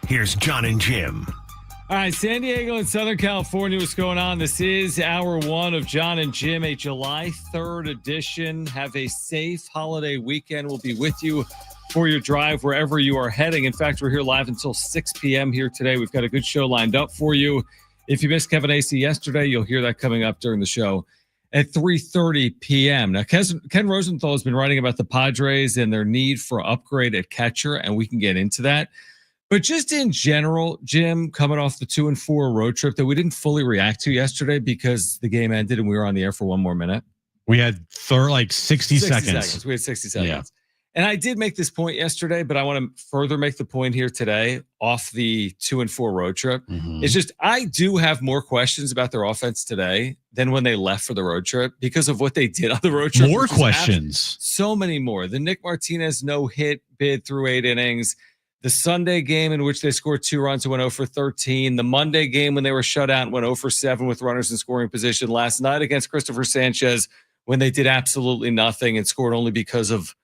Here's John and Jim. All right, San Diego and Southern California, what's going on? This is hour one of John and Jim, a July 3rd edition. Have a safe holiday weekend. We'll be with you for your drive wherever you are heading. In fact, we're here live until 6 p.m. here today. We've got a good show lined up for you. If you missed Kevin Acee yesterday, you'll hear that coming up during the show at 3:30 p.m. Now, Ken Rosenthal has been writing about the Padres and their need for upgrade at catcher, and we can get into that. But just in general, Jim, coming off the 2-4 road trip that we didn't fully react to yesterday because the game ended and we were on the air for one more minute. We had 60 seconds. We had 60 seconds. Yeah. And I did make this point yesterday, but I want to further make the point here today off the 2-4 road trip. Mm-hmm. It's just I do have more questions about their offense today than when they left for the road trip because of what they did on the road trip. More questions. So many more. The Nick Martinez no-hit bid through 8 innings. The Sunday game in which they scored 2 runs and went 0 for 13. The Monday game when they were shut out and went 0 for 7 with runners in scoring position. Last night against Christopher Sanchez when they did absolutely nothing and scored only because of,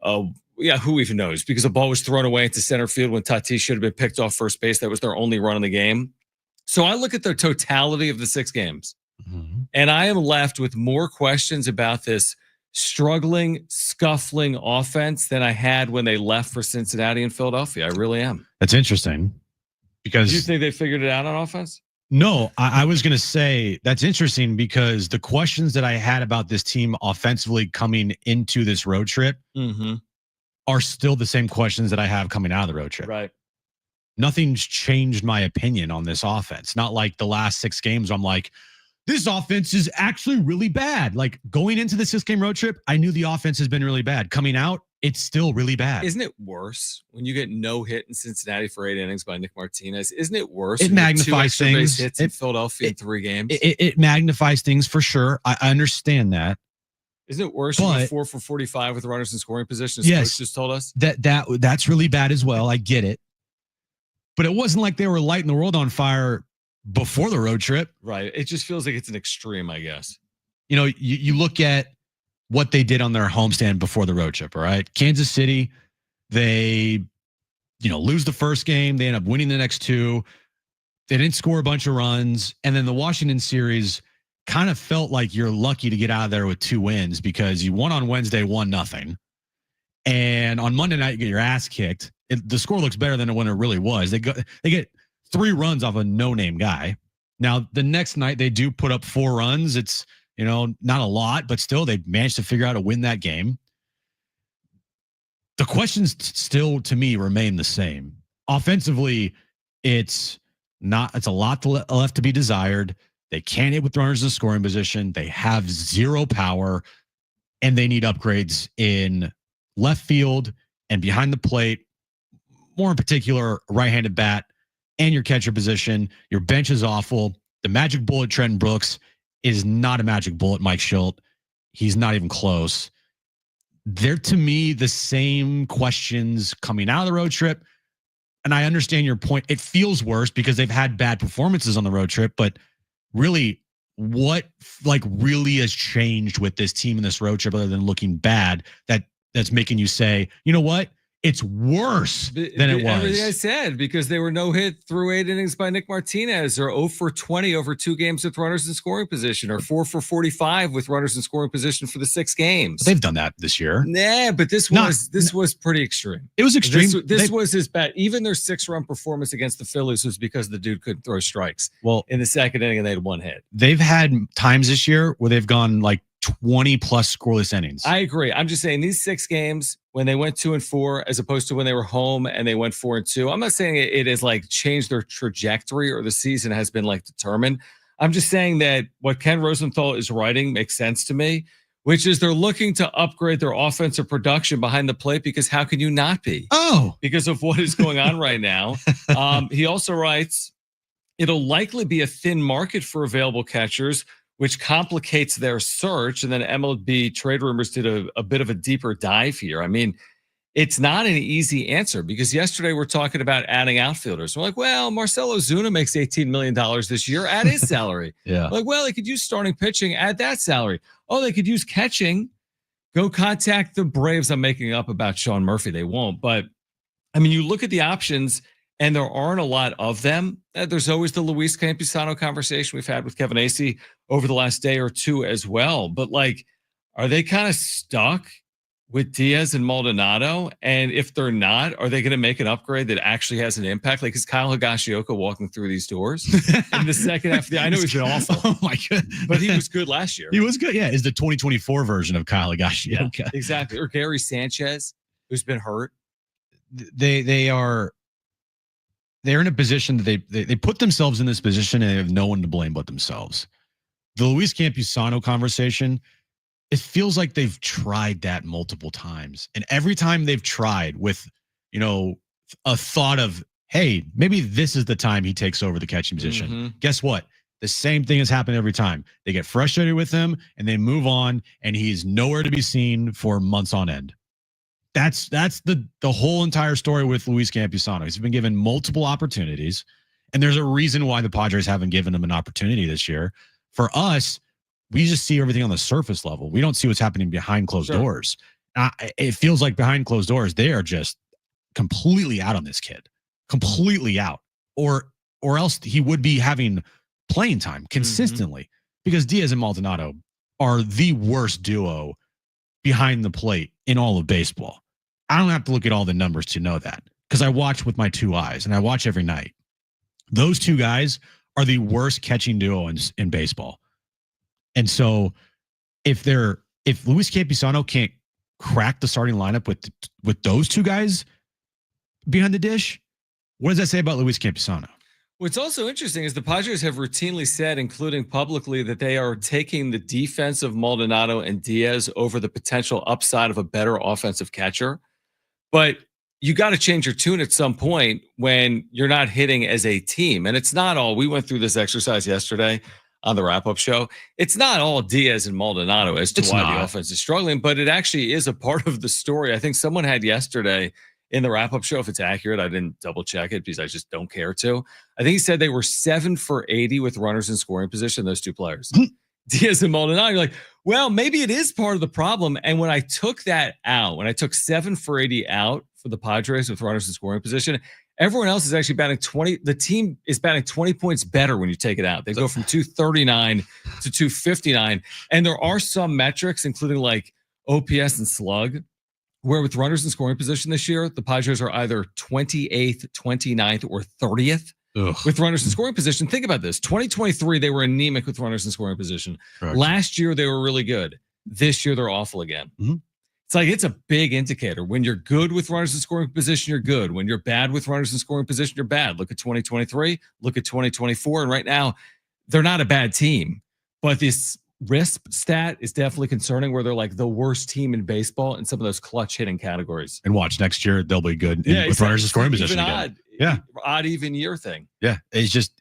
who even knows? Because a ball was thrown away into center field when Tatis should have been picked off first base. That was their only run in the game. So I look at the totality of the 6 games, and I am left with more questions about this struggling, scuffling offense than I had when they left for Cincinnati and Philadelphia. I really am. That's interesting because do you think they figured it out on offense? No, I was going to say that's interesting because the questions that I had about this team offensively coming into this road trip are still the same questions that I have coming out of the road trip. Right. Nothing's changed my opinion on this offense. Not like the last 6 games. I'm like, this offense is actually really bad. Like going into the 6-game road trip, I knew the offense has been really bad. Coming out, it's still really bad. Isn't it worse when you get no hit in Cincinnati for 8 innings by Nick Martinez? Isn't it worse? It magnifies 2 things. Base hits in Philadelphia in 3 games. It magnifies things for sure. I understand that. Isn't it worse? When 4 for 45 with runners in scoring position. As yes, Coach just told us that's really bad as well. I get it, but it wasn't like they were lighting the world on fire before the road trip. Right. It just feels like it's an extreme, I guess. You know, you look at what they did on their homestand before the road trip, all right? Kansas City, they, lose the first game. They end up winning the next 2. They didn't score a bunch of runs. And then the Washington series kind of felt like you're lucky to get out of there with 2 wins because you won on Wednesday, 1-0. And on Monday night, you get your ass kicked. The score looks better than when it really was. They get 3 runs off a no-name guy. Now, the next night, they do put up 4 runs. It's, not a lot, but still, they managed to figure out how to win that game. The questions still, to me, remain the same. Offensively, it's a lot left to be desired. They can't hit with runners in scoring position. They have 0 power, and they need upgrades in left field and behind the plate, more in particular, right-handed bat, and your catcher position. Your bench is awful. The magic bullet, Trenton Brooks, is not a magic bullet, Mike Schilt. He's not even close. They're, to me, the same questions coming out of the road trip. And I understand your point. It feels worse because they've had bad performances on the road trip. But really, what really has changed with this team in this road trip other than looking bad that's making you say, you know what? It's worse than it was. Everything I said, because they were no hit through 8 innings by Nick Martinez, or 0 for 20 over 2 games with runners in scoring position, or 4 for 45 with runners in scoring position for the 6 games. They've done that this year. Nah, but this was pretty extreme. It was extreme. This was as bad. Even their 6-run performance against the Phillies was because the dude couldn't throw strikes. Well, in the 2nd inning, and they had 1 hit. They've had times this year where they've gone like 20 plus scoreless innings. I agree. I'm just saying these 6 games, when they went 2-4, as opposed to when they were home and they went 4-2, I'm not saying it has changed their trajectory or the season has been determined. I'm just saying that what Ken Rosenthal is writing makes sense to me, which is they're looking to upgrade their offensive production behind the plate, because how can you not be? Oh, because of what is going on right now. He also writes, it'll likely be a thin market for available catchers, which complicates their search. And then MLB Trade Rumors did a bit of a deeper dive here. I mean, it's not an easy answer, because yesterday we're talking about adding outfielders. We're like, well, Marcell Ozuna makes $18 million this year. Add his salary. Yeah. Like, well, they could use starting pitching. Add that salary. Oh, they could use catching. Go contact the Braves. I'm making up about Sean Murphy. They won't. But, I mean, you look at the options, and there aren't a lot of them. There's always the Luis Campusano conversation we've had with Kevin Acee over the last day or two as well. But like, are they kind of stuck with Diaz and Maldonado? And if they're not, are they going to make an upgrade that actually has an impact? Like, is Kyle Higashioka walking through these doors in the second half of the? I know he's been awful. Oh my goodness. But he was good last year. He was good. Yeah, is the 2024 version of Kyle Higashioka. Yeah, exactly. Or Gary Sanchez, who's been hurt. They're in a position that they put themselves in this position and they have no one to blame but themselves. The Luis Campusano conversation, it feels like they've tried that multiple times. And every time they've tried with, a thought of, hey, maybe this is the time he takes over the catching position. Mm-hmm. Guess what? The same thing has happened every time. They get frustrated with him and they move on, and he's nowhere to be seen for months on end. That's the whole entire story with Luis Campusano. He's been given multiple opportunities, and there's a reason why the Padres haven't given him an opportunity this year. For us, we just see everything on the surface level. We don't see what's happening behind closed doors. It feels like behind closed doors, they are just completely out on this kid, completely out, or else he would be having playing time consistently, because Diaz and Maldonado are the worst duo behind the plate in all of baseball. I don't have to look at all the numbers to know that, because I watch with my two eyes and I watch every night. Those two guys are the worst catching duo in baseball. And so if Luis Campusano can't crack the starting lineup with those two guys behind the dish, what does that say about Luis Campusano? What's also interesting is the Padres have routinely said, including publicly, that they are taking the defense of Maldonado and Diaz over the potential upside of a better offensive catcher. But you got to change your tune at some point when you're not hitting as a team. And it's not all, we went through this exercise yesterday on the wrap-up show. It's not all Diaz and Maldonado as to why the offense is struggling, but it actually is a part of the story. I think someone had yesterday in the wrap-up show, if it's accurate, I didn't double check it because I just don't care to. I think he said they were 7 for 80 with runners in scoring position, those two players. Diaz and Maldonado, you're like, well, maybe it is part of the problem. And when I took that out, when I took 7 for 80 out for the Padres with runners in scoring position, everyone else is actually batting 20. The team is batting 20 points better when you take it out. They go from 239 to 259. And there are some metrics, including like OPS and slug, where with runners in scoring position this year, the Padres are either 28th, 29th, or 30th with runners in scoring position. Think about this. 2023, they were anemic with runners in scoring position. Correct. Last year, they were really good. This year, they're awful again. Mm-hmm. It's like, it's a big indicator. When you're good with runners in scoring position, you're good. When you're bad with runners in scoring position, you're bad. Look at 2023, look at 2024. And right now, they're not a bad team. But this RISP stat is definitely concerning, where they're like the worst team in baseball in some of those clutch hitting categories. And watch, next year they'll be good with runners in scoring position again. Odd even year thing. Yeah, it's just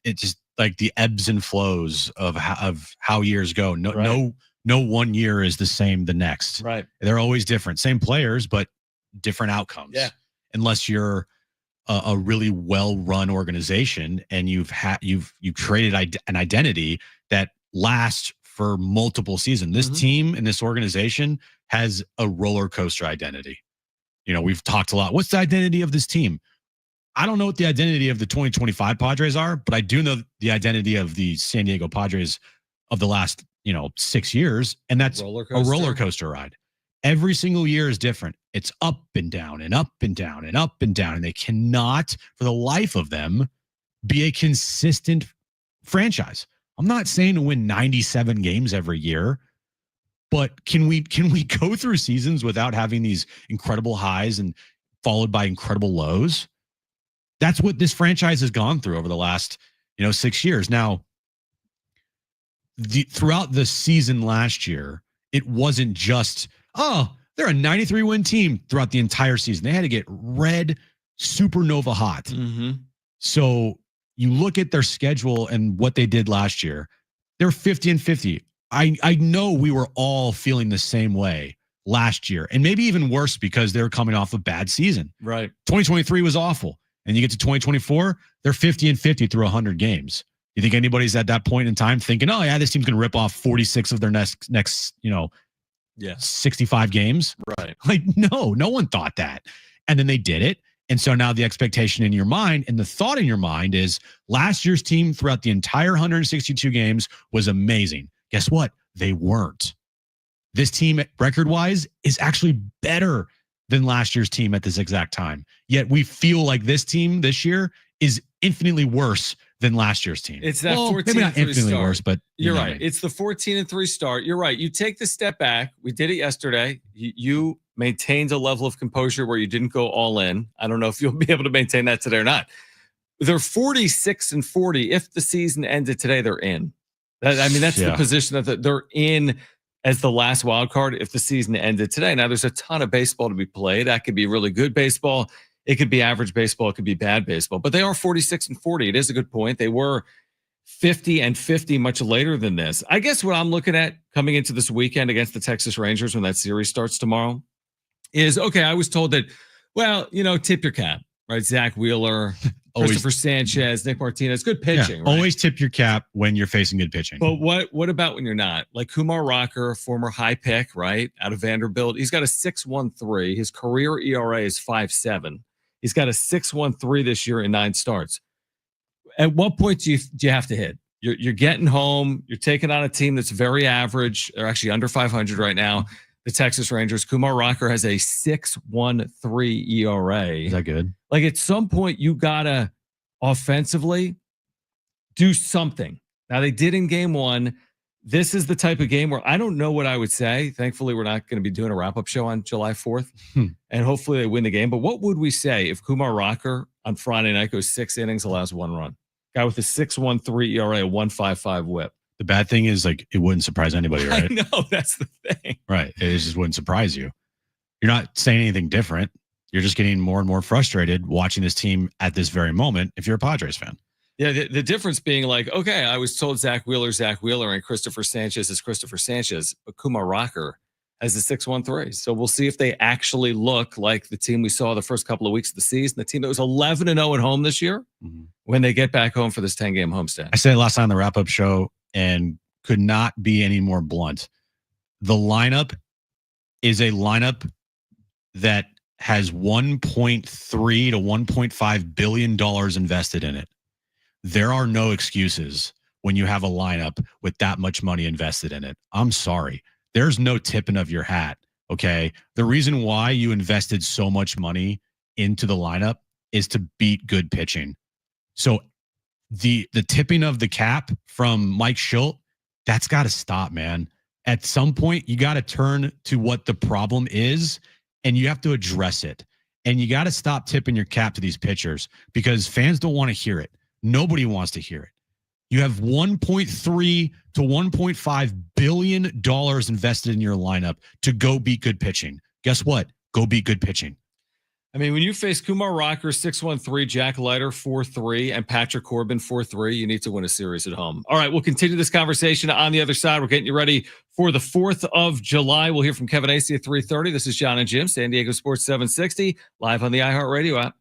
like the ebbs and flows of how years go. No 1 year is the same the next. Right, they're always different. Same players, but different outcomes. Yeah, unless you're a really well-run organization and you've created an identity that lasts for multiple seasons. This team and this organization has a roller coaster identity. We've talked a lot. What's the identity of this team? I don't know what the identity of the 2025 Padres are, but I do know the identity of the San Diego Padres of the last, 6 years. And that's a roller coaster ride. Every single year is different. It's up and down and up and down and up and down. And they cannot, for the life of them, be a consistent franchise. I'm not saying to win 97 games every year, but can we go through seasons without having these incredible highs and followed by incredible lows? That's what this franchise has gone through over the last, 6 years. Now, throughout the season last year, it wasn't just, they're a 93 win team throughout the entire season. They had to get red supernova hot. Mm-hmm. So you look at their schedule and what they did last year, they're 50 and 50. I know we were all feeling the same way last year, and maybe even worse because they were coming off a bad season. Right. 2023 was awful. And you get to 2024, they're 50 and 50 through 100 games. You think anybody's at that point in time thinking, oh yeah, this team's going to rip off 46 of their next 65 games? Right. Like, no one thought that. And then they did it. And so now the expectation in your mind and the thought in your mind is last year's team throughout the entire 162 games was amazing. Guess what? They weren't. This team, record-wise, is actually better than last year's team at this exact time. Yet we feel like this team this year is infinitely worse than last year's team. It's that 14-3 maybe not infinitely start. worse, but you're right. It's the 14-3 start. You're right. You take the step back. We did it yesterday. You maintained a level of composure where you didn't go all in. I don't know if you'll be able to maintain that today or not. They're 46-40. If the season ended today, they're in. That's the position that they're in as the last wild card if the season ended today. Now, there's a ton of baseball to be played. That could be really good baseball. It could be average baseball. It could be bad baseball. But they are 46-40. It is a good point. They were 50-50 much later than this. I guess what I'm looking at coming into this weekend against the Texas Rangers when that series starts tomorrow is, okay, I was told that, well, tip your cap, right? Zach Wheeler, Christopher Sanchez, Nick Martinez, good pitching. Right? Always tip your cap when you're facing good pitching. But what about when you're not? Like Kumar Rocker, former high pick, right, out of Vanderbilt. He's got a 6.13. His career ERA is 5.7. He's got a 6.13 this year in 9 starts. At what point do you have to hit? You're getting home. You're taking on a team that's very average. They're actually under 500 right now. The Texas Rangers. Kumar Rocker has a 6.13 ERA. Is that good? Like at some point, you gotta offensively do something. Now they did in game 1. This is the type of game where I don't know what I would say. Thankfully, we're not going to be doing a wrap-up show on July 4th. And hopefully they win the game. But what would we say if Kumar Rocker on Friday night goes 6 innings, allows 1 run? Guy with a 6.13 ERA, a 1.55 whip. The bad thing is, like, it wouldn't surprise anybody, right? I know, that's the thing. Right. It just wouldn't surprise you. You're not saying anything different. You're just getting more and more frustrated watching this team at this very moment if you're a Padres fan. Yeah, the difference being like, okay, I was told Zach Wheeler, and Christopher Sanchez is Christopher Sanchez, but Kumar Rocker has a 6.13. So we'll see if they actually look like the team we saw the first couple of weeks of the season, the team that was 11-0 at home this year, when they get back home for this 10-game homestand. I said it last time on the wrap-up show and could not be any more blunt. The lineup is a lineup that has $1.3 to $1.5 billion invested in it. There are no excuses when you have a lineup with that much money invested in it. I'm sorry. There's no tipping of your hat, okay? The reason why you invested so much money into the lineup is to beat good pitching. So the tipping of the cap from Mike Schilt, that's got to stop, man. At some point, you got to turn to what the problem is, and you have to address it. And you got to stop tipping your cap to these pitchers because fans don't want to hear it. Nobody wants to hear it. You have $1.3 to $1.5 billion invested in your lineup to go beat good pitching. Guess what? Go beat good pitching. I mean, when you face Kumar Rocker, 6.13, Jack Leiter, 4.3, and Patrick Corbin, 4.3, you need to win a series at home. All right, we'll continue this conversation on the other side. We're getting you ready for the 4th of July. We'll hear from Kevin Acey at 3:30. This is John and Jim, San Diego Sports 760, live on the iHeartRadio app.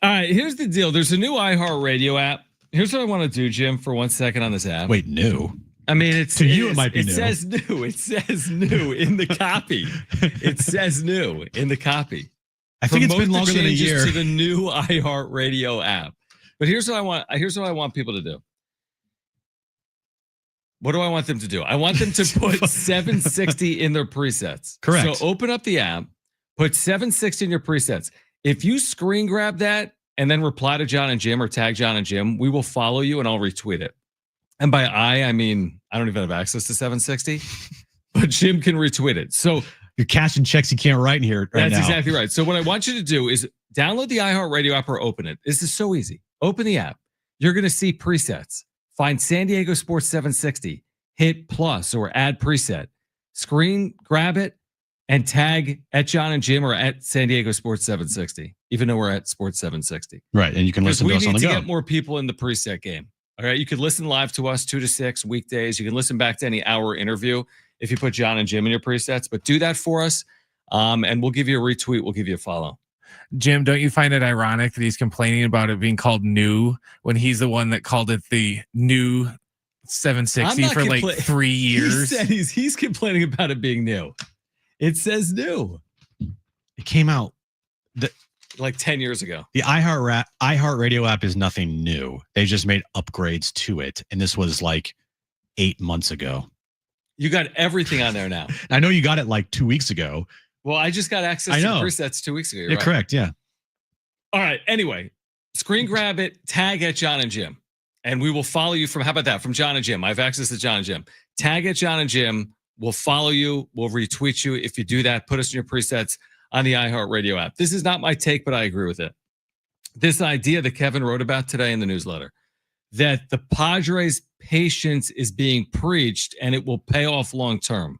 All right, here's the deal. There's a new iHeartRadio app. Here's what I want to do, Jim, for 1 second on this app. Wait, new? I mean, it's to you. It might be new. It says new. It says new in the copy. It says new in the copy. I think it's been longer than a year. To the new iHeartRadio app. But here's what I want. Here's what I want people to do. What do I want them to do? I want them to put 760 in their presets. Correct. So open up the app, put 760 in your presets. If you screen grab that and then reply to John and Jim or tag John and Jim, we will follow you and I'll retweet it. And by I mean, I don't even have access to 760, but Jim can retweet it. So you're cashing checks you can't write in here right that's now. Exactly right. So what I want you to do is download the iHeartRadio app or open it. This is so easy. Open the app. You're going to see presets. Find San Diego Sports 760. Hit plus or add preset. Screen grab it and tag at John and Jim or at San Diego Sports 760. Even though we're at Sports 760. Right, and you can listen to us on the go. We need to get more people in the preset game. All right, you can listen live to us 2 to 6 weekdays. You can listen back to any hour interview if you put John and Jim in your presets. But do that for us, and we'll give you a retweet. We'll give you a follow. Jim, don't you find it ironic that he's complaining about it being called new when he's the one that called it the new 760 for like 3 years? He said he's complaining about it being new. It says new. It came out like 10 years ago. The iHeartRadio app is nothing new. They just made upgrades to it. And this was like 8 months ago. You got everything on there now. I know you got it like 2 weeks ago. Well, I just got access to the presets 2 weeks ago. You're right. Correct. Yeah. All right. Anyway, screen grab it, tag at John and Jim. And we will follow you from, how about that? From John and Jim. I have access to John and Jim. Tag at John and Jim. We'll follow you. We'll retweet you. If you do that, put us in your presets on the iHeartRadio app. This is not my take, but I agree with it. This idea that Kevin wrote about today in the newsletter, that the Padres' patience is being preached and it will pay off long term.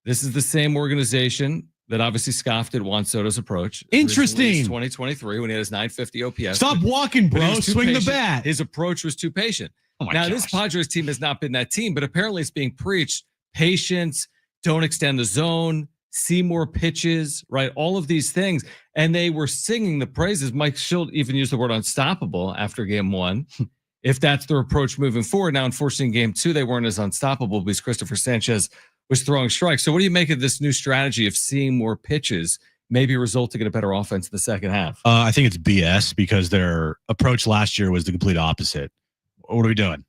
This is the same organization that obviously scoffed at Juan Soto's approach. Interesting. 2023 when he had his 950 OPS. Stop walking, bro. Swing patient. The bat. His approach was too patient. Oh my now, gosh. This Padres team has not been that team, but apparently it's being preached. Patience, don't extend the zone, see more pitches, right? All of these things. And they were singing the praises. Mike Schilt even used the word unstoppable after game 1. If that's their approach moving forward. Now, unfortunately, in game 2, they weren't as unstoppable because Christopher Sanchez was throwing strikes. So what do you make of this new strategy of seeing more pitches, maybe resulting in a better offense in the second half? I think it's BS because their approach last year was the complete opposite. What are we doing?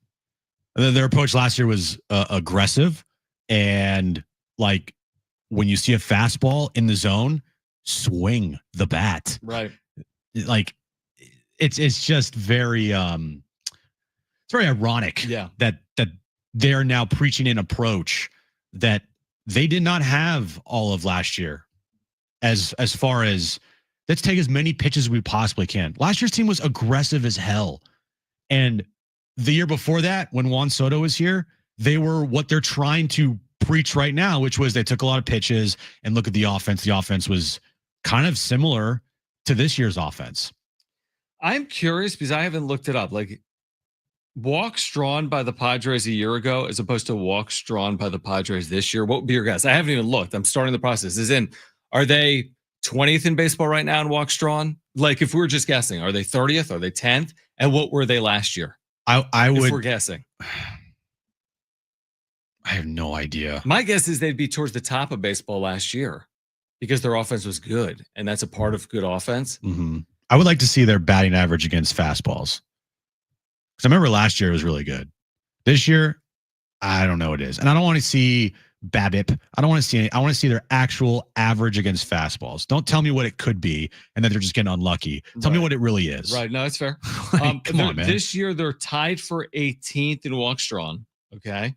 Their approach last year was aggressive. And like when you see a fastball in the zone, swing the bat. Right. Like it's just very it's very ironic that they're now preaching an approach that they did not have all of last year. As far as let's take as many pitches as we possibly can. Last year's team was aggressive as hell. And the year before that, when Juan Soto was here, they were what they're trying to preach right now, which was they took a lot of pitches and look at the offense. The offense was kind of similar to this year's offense. I'm curious because I haven't looked it up. Like walks drawn by the Padres a year ago as opposed to walks drawn by the Padres this year. What would be your guess? I haven't even looked. I'm starting the process. Are they 20th in baseball right now in walks drawn? Like if we were just guessing, are they 30th? Are they 10th? And what were they last year? If we're guessing. I have no idea. My guess is they'd be towards the top of baseball last year because their offense was good. And that's a part of good offense. Mm-hmm. I would like to see their batting average against fastballs. Because I remember last year it was really good. This year, I don't know what it is. And I don't want to see BABIP. I want to see their actual average against fastballs. Don't tell me what it could be and that they're just getting unlucky. Tell me what it really is. Right. No, it's fair. Come on, man. This year, they're tied for 18th in walks drawn. Okay.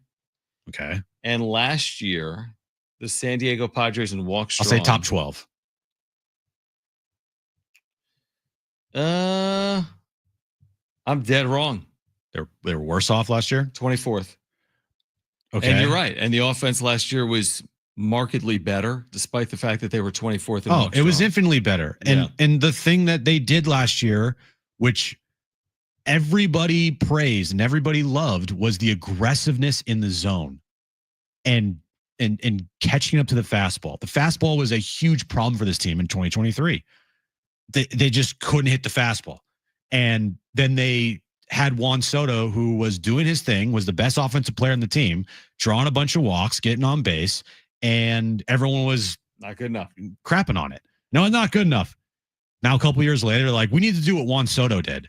And last year, the San Diego Padres in walks drawn. I'll say top 12. I'm dead wrong. They were worse off last year? 24th. Okay. And you're right. And the offense last year was markedly better, despite the fact that they were 24th. It was infinitely better. And the thing that they did last year, which everybody praised and everybody loved, was the aggressiveness in the zone and catching up to the fastball. The fastball was a huge problem for this team in 2023. they just couldn't hit the fastball. And then they had Juan Soto, who was doing his thing, was the best offensive player in the team, drawing a bunch of walks, getting on base, and everyone was not good enough, crapping on it. No, it's not good enough. Now, a couple years later, like, we need to do what Juan Soto did.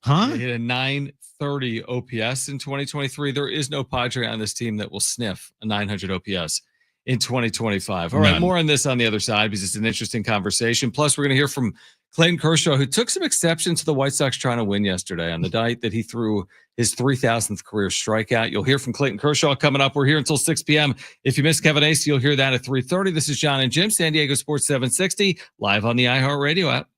Huh? They hit a 930 OPS in 2023. There is no Padre on this team that will sniff a 900 OPS in 2025. All right, more on this on the other side because it's an interesting conversation. Plus, we're going to hear from Clayton Kershaw, who took some exception to the White Sox trying to win yesterday on the night that he threw his 3,000th career strikeout. You'll hear from Clayton Kershaw coming up. We're here until 6 p.m. If you missed Kevin Acee, you'll hear that at 3:30. This is John and Jim, San Diego Sports 760, live on the iHeartRadio app.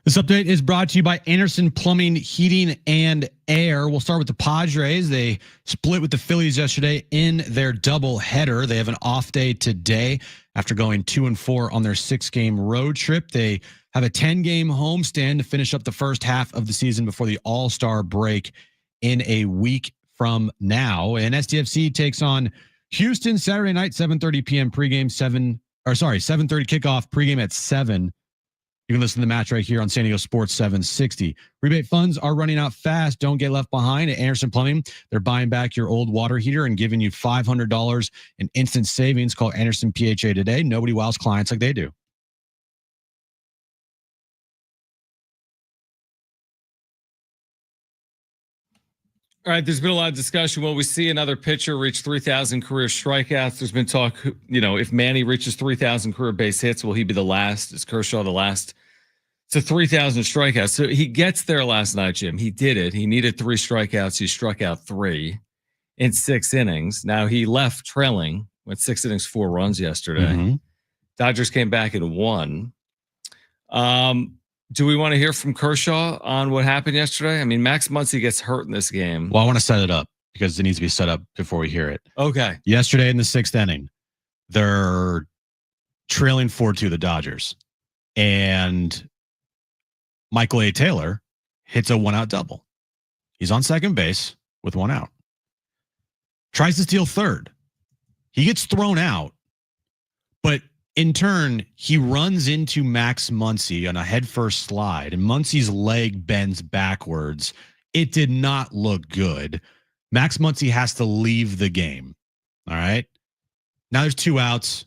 This update is brought to you by Anderson Plumbing, Heating, and Air. We'll start with the Padres. They split with the Phillies yesterday in their doubleheader. They have an off day today after going 2-4 on their 6-game road trip. They have a 10-game homestand to finish up the first half of the season before the All-Star break in a week from now. And SDFC takes on Houston Saturday night, 7:30 p.m. pregame, 7:30 kickoff, pregame at 7. You can listen to the match right here on San Diego Sports 760. Rebate funds are running out fast. Don't get left behind. At Anderson Plumbing, they're buying back your old water heater and giving you $500 in instant savings. Call Anderson PHA today. Nobody wows clients like they do. All right, there's been a lot of discussion. Will we see another pitcher reach 3,000 career strikeouts? There's been talk, if Manny reaches 3,000 career base hits, will he be the last? Is Kershaw the last to 3,000 strikeouts? So he gets there last night, Jim. He did it. He needed 3 strikeouts. He struck out 3 in 6 innings. Now he left trailing, went 6 innings, 4 runs yesterday. Mm-hmm. Dodgers came back and won. Do we want to hear from Kershaw on what happened yesterday? I mean, Max Muncy gets hurt in this game. Well, I want to set it up because it needs to be set up before we hear it. Okay. Yesterday in the 6th inning, they're trailing 4-2 the Dodgers. And Michael A. Taylor hits a 1-out double. He's on second base with 1 out. Tries to steal third. He gets thrown out, but in turn, he runs into Max Muncy on a headfirst slide, and Muncy's leg bends backwards. It did not look good. Max Muncy has to leave the game. All right. Now there's 2 outs,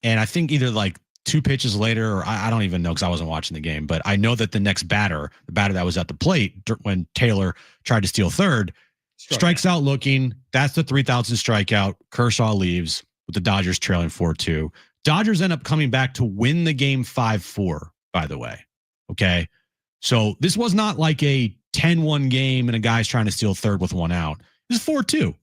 and I think either like 2 pitches later, or I don't even know because I wasn't watching the game, but I know that the next batter, the batter that was at the plate when Taylor tried to steal third, strikes out looking. That's the 3,000 strikeout. Kershaw leaves with the Dodgers trailing 4-2. Dodgers end up coming back to win the game 5-4, by the way. Okay. So this was not like a 10-1 game and a guy's trying to steal third with 1 out. This is 4-2.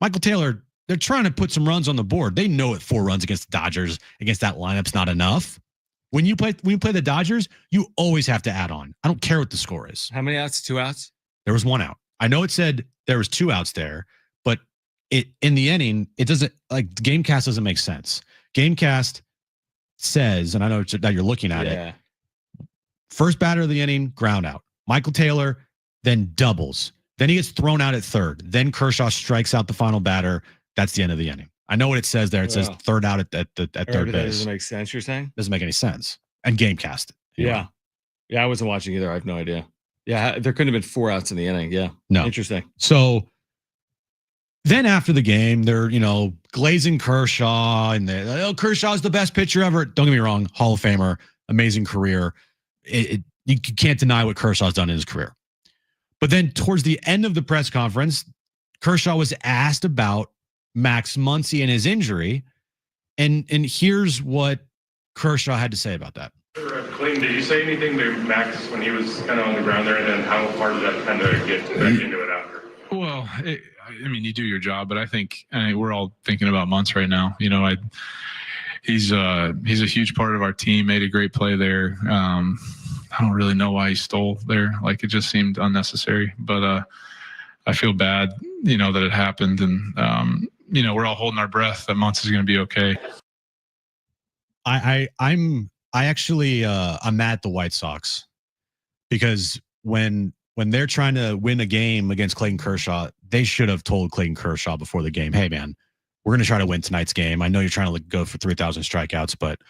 Michael Taylor, they're trying to put some runs on the board. They know it 4 runs against the Dodgers, against that lineup's not enough. When you play the Dodgers, you always have to add on. I don't care what the score is. How many outs? 2 outs? There was 1 out. I know it said there was 2 outs there, but in the inning, it doesn't, like, Gamecast doesn't make sense. Gamecast says, and I know that you're looking at it, first batter of the inning, ground out. Michael Taylor then doubles. Then he gets thrown out at third. Then Kershaw strikes out the final batter. That's the end of the inning. I know what it says there. It says third out at third base. That doesn't make sense, you're saying? Doesn't make any sense. And Gamecast. Yeah. Yeah, I wasn't watching either. I have no idea. Yeah, there couldn't have been 4 outs in the inning. Yeah. No. Interesting. So then after the game, they're, glazing Kershaw and Kershaw's the best pitcher ever. Don't get me wrong. Hall of Famer, amazing career. You can't deny what Kershaw's done in his career. But then towards the end of the press conference, Kershaw was asked about Max Muncy and his injury. And here's what Kershaw had to say about that. Clayton, did you say anything to Max when he was kind of on the ground there? And then how far did that kind of get back into it after? Well, you do your job, but I think we're all thinking about Muntz right now. He's a huge part of our team. Made a great play there. I don't really know why he stole there. Like, it just seemed unnecessary. But I feel bad, that it happened, and we're all holding our breath that Muntz is going to be okay. I'm mad at the White Sox because when they're trying to win a game against Clayton Kershaw, they should have told Clayton Kershaw before the game, hey, man, we're going to try to win tonight's game. I know you're trying to go for 3,000 strikeouts, but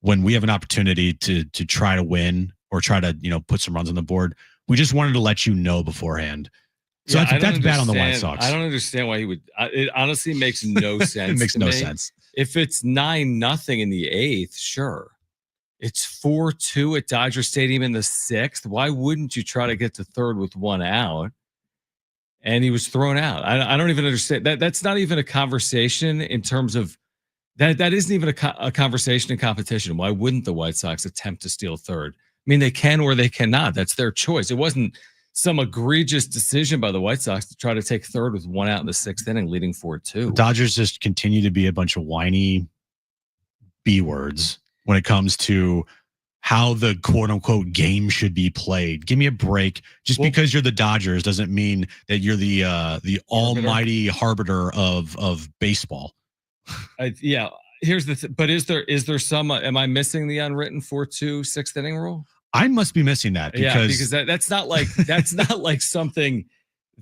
when we have an opportunity to try to win or try to, put some runs on the board, we just wanted to let you know beforehand. So that's bad on the White Sox. I don't understand why he would. It honestly makes no sense. It makes no sense. If it's 9-0 in the 8th, sure. It's 4-2 at Dodger Stadium in the 6th. Why wouldn't you try to get to third with 1 out? And he was thrown out. I don't even understand that. That's not even a conversation in terms of that. That isn't even a conversation in competition. Why wouldn't the White Sox attempt to steal third? I mean, they can or they cannot. That's their choice. It wasn't some egregious decision by the White Sox to try to take third with 1 out in the 6th inning, leading 4-2. The Dodgers just continue to be a bunch of whiny B words when it comes to how the quote unquote game should be played. Give me a break. Just because you're the Dodgers doesn't mean that you're the almighty arbiter of baseball. Yeah. Here's the but is there some am I missing the unwritten 4-2 sixth inning rule? I must be missing that because that's not like something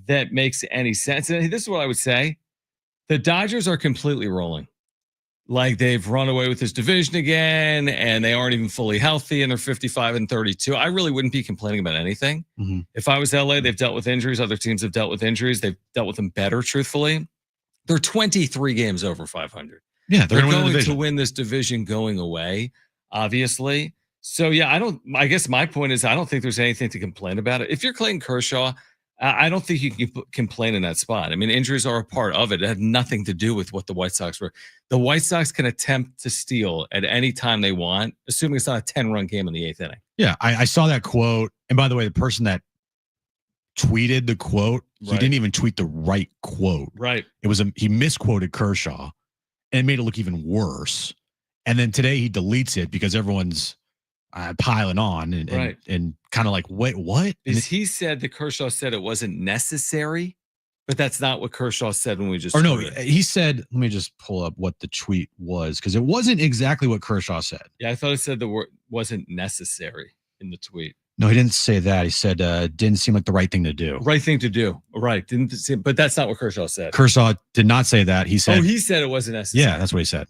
that makes any sense. And this is what I would say. The Dodgers are completely rolling. Like they've run away with this division again, and they aren't even fully healthy, and they're 55-32. I really wouldn't be complaining about anything. Mm-hmm. If I was LA, they've dealt with injuries. Other teams have dealt with injuries. They've dealt with them better, truthfully. They're 23 games over 500. Yeah, they're going to win this division going away, obviously. So, yeah, I guess my point is I don't think there's anything to complain about it. If you're Clayton Kershaw, I don't think you can complain in that spot. I mean, injuries are a part of it. It had nothing to do with what the White Sox were. The White Sox can attempt to steal at any time they want, assuming it's not a 10-run game in the 8th inning. Yeah, I saw that quote. And by the way, the person that tweeted the quote, he didn't even tweet the right quote. Right. He misquoted Kershaw and it made it look even worse. And then today he deletes it because everyone's piling on and kind of like, wait, what? He said that Kershaw said it wasn't necessary, but that's not what Kershaw said when we just. Or no, he said. Let me just pull up what the tweet was because it wasn't exactly what Kershaw said. Yeah, I thought it said the word wasn't necessary in the tweet. No, he didn't say that. He said didn't seem like the right thing to do. Right thing to do. Right. Didn't seem, but that's not what Kershaw said. Kershaw did not say that. He said. Oh, he said it wasn't necessary. Yeah, that's what he said.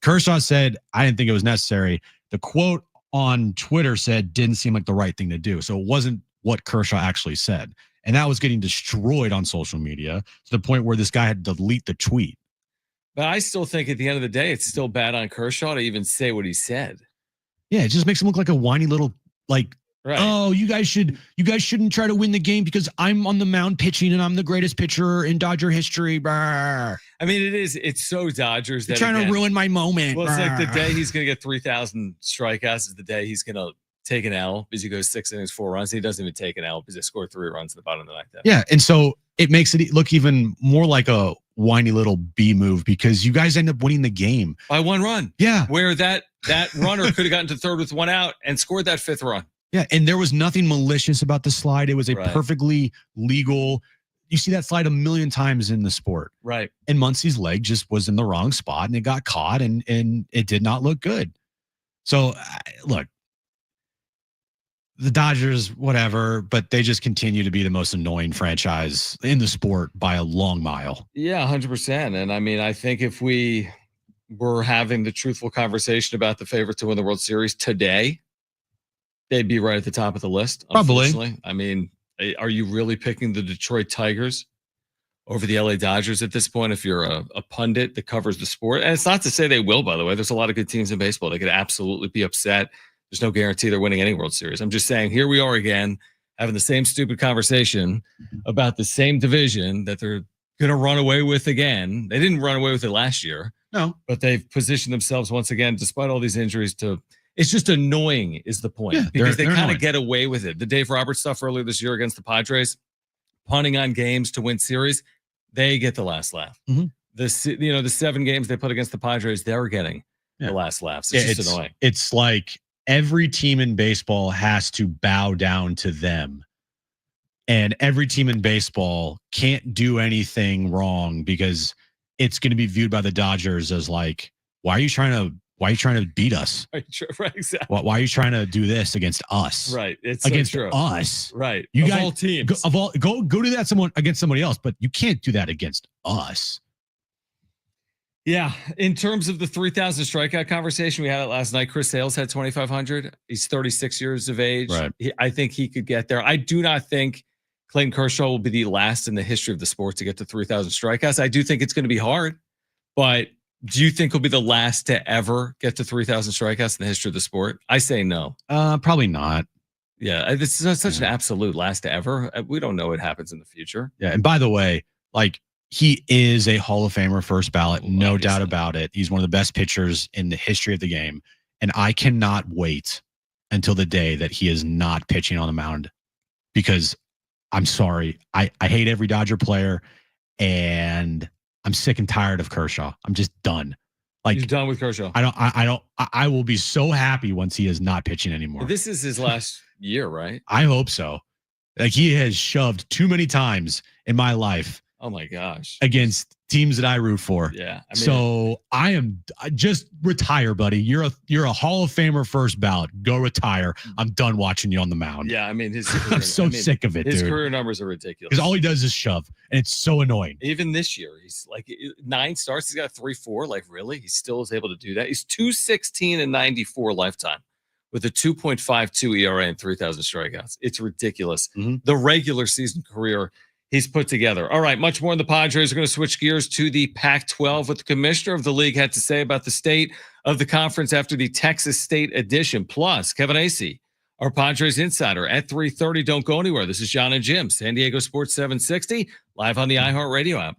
Kershaw said I didn't think it was necessary. The quote on Twitter said didn't seem like the right thing to do. So it wasn't what Kershaw actually said. And that was getting destroyed on social media to the point where this guy had to delete the tweet. But I still think at the end of the day, it's still bad on Kershaw to even say what he said. Yeah, it just makes him look like a whiny little oh, you guys shouldn't try to win the game because I'm on the mound pitching and I'm the greatest pitcher in Dodger history. Brr. I mean, it's so Dodgers that you're trying to ruin my moment. Well, it's like the day he's going to get 3,000 strikeouts is the day he's going to take an L because he goes 6 innings, 4 runs. He doesn't even take an L because they scored 3 runs at the bottom of the ninth. Yeah, and so it makes it look even more like a whiny little B move because you guys end up winning the game by 1 run. Yeah, where that runner could have gotten to third with 1 out and scored that 5th run. Yeah, and there was nothing malicious about the slide. It was a perfectly legal. You see that slide a million times in the sport. Right. And Muncy's leg just was in the wrong spot and it got caught and it did not look good. So, look, the Dodgers, whatever, but they just continue to be the most annoying franchise in the sport by a long mile. Yeah, 100%. And I mean, I think if we were having the truthful conversation about the favorite to win the World Series today, they'd be right at the top of the list. Probably. I mean, are you really picking the Detroit Tigers over the LA Dodgers at this point if you're a pundit that covers the sport? And it's not to say they will, by the way. There's a lot of good teams in baseball. They could absolutely be upset. There's no guarantee they're winning any World Series. I'm just saying, here we are again, having the same stupid conversation about the same division that they're going to run away with again. They didn't run away with it last year. No. But they've positioned themselves once again, despite all these injuries, to – it's just annoying is the point because they kind of get away with it. The Dave Roberts stuff earlier this year against the Padres, punting on games to win series, they get the last laugh. Mm-hmm. The 7 games they put against the Padres, they're getting the last laughs. It's just annoying. It's like every team in baseball has to bow down to them. And every team in baseball can't do anything wrong because it's going to be viewed by the Dodgers as like, why are you trying to beat us? Right, exactly. Why are you trying to do this against us? Right. It's against so true. us. Right. You of guys, all teams. Go do that against somebody else, but you can't do that against us. Yeah. In terms of the 3,000 strikeout conversation, we had it last night. Chris Sales had 2,500. He's 36 years of age. Right. I think he could get there. I do not think Clayton Kershaw will be the last in the history of the sport to get to 3,000 strikeouts. I do think it's going to be hard, but do you think he'll be the last to ever get to 3,000 strikeouts in the history of the sport? I say no. Probably not. Yeah, this is such an absolute last to ever. We don't know what happens in the future. Yeah, and by the way, like he is a Hall of Famer first ballot, no doubt about it. He's one of the best pitchers in the history of the game, and I cannot wait until the day that he is not pitching on the mound because I'm sorry, I hate every Dodger player, and I'm sick and tired of Kershaw. I'm just done. Like, you're done with Kershaw. I will be so happy once he is not pitching anymore. This is his last year, right? I hope so. Like, he has shoved too many times in my life. Oh my gosh. Against teams that I root for. Yeah. So I just retire, buddy. You're a Hall of Famer first ballot. Go retire. I'm done watching you on the mound. Yeah. I mean, I'm so sick of it, his dude. career numbers are ridiculous. Because all he does is shove, and it's so annoying. Even this year, he's like 9 starts. He's got 3.4. Like, really? He still is able to do that. He's 216 and 94 lifetime with a 2.52 ERA and 3,000 strikeouts. It's ridiculous. Mm-hmm. The regular season career he's put together. All right, much more in the Padres. We're going to switch gears to the Pac-12. What the commissioner of the league had to say about the state of the conference after the Texas State edition. Plus, Kevin Acee, our Padres insider at 3:30. Don't go anywhere. This is John and Jim, San Diego Sports 760, live on the iHeartRadio app.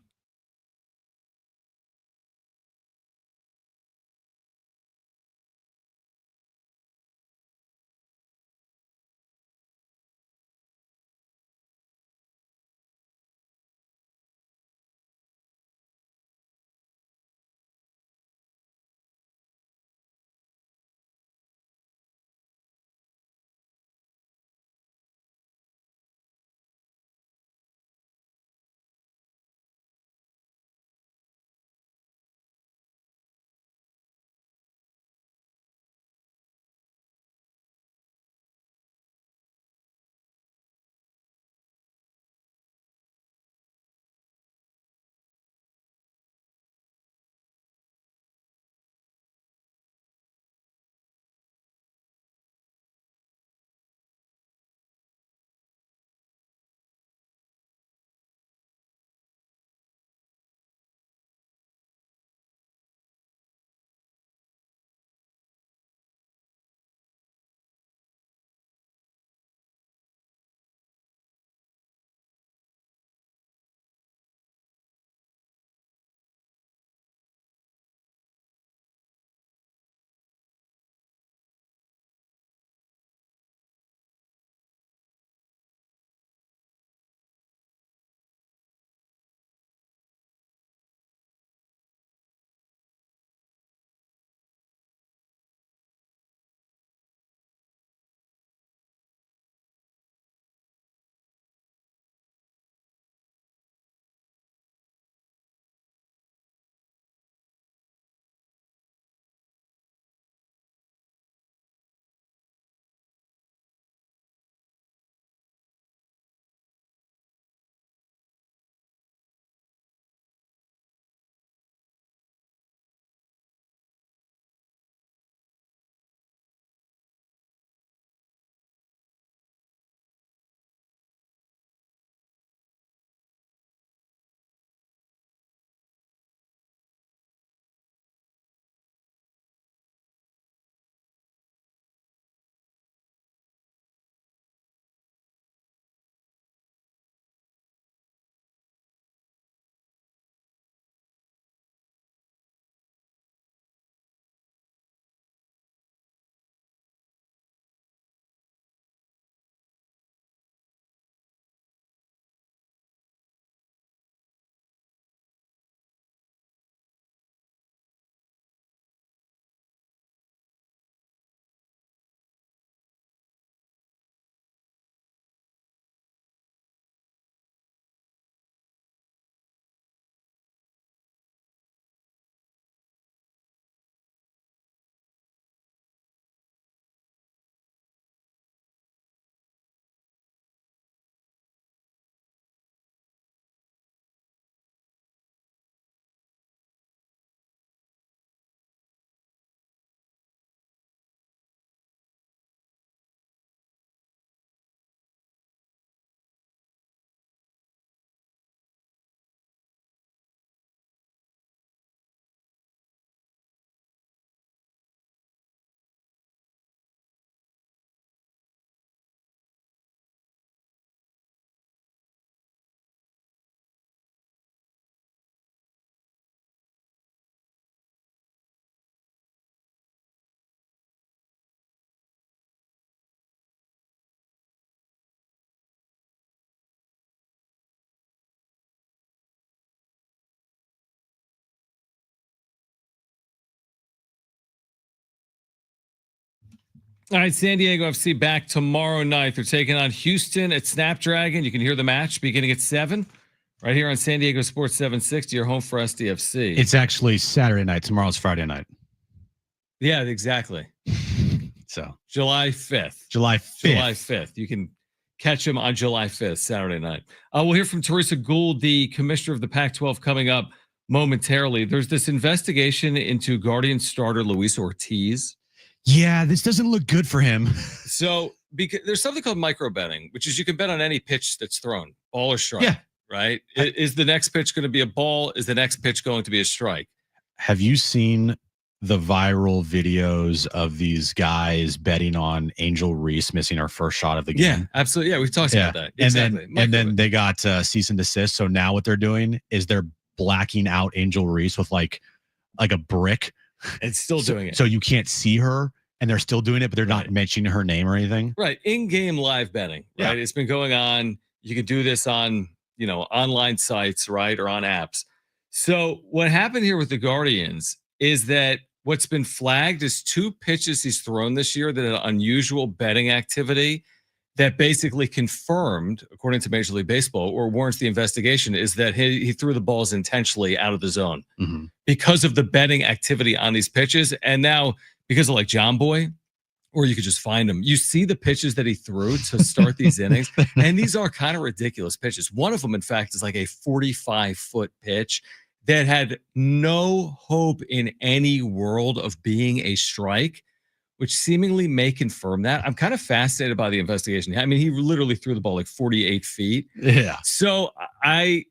All right, San Diego FC back tomorrow night. They're taking on Houston at Snapdragon. You can hear the match beginning at 7 right here on San Diego Sports 760, your home for SDFC. It's actually Saturday night. Tomorrow's Friday night. Yeah, exactly. So July 5th. July 5th. July 5th. You can catch him on July 5th, Saturday night. We'll hear from Teresa Gould, the commissioner of the Pac-12, coming up momentarily. There's this investigation into Guardian starter Luis Ortiz. Yeah, this doesn't look good for him. So because there's something called micro betting, which is you can bet on any pitch that's thrown, ball or strike. Yeah. Right? Is the next pitch going to be a ball? Is the next pitch going to be a strike? Have you seen the viral videos of these guys betting on Angel Reese missing her first shot of the game? Yeah, absolutely. Yeah, we've talked about that. Exactly. And then they got cease and desist. So now what they're doing is they're blacking out Angel Reese with like a brick. It's still doing it. So you can't see her, and they're still doing it, but they're not mentioning her name or anything. Right. In-game live betting. Right. Yeah. It's been going on. You can do this on, online sites, right, or on apps. So what happened here with the Guardians is that what's been flagged is 2 pitches he's thrown this year that had unusual betting activity that basically confirmed, according to Major League Baseball, or warrants the investigation, is that he threw the balls intentionally out of the zone because of the betting activity on these pitches. And now, because of like John Boy, or you could just find him, you see the pitches that he threw to start these innings. And these are kind of ridiculous pitches. One of them, in fact, is like a 45-foot pitch that had no hope in any world of being a strike, which seemingly may confirm that. I'm kind of fascinated by the investigation. I mean, he literally threw the ball like 48 feet. Yeah. So I'm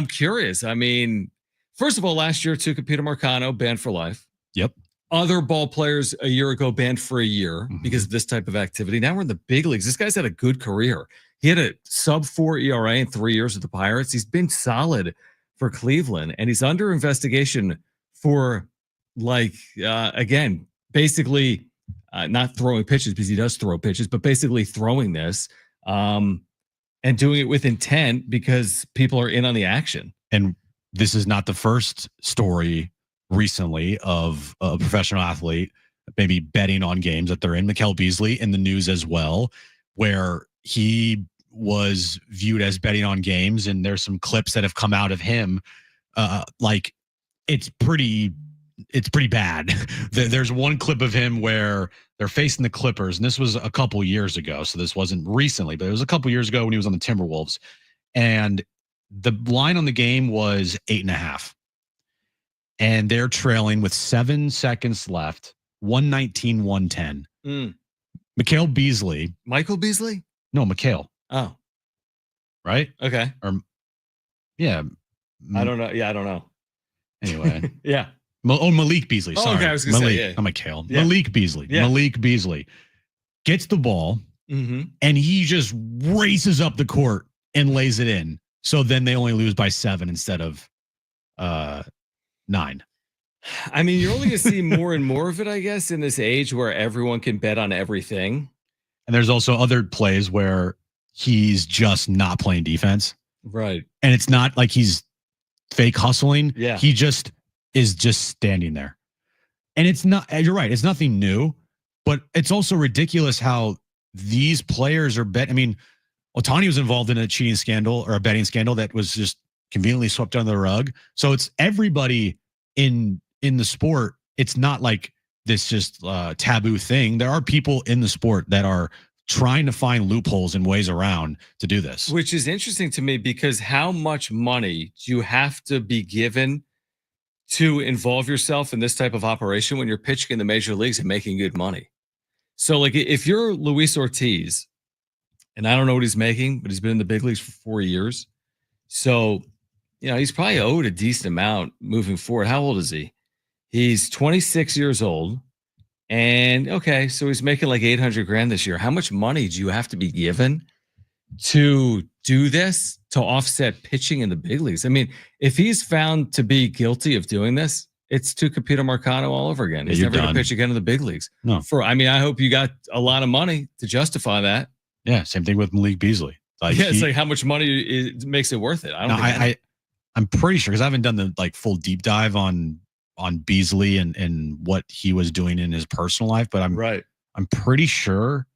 curious. I mean, first of all, last year, Tuca Peter Marcano banned for life. Yep. Other ball players a year ago banned for a year because of this type of activity. Now we're in the big leagues. This guy's had a good career. He had a sub-4 ERA in 3 years with the Pirates. He's been solid for Cleveland, and he's under investigation for again, basically not throwing pitches, because he does throw pitches, but basically throwing this and doing it with intent because people are in on the action. And this is not the first story recently of a professional athlete maybe betting on games that they're in. Mikal Beasley in the news as well, where he was viewed as betting on games, and there's some clips that have come out of him. It's pretty bad. There's one clip of him where they're facing the Clippers, and this was a couple years ago, so this wasn't recently, but it was a couple years ago when he was on the Timberwolves, and the line on the game was 8.5, and they're trailing with 7 seconds left, 119-110. Mikal Beasley. Michael Beasley? No, Mikal. Oh. Right? Okay. Yeah. I don't know. Yeah, I don't know. Anyway. Yeah. Malik Beasley. Sorry. Okay, I was going to say, yeah. I'm Mikal. Yeah. Malik Beasley. Yeah. Malik Beasley gets the ball, and he just races up the court and lays it in. So then they only lose by 7 instead of 9. I mean, you're only going to see more and more of it, I guess, in this age where everyone can bet on everything. And there's also other plays where he's just not playing defense. Right. And it's not like he's fake hustling. Yeah. He just is just standing there. And it's not, you're right, it's nothing new, but it's also ridiculous how these players are I mean, Ohtani was involved in a cheating scandal or a betting scandal that was just conveniently swept under the rug. So it's everybody in the sport. It's not like this just taboo thing. There are people in the sport that are trying to find loopholes and ways around to do this. Which is interesting to me, because how much money do you have to be given to involve yourself in this type of operation when you're pitching in the major leagues and making good money? So like if you're Luis Ortiz, and I don't know what he's making, but he's been in the big leagues for 4 years. So, he's probably owed a decent amount moving forward. How old is he? He's 26 years old. And okay, so he's making like $800,000 this year. How much money do you have to be given to do this, to offset pitching in the big leagues? I mean, if he's found to be guilty of doing this, it's Tuca Peter Marcano all over again. He's never going to pitch again in the big leagues. No. I hope you got a lot of money to justify that. Yeah, same thing with Malik Beasley. It's like how much money makes it worth it. I'm pretty sure, because I haven't done the full deep dive on Beasley and what he was doing in his personal life, but I'm pretty sure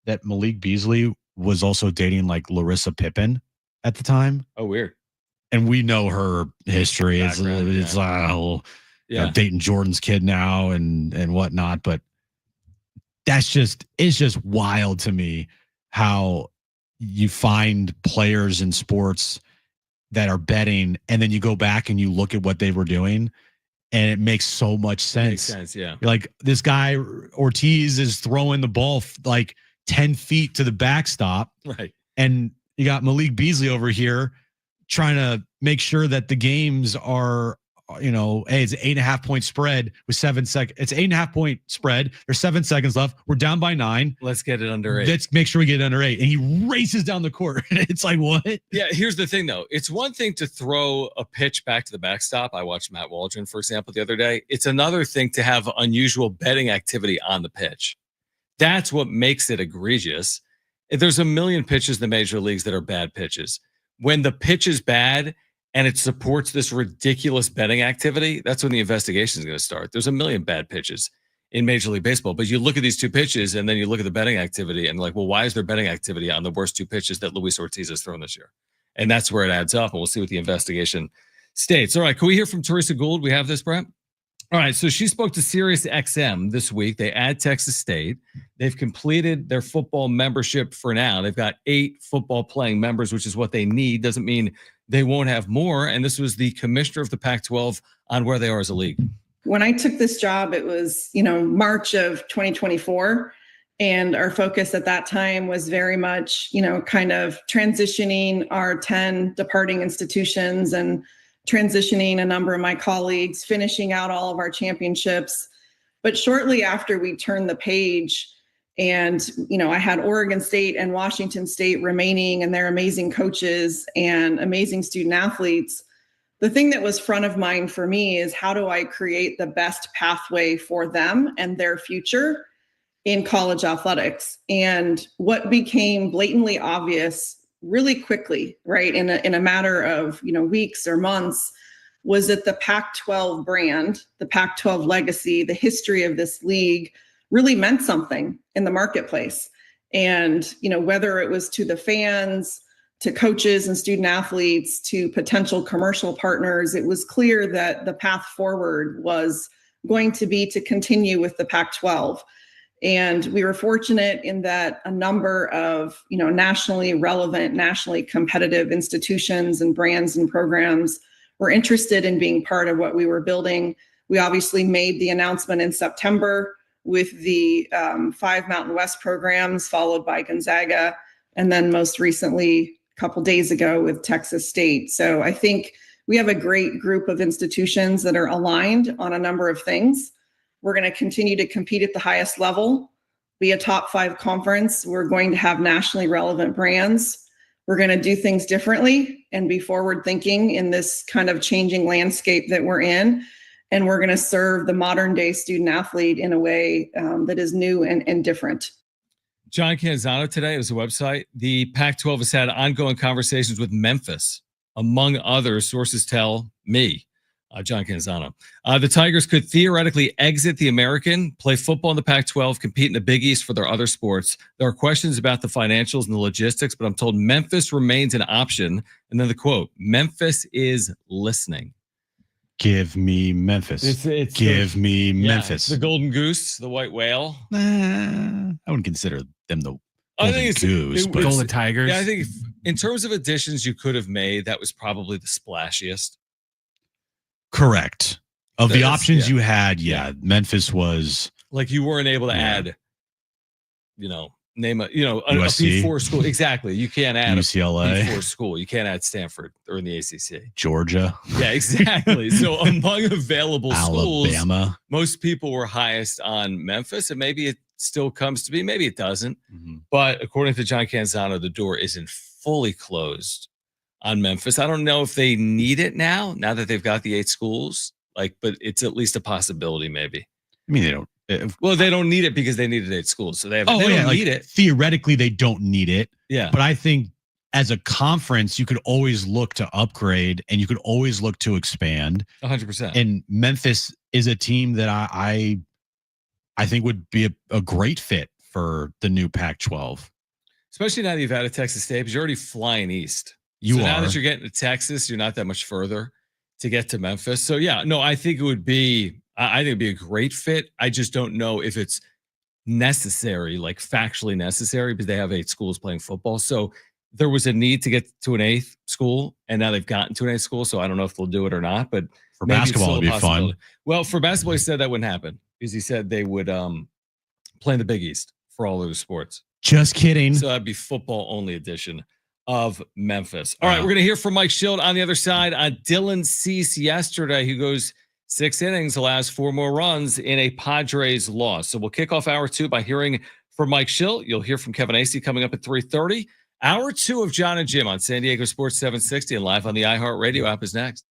that Malik Beasley was also dating like Larissa Pippen at the time. Oh, weird. And we know her history. It's dating Jordan's kid now and whatnot. But it's just wild to me how you find players in sports that are betting, and then you go back and you look at what they were doing, and it makes so much sense. Makes sense, yeah. Like this guy Ortiz is throwing the ball like 10 feet to the backstop, right? And you got Malik Beasley over here trying to make sure that the games are, hey, it's an 8.5 point spread with 7 seconds. It's 8.5 point spread. There's 7 seconds left. We're down by 9. Let's get it under 8. Let's make sure we get it under 8. And he races down the court. It's like, what? Yeah. Here's the thing though. It's one thing to throw a pitch back to the backstop. I watched Matt Waldron, for example, the other day. It's another thing to have unusual betting activity on the pitch. That's what makes it egregious. There's a million pitches in the major leagues that are bad pitches. When the pitch is bad and it supports this ridiculous betting activity, that's when the investigation is going to start. There's a million bad pitches in Major League Baseball, but you look at these 2 pitches and then you look at the betting activity and like, well, why is there betting activity on the worst 2 pitches that Luis Ortiz has thrown this year? And that's where it adds up, and we'll see what the investigation states. All right, can we hear from Teresa Gould? We have this, Brent? All right, so she spoke to Sirius XM this week. They add Texas State. They've completed their football membership for now. They've got 8 football playing members, which is what they need. Doesn't mean they won't have more. And this was the commissioner of the Pac-12 on where they are as a league. When I took this job, it was, March of 2024. And our focus at that time was very much, kind of transitioning our 10 departing institutions and transitioning a number of my colleagues, finishing out all of our championships. But shortly after we turned the page and, I had Oregon State and Washington State remaining and their amazing coaches and amazing student athletes, the thing that was front of mind for me is how do I create the best pathway for them and their future in college athletics? And what became blatantly obvious really quickly, right, in a matter of weeks or months, was that the Pac-12 brand, the Pac-12 legacy, the history of this league really meant something in the marketplace. And whether it was to the fans, to coaches and student athletes, to potential commercial partners, it was clear that the path forward was going to be to continue with the Pac-12. And we were fortunate in that a number of, nationally relevant, nationally competitive institutions and brands and programs were interested in being part of what we were building. We obviously made the announcement in September with the 5 Mountain West programs, followed by Gonzaga, and then most recently, a couple days ago, with Texas State. So I think we have a great group of institutions that are aligned on a number of things. We're going to continue to compete at the highest level, be a top 5 conference. We're going to have nationally relevant brands. We're going to do things differently and be forward thinking in this kind of changing landscape that we're in. And we're going to serve the modern day student athlete in a way that is new and different. John Canzano today is a website. The Pac-12 has had ongoing conversations with Memphis, among others, sources tell me. John Canzano. The Tigers could theoretically exit the American, play football in the Pac-12, compete in the Big East for their other sports. There are questions about the financials and the logistics, but I'm told Memphis remains an option. And then the quote, Memphis is listening. Give me Memphis. Give me Memphis. The golden goose, the white whale. I wouldn't consider them the golden goose. But golden tigers. Yeah, I think in terms of additions you could have made, that was probably the splashiest. Correct. Of the options you had, Memphis was like you weren't able to add, name a P4 school. Exactly. You can't add UCLA. A P4 school. You can't add Stanford or in the ACC. Georgia. Yeah, exactly. So among available Alabama. schools, most people were highest on Memphis, and maybe it still comes to be. Maybe it doesn't. Mm-hmm. But according to John Canzano, the door isn't fully closed on Memphis. I don't know if they need it now that they've got the 8 schools, but it's at least a possibility, maybe. I mean, they don't. Well, they don't need it because they needed 8 schools. So they don't need it. Theoretically, they don't need it. Yeah. But I think as a conference, you could always look to upgrade and you could always look to expand. 100%. And Memphis is a team that I think would be a great fit for the new Pac-12. Especially now that you've had a Texas State, because you're already flying east. Now that you're getting to Texas, you're not that much further to get to Memphis. So yeah, no, I think it'd be a great fit. I just don't know if it's necessary, like factually necessary, because they have 8 schools playing football. So there was a need to get to an 8th school, and now they've gotten to an 8th school. So I don't know if they'll do it or not, but for basketball, it'd be fun. Well, for basketball, he said that wouldn't happen because he said they would play in the Big East for all those sports. Just kidding. So that'd be football only edition of Memphis. All right, we're going to hear from Mike Schild on the other side on Dylan Cease yesterday, who goes 6 innings, allows 4 more runs in a Padres loss. So we'll kick off hour 2 by hearing from Mike Schild. You'll hear from Kevin Acee coming up at 3:30. Hour 2 of John and Jim on San Diego Sports 760 and live on the iHeartRadio app is next.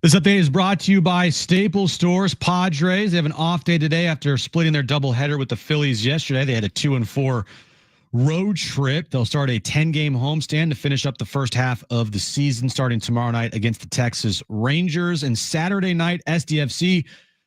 This update is brought to you by Staples Stores. Padres, they have an off day today after splitting their doubleheader with the Phillies yesterday. They had a 2-4 road trip. They'll start a 10-game homestand to finish up the first half of the season, starting tomorrow night against the Texas Rangers. And Saturday night, SDFC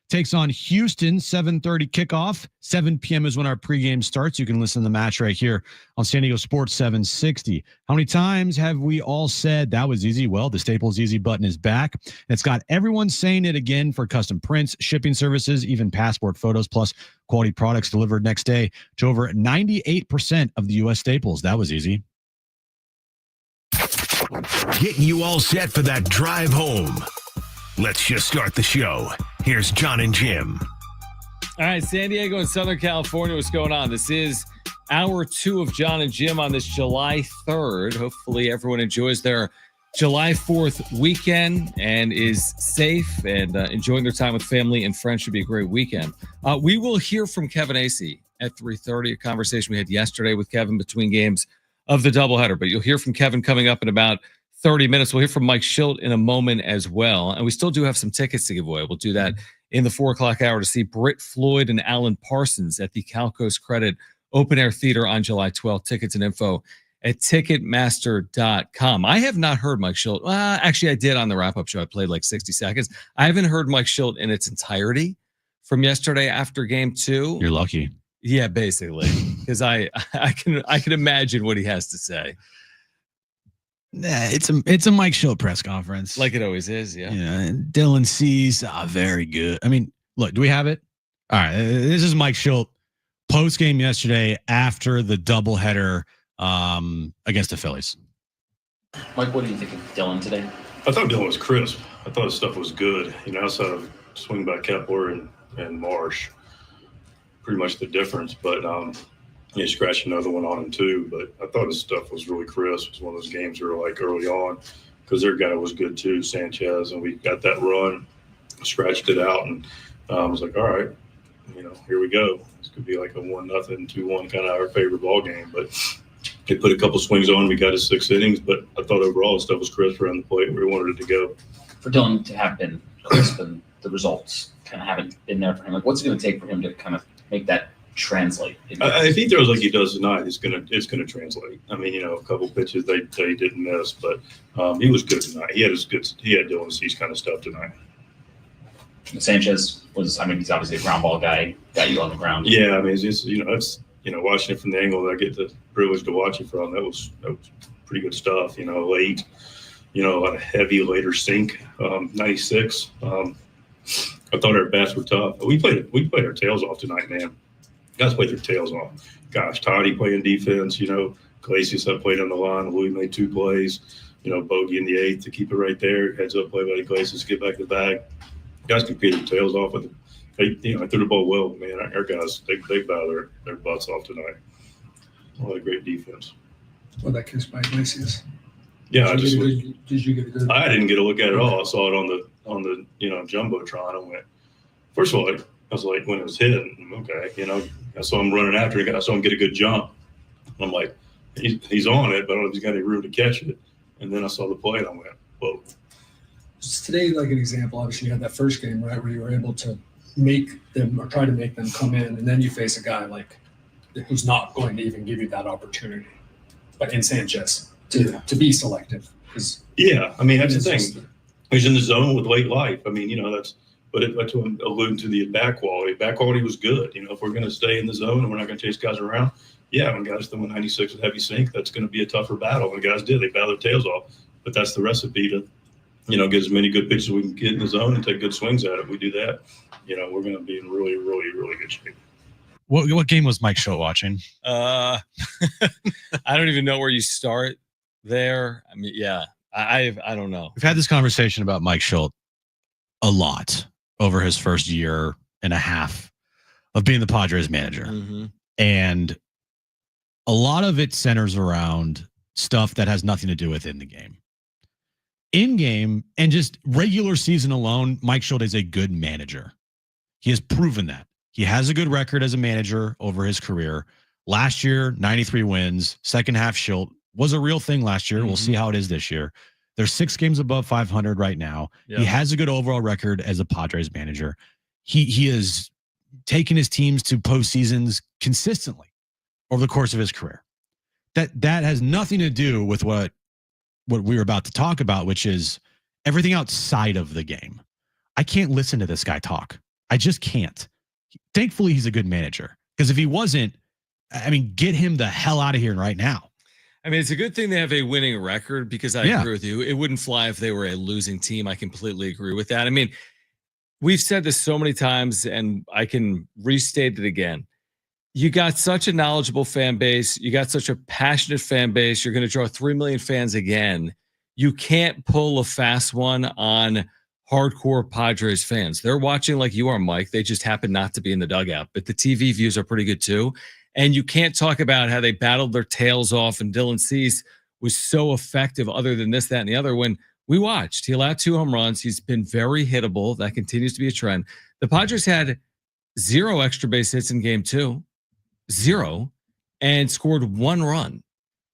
takes on Houston, 7:30 kickoff. 7 p.m. is when our pregame starts. You can listen to the match right here on San Diego Sports 760. How many times have we all said that was easy? Well, the Staples Easy button is back. It's got everyone saying it again for custom prints, shipping services, even passport photos, plus quality products delivered next day to over 98% of the U.S. Staples. That was easy. Getting you all set for that drive home. Let's just start the show. Here's John and Jim. All right, San Diego and Southern California, what's going on? This is hour 2 of John and Jim on this July 3rd. Hopefully everyone enjoys their July 4th weekend and is safe and enjoying their time with family and friends. Should be a great weekend. We will hear from Kevin Acee at 3:30, a conversation we had yesterday with Kevin between games of the doubleheader. But you'll hear from Kevin coming up in about 30 minutes. We'll hear from Mike Schilt in a moment as well. And we still do have some tickets to give away. We'll do that in the 4 o'clock hour to see Britt Floyd and Alan Parsons at the Calco's Credit Open Air Theater on July 12th. Tickets and info at Ticketmaster.com. I have not heard Mike Schilt. Actually, I did on the wrap-up show. I played like 60 seconds. I haven't heard Mike Schilt in its entirety from yesterday after game 2. You're lucky. Yeah, basically, because I can imagine what he has to say. It's a Mike Schilt press conference, like it always is. Yeah. And Dylan Cease, very good. I mean, look, do we have it? All right, this is Mike Schilt post game yesterday after the doubleheader against the Phillies. Mike, what do you think of Dylan today? I thought Dylan was crisp. I thought his stuff was good. Outside of swing by Kepler and Marsh, pretty much the difference. But he scratched another one on him too, but I thought his stuff was really crisp. It was one of those games where like early on, because their guy was good too, Sanchez, and we got that run, scratched it out, and I was like, all right, here we go. This could be like a 1-0, 2-1 kind of our favorite ball game. But they put a couple swings on. We got his 6 innings, but I thought overall his stuff was crisp around the plate where he wanted it to go. For Dylan to have been crisp and the results kind of haven't been there for him, like what's it going to take for him to kind of make that translate? I think throws like he does tonight, it's gonna translate. I mean, a couple pitches they didn't miss, but he was good tonight. He had Dylan Cease kind of stuff tonight. Sanchez he's obviously a ground ball guy, got you on the ground. Yeah, I mean, it's just, it's watching it from the angle that I get the privilege to watch it from. That was pretty good stuff. Late, a lot of heavy later sink. 96. I thought our bats were tough. We played our tails off tonight, man. Guys played their tails off. Gosh, Toddy playing defense, Glacius I played on the line. Louis made 2 plays, bogey in the 8th to keep it right there. Heads up play by Glacius, get back to the bag. Guys competed their tails off. I threw the ball well, man. Our guys, they battled their butts off tonight. A lot of great defense. Well, that kiss by Glacius. Yeah, did you get a good? I didn't get a look at it at all. I saw it on the Jumbotron. I went, first of all, I was like, when it was hit, okay, I saw him running after it. I saw him get a good jump. I'm like, he's on it, but I don't know if he's got any room to catch it. And then I saw the play, and I went, whoa. Just today, like an example, obviously you had that first game, right, where you were able to make them or try to make them come in, and then you face a guy like who's not going to even give you that opportunity, but in Sanchez to be selective. Yeah, I mean, that's the thing. He's in the zone with late life. I mean, that's – but that's what I'm alluding to, the bat quality. Bat quality was good. If we're going to stay in the zone and we're not going to chase guys around, yeah, when guys throw 96 with heavy sink, that's going to be a tougher battle. And guys did. They battled their tails off. But that's the recipe to, get as many good pitches as we can get in the zone and take good swings at it. We do that, we're going to be in really, really, really good shape. What game was Mike Schilt watching? I don't even know where you start there. I mean, yeah, I don't know. We've had this conversation about Mike Schilt a lot over his first year and a half of being the Padres manager. Mm-hmm. And a lot of it centers around stuff that has nothing to do with in the game. In game and just regular season alone, Mike Schilt is a good manager. He has proven that. He has a good record as a manager over his career. Last year, 93 wins. Second half Schilt was a real thing last year. Mm-hmm. We'll see how it is this year. They're 6 games above 500 right now. Yep. He has a good overall record as a Padres manager. He has taken his teams to postseasons consistently over the course of his career. That has nothing to do with what we were about to talk about, which is everything outside of the game. I can't listen to this guy talk. I just can't. Thankfully, he's a good manager, because if he wasn't, I mean, get him the hell out of here right now. I mean, it's a good thing they have a winning record, because I agree with you. It wouldn't fly if they were a losing team. I completely agree with that. I mean, we've said this so many times, and I can restate it again. You got such a knowledgeable fan base. You got such a passionate fan base. You're going to draw 3 million fans again. You can't pull a fast one on hardcore Padres fans. They're watching like you are, Mike. They just happen not to be in the dugout, but the TV views are pretty good too. And you can't talk about how they battled their tails off and Dylan Cease was so effective other than this, that, and the other. When we watched, he allowed 2 home runs. He's been very hittable. That continues to be a trend. The Padres had 0 extra base hits in game 2, 0, and scored 1 run.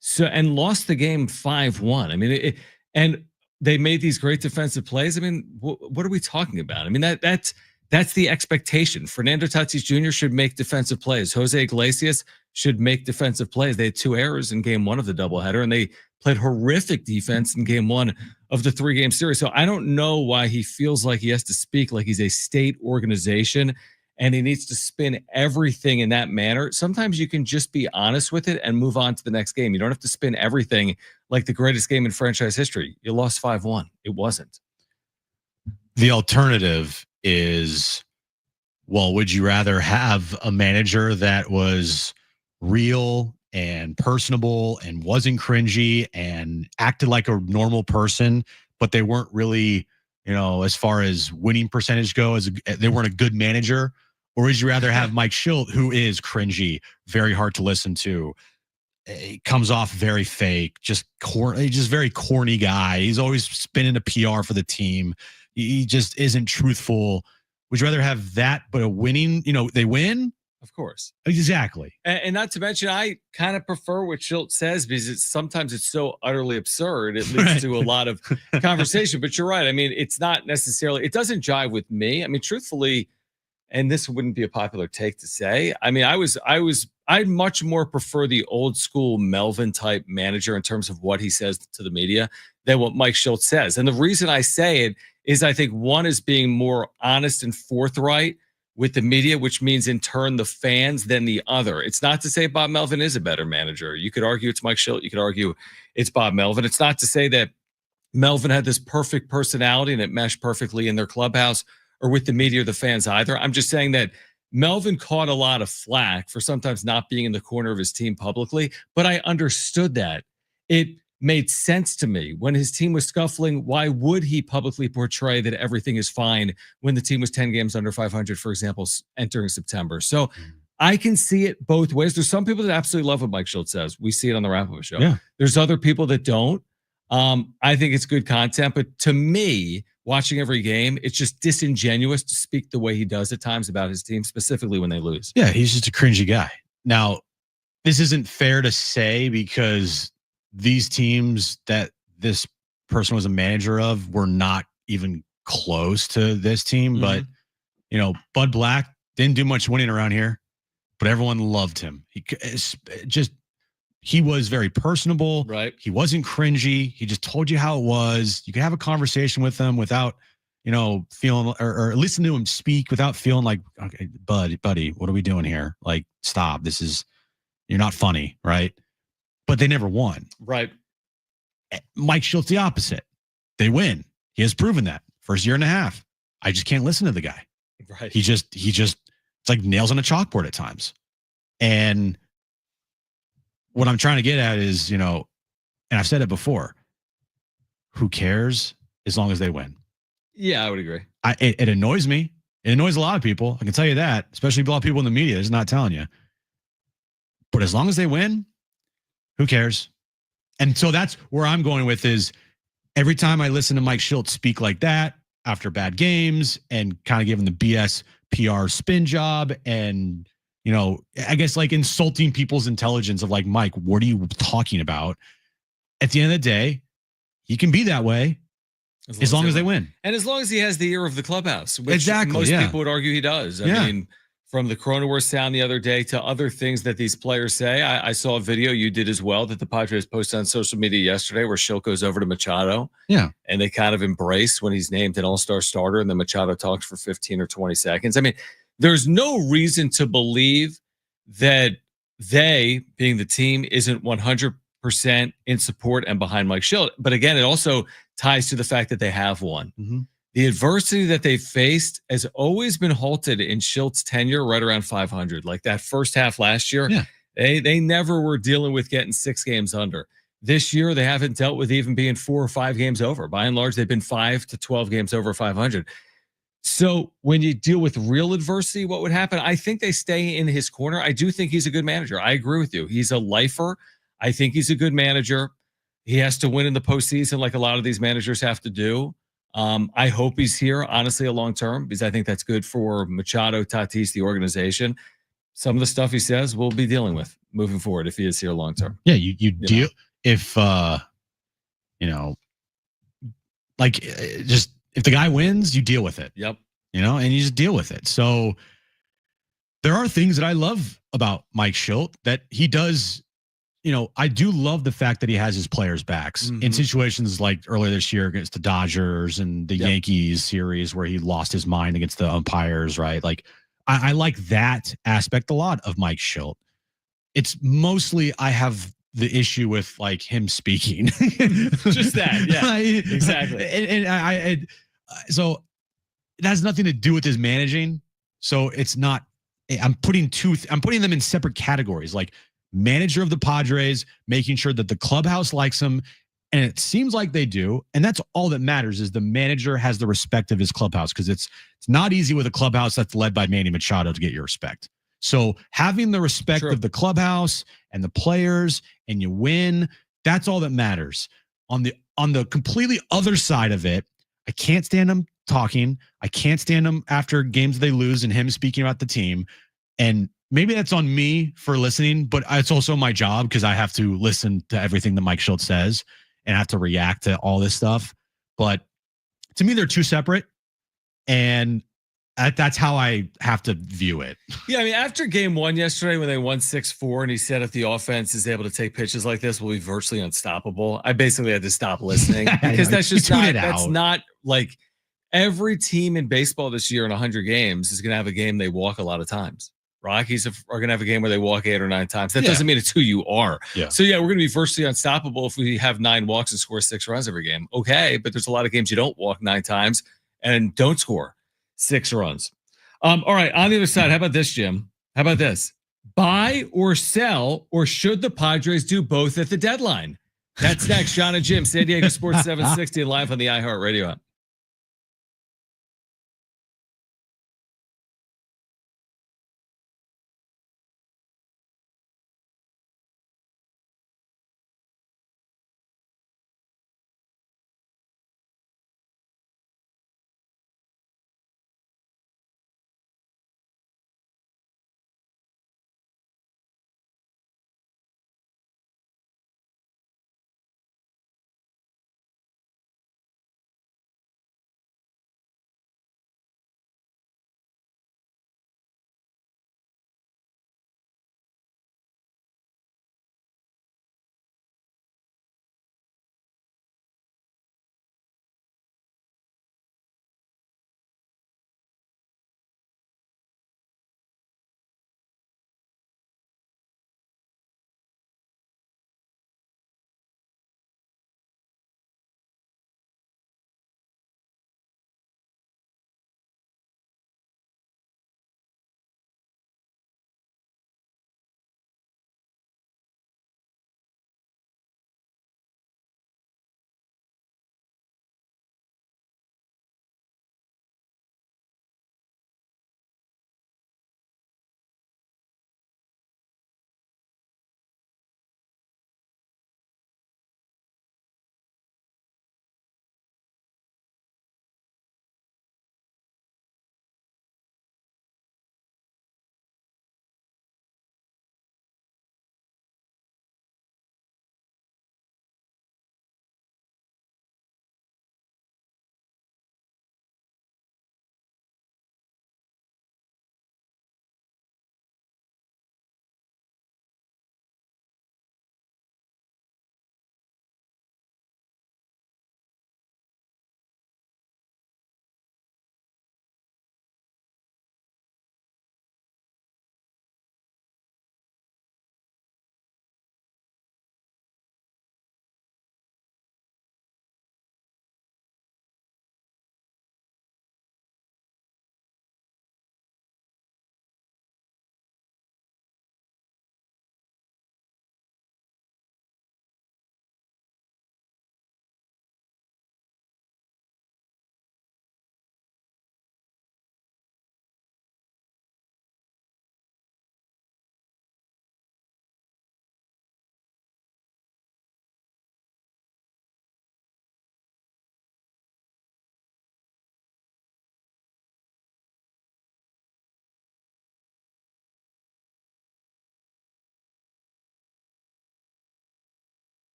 So, and lost the game 5-1. I mean, and they made these great defensive plays. I mean, what are we talking about? I mean, that's the expectation. Fernando Tatis Jr. should make defensive plays. Jose Iglesias should make defensive plays. They had 2 errors in game 1 of the doubleheader, and they played horrific defense in game 1 of the 3-game series. So I don't know why he feels like he has to speak like he's a state organization and he needs to spin everything in that manner. Sometimes you can just be honest with it and move on to the next game. You don't have to spin everything like the greatest game in franchise history. You lost 5-1. It wasn't. The alternative is, well, would you rather have a manager that was real and personable and wasn't cringy and acted like a normal person, but they weren't really, as far as winning percentage goes, they weren't a good manager? Or would you rather have Mike Shildt, who is cringy, very hard to listen to, it comes off very fake, just very corny guy. He's always spinning a PR for the team. He just isn't truthful. Would you rather have that, but a winning, they win? Of course. Exactly. And not to mention, I kind of prefer what Shildt says, because sometimes it's so utterly absurd. It leads to a lot of conversation. But you're right. I mean, it's not necessarily, it doesn't jive with me. I mean, truthfully, and this wouldn't be a popular take to say, I mean, I much more prefer the old school Melvin type manager in terms of what he says to the media than what Mike Shildt says. And the reason I say it is I think one is being more honest and forthright with the media, which means in turn the fans, than the other. It's not to say Bob Melvin is a better manager. You could argue it's Mike Shildt. You could argue it's Bob Melvin. It's not to say that Melvin had this perfect personality and it meshed perfectly in their clubhouse or with the media or the fans either. I'm just saying that Melvin caught a lot of flack for sometimes not being in the corner of his team publicly, but I understood that. It made sense to me. When his team was scuffling, why would he publicly portray that everything is fine when the team was 10 games under 500, for example, entering September? So I can see it both ways. There's some people that absolutely love what Mike Shildt says. We see it on the wrap-up show. Yeah. There's other people that don't. I think it's good content, but to me, watching every game, it's just disingenuous to speak the way he does at times about his team, specifically when they lose. Yeah, he's just a cringy guy. Now, this isn't fair to say, because these teams that this person was a manager of were not even close to this team. But, Bud Black didn't do much winning around here, but everyone loved him. He was very personable. Right. He wasn't cringy. He just told you how it was. You could have a conversation with him without, feeling, or listen to him speak without feeling like, okay, buddy, what are we doing here? Like, stop. You're not funny. Right. But they never won. Right. Mike Shildt's the opposite. They win. He has proven that. First year and a half. I just can't listen to the guy. Right. He just, it's like nails on a chalkboard at times. And what I'm trying to get at is, and I've said it before, who cares as long as they win? Yeah, I would agree. It annoys me. It annoys a lot of people. I can tell you that, especially a lot of people in the media is not telling you. But as long as they win, who cares? And so that's where I'm going with is every time I listen to Mike Shildt speak like that after bad games and kind of give him the BS PR spin job and, I guess like insulting people's intelligence of like, Mike, what are you talking about? At the end of the day, he can be that way as long as they win. And as long as he has the ear of the clubhouse, which Exactly, most people would argue he does. I Yeah. mean, from the coronavirus sound the other day to other things that these players say. I saw a video you did as well that the Padres posted on social media yesterday where Schilt goes over to Machado. Yeah. And they kind of embrace when he's named an all-star starter and then Machado talks for 15 or 20 seconds. I mean, there's no reason to believe that they, being the team, isn't 100% in support and behind Mike Schilt. But again, it also ties to the fact that they have won. Mm-hmm. The adversity that they faced has always been halted in Schilt's tenure right around 500. Like that first half last year, they never were dealing with getting 6 games under. This year, they haven't dealt with even being 4 or 5 games over. By and large, they've been 5 to 12 games over 500. So when you deal with real adversity, what would happen? I think they stay in his corner. I do think he's a good manager. I agree with you. He's a lifer. I think he's a good manager. He has to win in the postseason like a lot of these managers have to do. I hope he's here, honestly, a long term, because I think that's good for Machado, Tatis, the organization. Some of the stuff he says we'll be dealing with moving forward if he is here long term. Yeah, you deal if just if the guy wins, you deal with it. Yep. And you just deal with it. So there are things that I love about Mike Schilt that he does. I do love the fact that he has his players' backs in situations like earlier this year against the Dodgers and the Yankees series where he lost his mind against the umpires, right? Like, I like that aspect a lot of Mike Schilt. It's mostly I have the issue with like him speaking. Just that, yeah, exactly. And so it has nothing to do with his managing. So it's not. I'm putting them in separate categories, like manager of the Padres, making sure that the clubhouse likes him. And it seems like they do. And that's all that matters is the manager has the respect of his clubhouse, because it's not easy with a clubhouse that's led by Manny Machado to get your respect. So having the respect of the clubhouse and the players and you win, that's all that matters. On the completely other side of it, I can't stand him talking. I can't stand him after games they lose and him speaking about the team. And maybe that's on me for listening, but it's also my job because I have to listen to everything that Mike Schilt says and have to react to all this stuff. But to me, they're two separate. And that's how I have to view it. Yeah, I mean, after game 1 yesterday when they won 6-4 and he said if the offense is able to take pitches like this, we'll be virtually unstoppable. I basically had to stop listening because that's just not like every team in baseball this year in 100 games is going to have a game they walk a lot of times. Rockies are going to have a game where they walk 8 or 9 times. That doesn't mean it's who you are. Yeah. So, we're going to be virtually unstoppable if we have 9 walks and score 6 runs every game. Okay, but there's a lot of games you don't walk 9 times and don't score 6 runs. All right, on the other side, how about this, Jim? How about this? Buy or sell, or should the Padres do both at the deadline? That's next. John and Jim, San Diego Sports 760, live on the iHeartRadio app.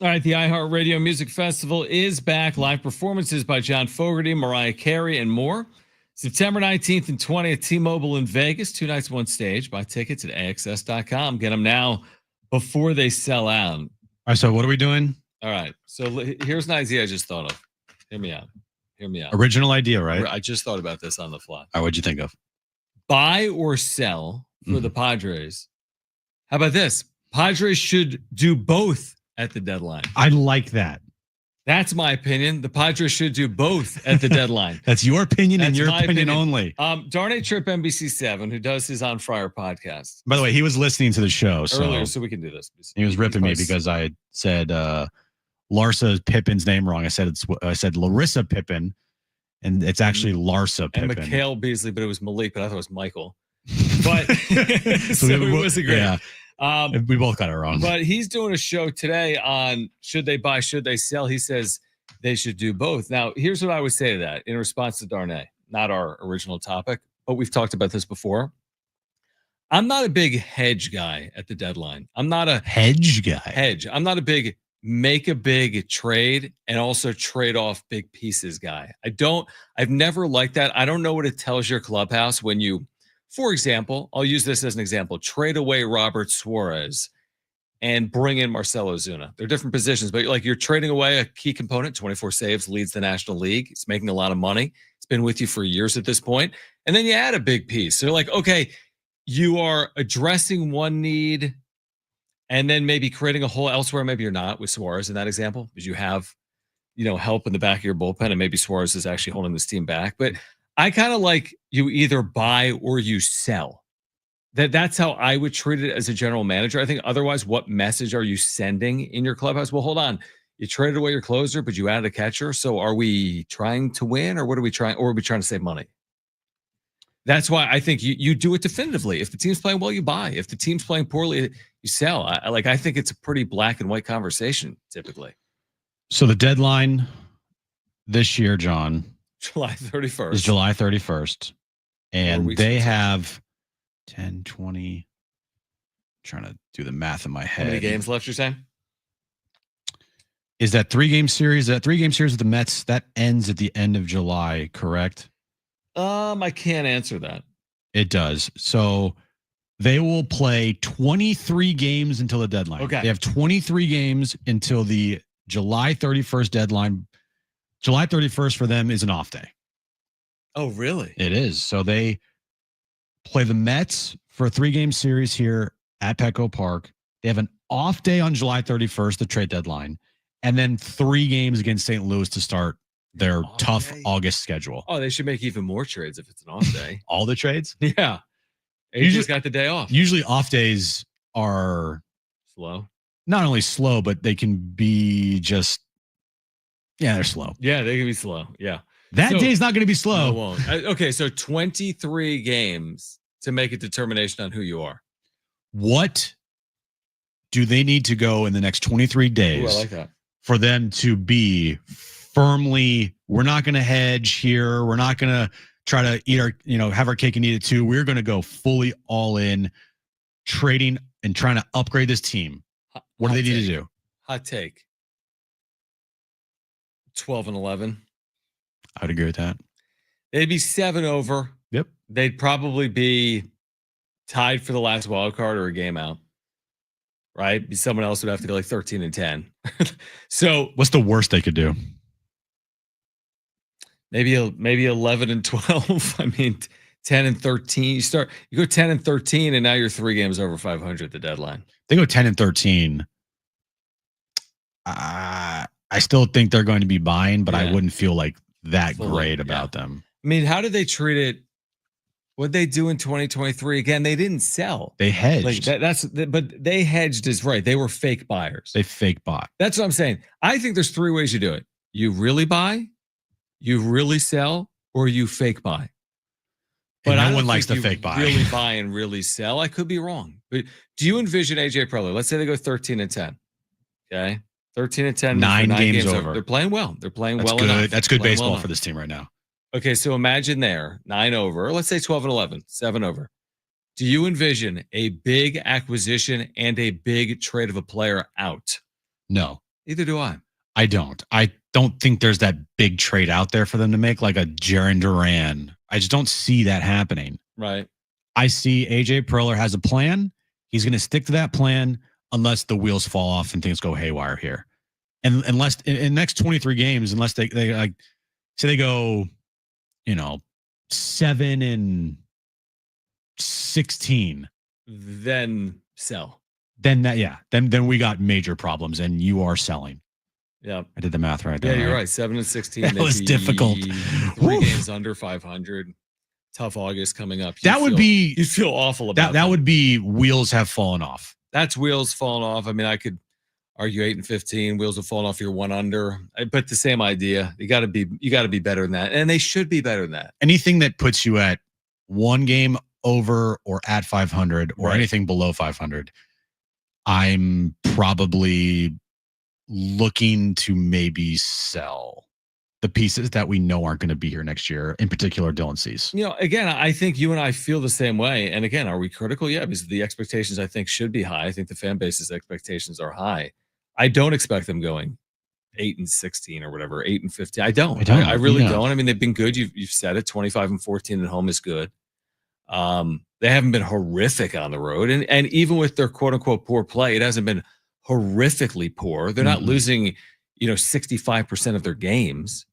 All right, the iHeartRadio Music Festival is back. Live performances by John Fogerty, Mariah Carey, and more. September 19th and 20th, T-Mobile in Vegas. 2 nights, 1 stage. Buy tickets at AXS.com. Get them now before they sell out. All right, so what are we doing? All right, so here's an idea I just thought of. Hear me out. Original idea, right? I just thought about this on the fly. All right, what'd you think of? Buy or sell for the Padres. How about this? Padres should do both at the deadline. I like that. That's my opinion. The Padres should do both at the deadline. That's your opinion and your opinion only. Darnay Trip NBC7, who does his On Fryer podcast. By the way, he was listening to the show earlier, so we can do this. He was ripping me because I said Larsa Pippen's name wrong. I said Larissa Pippen, and it's actually Larsa Pippen. And Mikhail Beasley, but it was Malik, but I thought it was Michael. But so it was a great. Yeah. We both got it wrong. But he's doing a show today on should they buy, should they sell? He says they should do both. Now, here's what I would say to that in response to Darnay, not our original topic, but we've talked about this before. I'm not a big hedge guy at the deadline. I'm not a hedge guy. I'm not a big make a big trade and also trade off big pieces guy. I've never liked that. I don't know what it tells your clubhouse when you, for example, I'll use this as an example, trade away Robert Suarez and bring in Marcell Ozuna. They're different positions, but like you're trading away a key component, 24 saves, leads the National League. He's making a lot of money. It's been with you for years at this point. And then you add a big piece. So you're like, okay, you are addressing one need and then maybe creating a hole elsewhere. Maybe you're not with Suarez in that example because you have, help in the back of your bullpen and maybe Suarez is actually holding this team back. But I kind of like you either buy or you sell. That's how I would treat it as a general manager. I think otherwise, what message are you sending in your clubhouse? Well, hold on. You traded away your closer, but you added a catcher. So are we trying to win or what are we trying? Or are we trying to save money? That's why I think you do it definitively. If the team's playing well, you buy. If the team's playing poorly, you sell. I think it's a pretty black and white conversation typically. So the deadline this year, John, July 31st. Is July 31st. And they have 10, 20. Trying to do the math in my head. How many games left, you're saying? Is that 3-game series? That 3-game series with the Mets, that ends at the end of July, correct? I can't answer that. It does. So they will play 23 games until the deadline. Okay. They have 23 games until the July 31st deadline. July 31st for them is an off day. Oh, really? It is. So they play the Mets for a 3-game series here at Petco Park. They have an off day on July 31st, the trade deadline, and then 3 games against St. Louis to start their tough August schedule. Oh, they should make even more trades if it's an off day. All the trades? Yeah. You just got the day off. Usually off days are slow. Not only slow, but they can be just, they're slow. Yeah, they can be slow. Yeah. That day is not going to be slow. No, it won't. Okay, so 23 games to make a determination on who you are. What do they need to go in the next 23 days I like that. For them to be firmly, we're not going to hedge here. We're not going to try to eat our, have our cake and eat it too. We're going to go fully all in trading and trying to upgrade this team. What do they need to do? Hot take. 12-11. I would agree with that. They'd be 7 over. Yep. They'd probably be tied for the last wild card or a game out. Right? Someone else would have to go like 13-10. So what's the worst they could do? Maybe 11-12. I mean, 10-13. You go 10-13, and now you're 3 games over 500 at the deadline. They go 10-13. I still think they're going to be buying, but I wouldn't feel like that great about them. I mean, how did they treat it? What they do in 2023? Again, they didn't sell. They hedged. But they hedged is right. They were fake buyers. They fake bought. That's what I'm saying. I think there's 3 ways you do it. You really buy, you really sell, or you fake buy. But no one likes the fake buy. Really buy and really sell. I could be wrong. But do you envision AJ Preller? Let's say they go 13-10. Okay. 13-10. 9 games over. They're playing well. They're playing That's well good. enough. That's good baseball for this team right now. Okay, so imagine there, 9 over, let's say 12-11, 7 over. Do you envision a big acquisition and a big trade of a player out? No. Either do I. I don't. I don't think there's that big trade out there for them to make, like a Jaron Duran. I just don't see that happening. Right. I see AJ Preller has a plan. He's going to stick to that plan unless the wheels fall off and things go haywire here. And unless in the next 23 games, unless they like say they go, 7-16, Then sell. then we got major problems, and you are selling. Yeah, I did the math right there. Yeah, you're right. 7-16. That was difficult. 3 games under 500. Tough August coming up. You feel awful about that. Would be wheels have fallen off. That's wheels falling off. I mean, I could argue 8-15. Wheels have fallen off. You're 1 under. But the same idea. You got to be better than that, and they should be better than that. Anything that puts you at 1 game over or at 500 or anything below 500, I'm probably looking to maybe sell the pieces that we know aren't going to be here next year, in particular Dylan Cease. Again, I think you and I feel the same way. And again, are we critical? Yeah, because the expectations I think should be high. I think the fan base's expectations are high. I don't expect them going 8-16 or whatever, 8-15. I don't. I really don't. I mean, they've been good. You've said it. 25-14 at home is good. They haven't been horrific on the road, and even with their quote unquote poor play, it hasn't been horrifically poor. They're not losing, 65% of their games.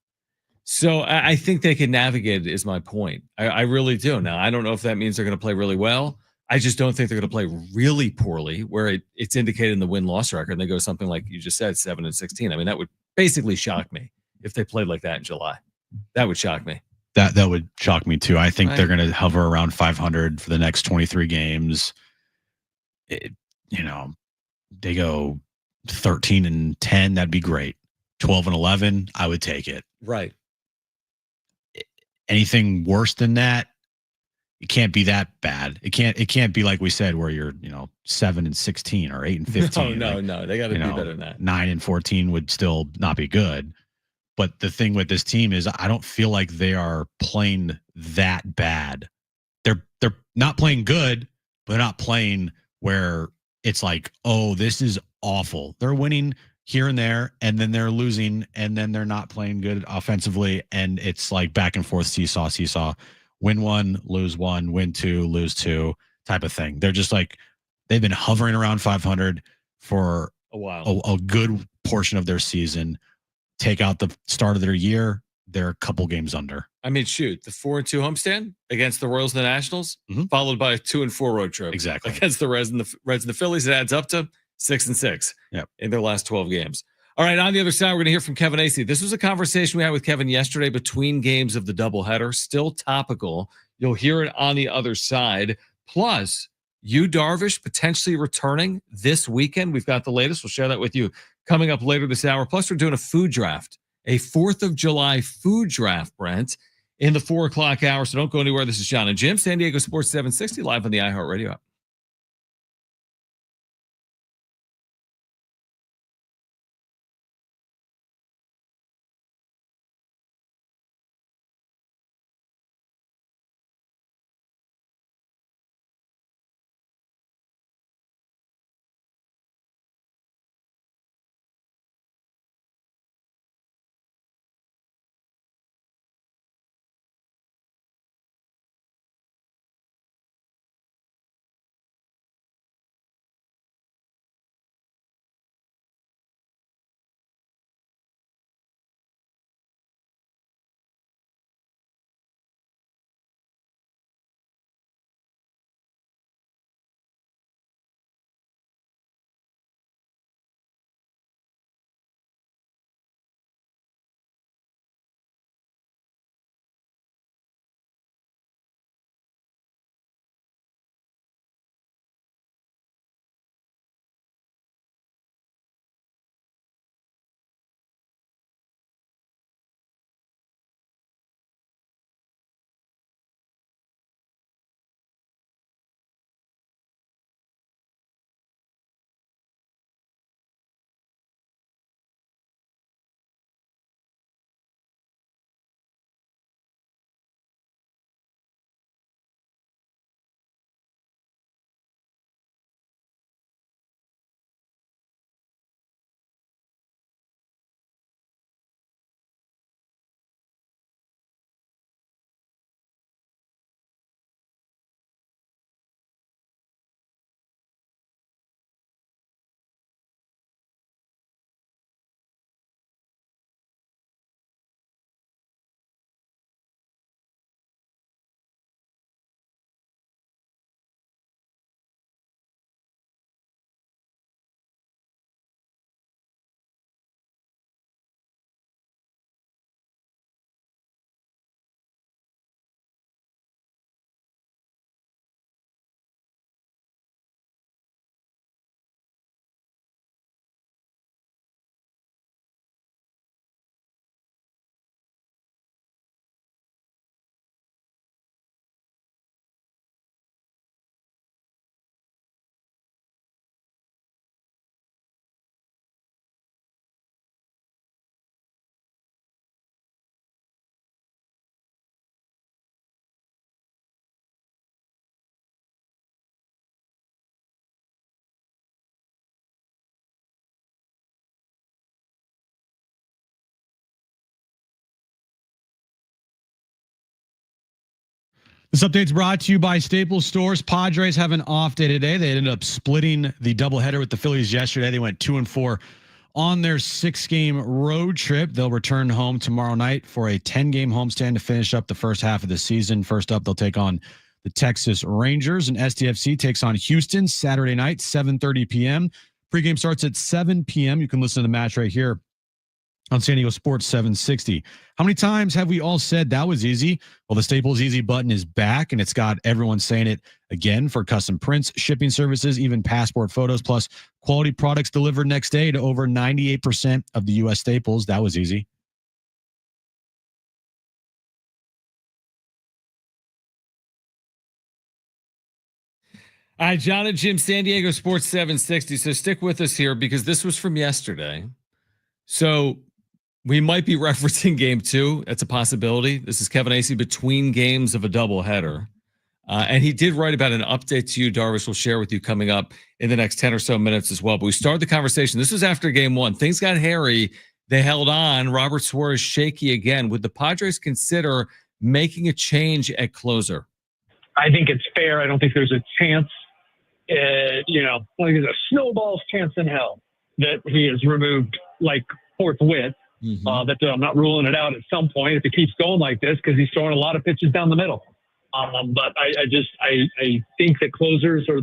So I think they can navigate it, is my point. I really do. Now, I don't know if that means they're going to play really well. I just don't think they're going to play really poorly, where it's indicated in the win-loss record. And they go something like you just said, 7-16. I mean, that would basically shock me if they played like that in July. That would shock me. That would shock me too. I think they're going to hover around 500 for the next 23 games. They go 13-10. That'd be great. 12-11. I would take it. Right. Anything worse than that, it can't be that bad. It can't be like we said, where you're 7-16 or 8-15. No. They got to be better than that. 9-14 would still not be good. But the thing with this team is I don't feel like they are playing that bad. They're not playing good, but they're not playing where it's like, oh, this is awful. They're winning here and there, and then they're losing, and then they're not playing good offensively, and it's like back and forth, seesaw. Win 1, lose 1, win 2, lose 2 type of thing. They're just like, they've been hovering around 500 for a while, a good portion of their season. Take out the start of their year, they're a couple games under. I mean, shoot, the 4-2 homestand against the Royals and the Nationals, followed by a 2-4 road trip. Exactly. Against the Reds and the Phillies, it adds up to 6-6 in their last 12 games. All right, on the other side, we're going to hear from Kevin Acee. This was a conversation we had with Kevin yesterday between games of the doubleheader. Still topical. You'll hear it on the other side. Plus, Yu Darvish potentially returning this weekend. We've got the latest. We'll share that with you coming up later this hour. Plus, we're doing a food draft, a 4th of July food draft, Brent, in the 4 o'clock hour. So don't go anywhere. This is John and Jim, San Diego Sports 760, live on the iHeartRadio app. This update's brought to you by Staples Stores. Padres have an off day today. They ended up splitting the doubleheader with the Phillies yesterday. They went 2-4 on their 6-game road trip. They'll return home tomorrow night for a 10-game homestand to finish up the first half of the season. First up, they'll take on the Texas Rangers, and SDFC takes on Houston Saturday night, 7:30 p.m. Pregame starts at 7 p.m. You can listen to the match right here on San Diego Sports 760. How many times have we all said that was easy? Well, the Staples Easy button is back, and it's got everyone saying it again for custom prints, shipping services, even passport photos, plus quality products delivered next day to over 98% of the U.S. staples. That was easy. All right, John and Jim, San Diego Sports 760. So stick with us here because this was from yesterday. So we might be referencing game 2. That's a possibility. This is Kevin Acee between games of a doubleheader. And he did write about an update to you, Darvish will share with you coming up in the next 10 or so minutes as well. But we started the conversation. This was after game 1. Things got hairy. They held on. Robert Suarez shaky again. Would the Padres consider making a change at closer? I think it's fair. I don't think there's a chance, like there's a snowball's chance in hell that he is removed like forthwith. That I'm not ruling it out at some point if it keeps going like this because he's throwing a lot of pitches down the middle. But I think that closers are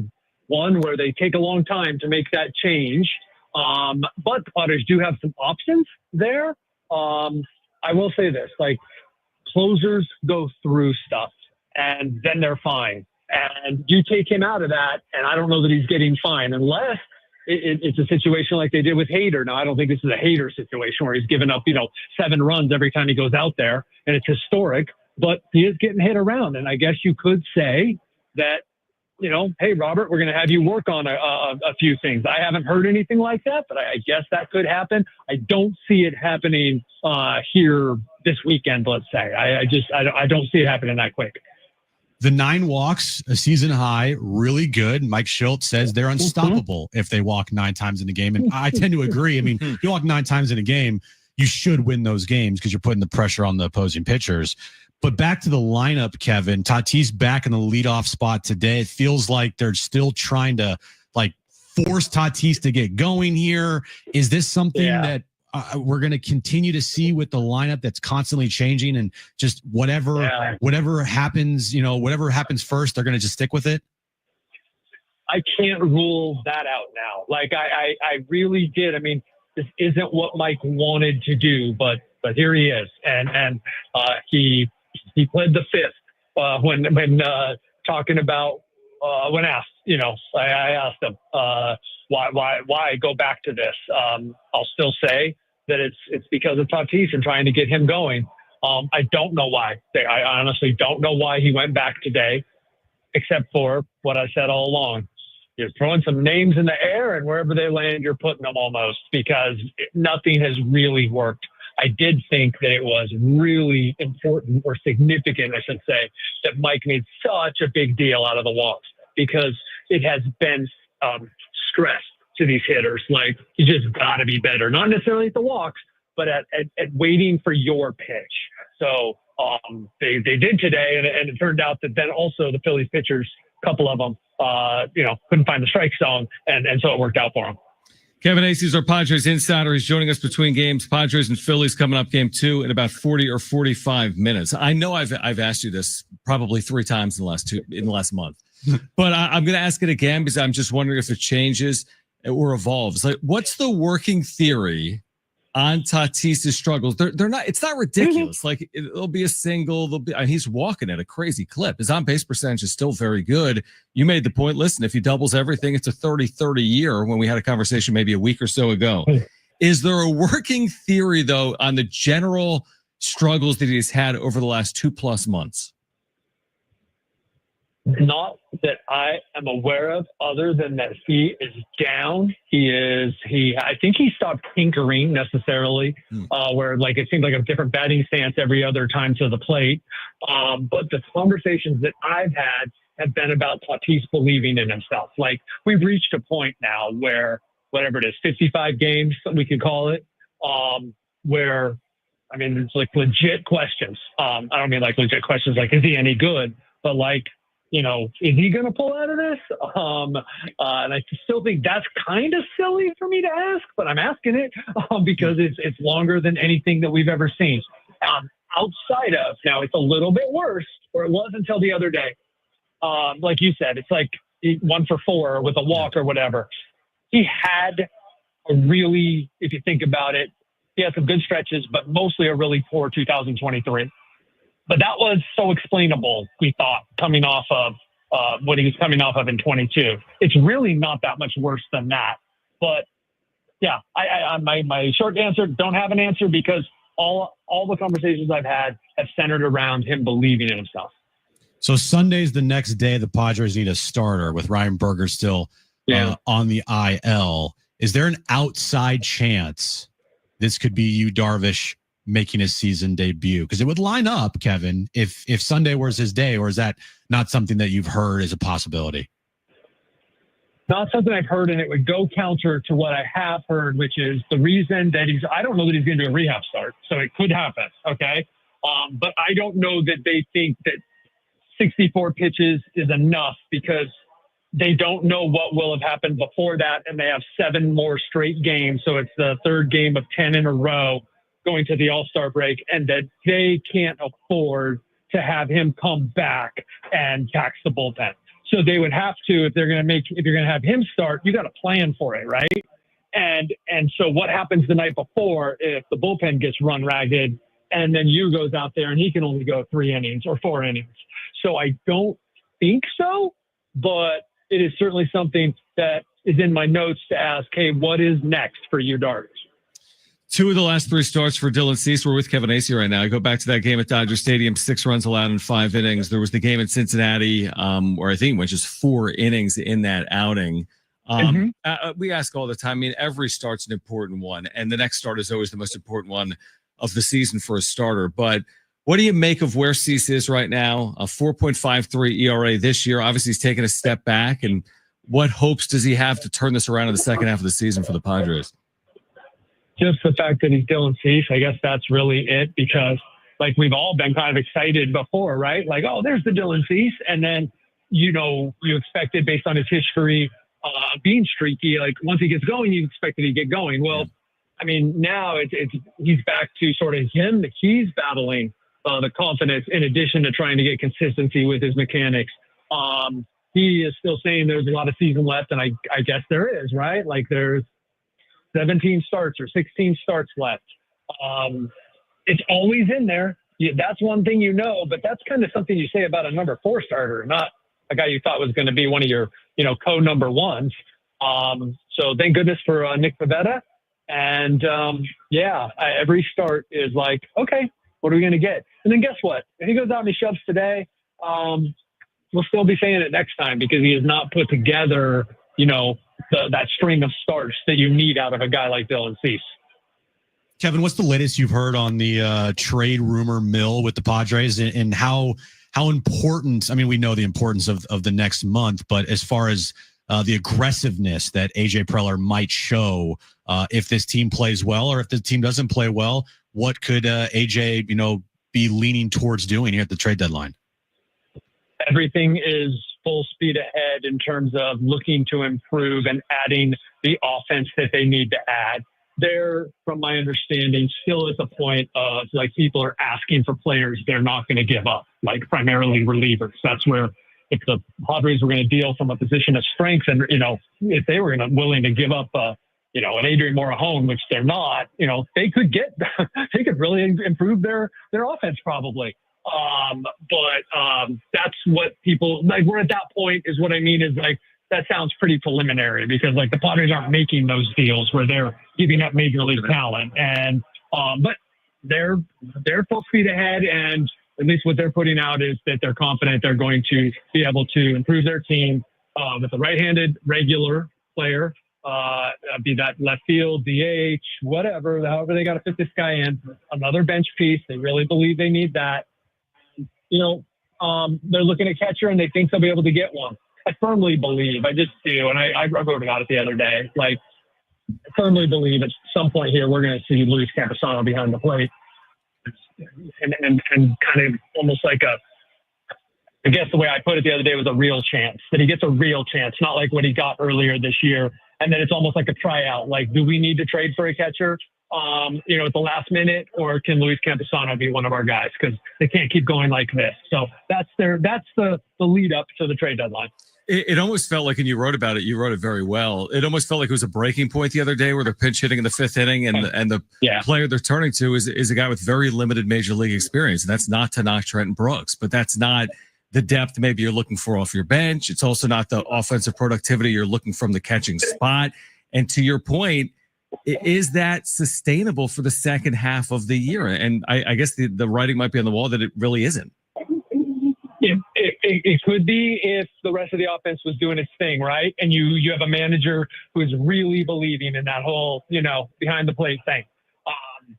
one where they take a long time to make that change. But the Padres do have some options there. I will say this, like closers go through stuff and then they're fine. And you take him out of that, and I don't know that he's getting fine unless it's a situation like they did with Hader. Now, I don't think this is a Hader situation where he's given up, 7 runs every time he goes out there, and it's historic, but he is getting hit around. And I guess you could say that, hey, Robert, we're going to have you work on a few things. I haven't heard anything like that, but I guess that could happen. I don't see it happening here this weekend, let's say. I don't see it happening that quick. The 9 walks, a season high, really good. Mike Schultz says they're unstoppable if they walk 9 times in a game. And I tend to agree. I mean, if you walk 9 times in a game, you should win those games because you're putting the pressure on the opposing pitchers. But back to the lineup, Kevin, Tatis back in the leadoff spot today. It feels like they're still trying to force Tatis to get going here. Is this something that we're going to continue to see with the lineup that's constantly changing and just whatever happens, whatever happens first, they're going to just stick with it? I can't rule that out now. I really did. I mean, this isn't what Mike wanted to do, but here he is. And he pled the fifth when talking about when asked, I asked him why go back to this. I'll still say that it's because of Tatis and trying to get him going. I don't know why. I honestly don't know why he went back today, except for what I said all along. You're throwing some names in the air, and wherever they land, you're putting them almost because nothing has really worked. I did think that it was really important or significant, I should say, that Mike made such a big deal out of the walks because it has been stressed to these hitters. Like, you just got to be better, not necessarily at the walks, but at waiting for your pitch. So they did today, and it turned out that then also the Phillies pitchers, a couple of them, couldn't find the strike zone, and so it worked out for them. Kevin Acee is our Padres insider. He's joining us between games. Padres and Phillies coming up game 2 in about 40 or 45 minutes. I know I've asked you this probably 3 times in the last month, but I'm going to ask it again because I'm just wondering if it changes or evolves. Like, what's the working theory on Tatis' struggles? They're not. It's not ridiculous. Like, it'll be a single. He's walking at a crazy clip. His on-base percentage is still very good. You made the point. Listen, if he doubles everything, it's a 30-30 year. When we had a conversation maybe a week or so ago, is there a working theory though on the general struggles that he's had over the last 2+ months? Not that I am aware of, other than that he is down. I think he stopped tinkering necessarily, where it seemed like a different batting stance every other time to the plate. But the conversations that I've had have been about Tatis believing in himself. Like, we've reached a point now where, whatever it is, 55 games, we could call it, where, it's like legit questions. I don't mean like legit questions like, is he any good? but like, you know, is he going to pull out of this? And I still think that's kind of silly for me to ask, but I'm asking it because it's longer than anything that we've ever seen. Outside of, now it's a little bit worse, or it was until the other day. Like you said, it's like 1 for 4 with a walk or whatever. He had a really, if you think about it, he had some good stretches, but mostly a really poor 2023. But that was so explainable, we thought, coming off of what he was coming off of in 22. It's really not that much worse than that. But yeah, my short answer, don't have an answer, because all the conversations I've had have centered around him believing in himself. So Sunday's the next day the Padres need a starter with Ryan Berger still on the IL. Is there an outside chance this could be Yu Darvish making his season debut? Because it would line up, Kevin, if Sunday was his day, or is that not something that you've heard is a possibility? Not something I've heard, and it would go counter to what I have heard, which is the reason that I don't know that he's going to do a rehab start, so it could happen, okay? But I don't know that they think that 64 pitches is enough, because they don't know what will have happened before that, and they have 7 more straight games, so it's the 3rd game of 10 in a row going to the All-Star break, and that they can't afford to have him come back and tax the bullpen. So they would have to, if you're going to have him start, you got to plan for it, right? And so what happens the night before if the bullpen gets run ragged, and then Yu goes out there and he can only go 3 innings or 4 innings? So I don't think so, but it is certainly something that is in my notes to ask, hey, what is next for Yu Darvish? 2 of the last 3 starts for Dylan Cease. We're with Kevin Acee right now. I go back to that game at Dodger Stadium, 6 runs allowed in 5 innings. There was the game in Cincinnati, where I think it went just 4 innings in that outing. We ask all the time, I mean, every start's an important one, and the next start is always the most important one of the season for a starter. But what do you make of where Cease is right now? A 4.53 ERA this year. Obviously, he's taken a step back. And what hopes does he have to turn this around in the second half of the season for the Padres? Just the fact that he's Dylan Cease, I guess that's really it, because like we've all been kind of excited before, right? Like, oh, there's the Dylan Cease. And then, you know, you expected based on his history being streaky, like once he gets going, you expected he'd get going. Well, I mean, now he's back to sort of him. He's battling the confidence in addition to trying to get consistency with his mechanics. He is still saying there's a lot of season left, and I guess there is, right? Like there's 17 starts or 16 starts left. It's always in there. That's one thing you know, but that's kind of something you say about a number 4 starter, not a guy you thought was going to be one of your, co-number 1s. So thank goodness for Nick Pivetta. And every start is like, okay, what are we going to get? And then guess what? If he goes out and he shoves today, we'll still be saying it next time, because he has not put together, that string of starts that you need out of a guy like Dylan Cease. Kevin, what's the latest you've heard on the trade rumor mill with the Padres, and how important? I mean, we know the importance of the next month, but as far as the aggressiveness that AJ Preller might show if this team plays well, or if the team doesn't play well, what could AJ, be leaning towards doing here at the trade deadline? Everything is full speed ahead in terms of looking to improve and adding the offense that they need to add. There, from my understanding, still is a point of like people are asking for players they're not going to give up, like primarily relievers. That's where if the Padres were going to deal from a position of strength, and if they were willing to give up an Adrian Morejon, which they're not, they could really improve their offense probably. But that's what people like. We're at that point, is what I mean, is like, that sounds pretty preliminary, because like the Padres aren't making those deals where they're giving up major league talent, and but they're full speed ahead, and at least what they're putting out is that they're confident they're going to be able to improve their team with a right-handed regular player, be that left field, DH, whatever, however they got to fit this guy in, another bench piece. They really believe they need that. They're looking at catcher, and they think they'll be able to get one. I firmly believe, I just do, and I wrote about it the other day, like, I firmly believe at some point here we're going to see Luis Campusano behind the plate, and kind of almost like I guess the way I put it the other day was a real chance, that he gets a real chance, not like what he got earlier this year. And then it's almost like a tryout. Like, do we need to trade for a catcher, at the last minute, or can Luis Campusano be one of our guys? Because they can't keep going like this. So that's the lead up to the trade deadline. It almost felt like, and you wrote about it, you wrote it very well. It almost felt like it was a breaking point the other day where they're pinch hitting in the 5th inning, and the player they're turning to is a guy with very limited major league experience. And that's not to knock Trenton Brooks, but that's not the depth maybe you're looking for off your bench. It's also not the offensive productivity you're looking from the catching spot. And to your point, is that sustainable for the second half of the year? And I guess the writing might be on the wall that it really isn't. It could be if the rest of the offense was doing its thing, right? And you have a manager who is really believing in that whole, behind the plate thing.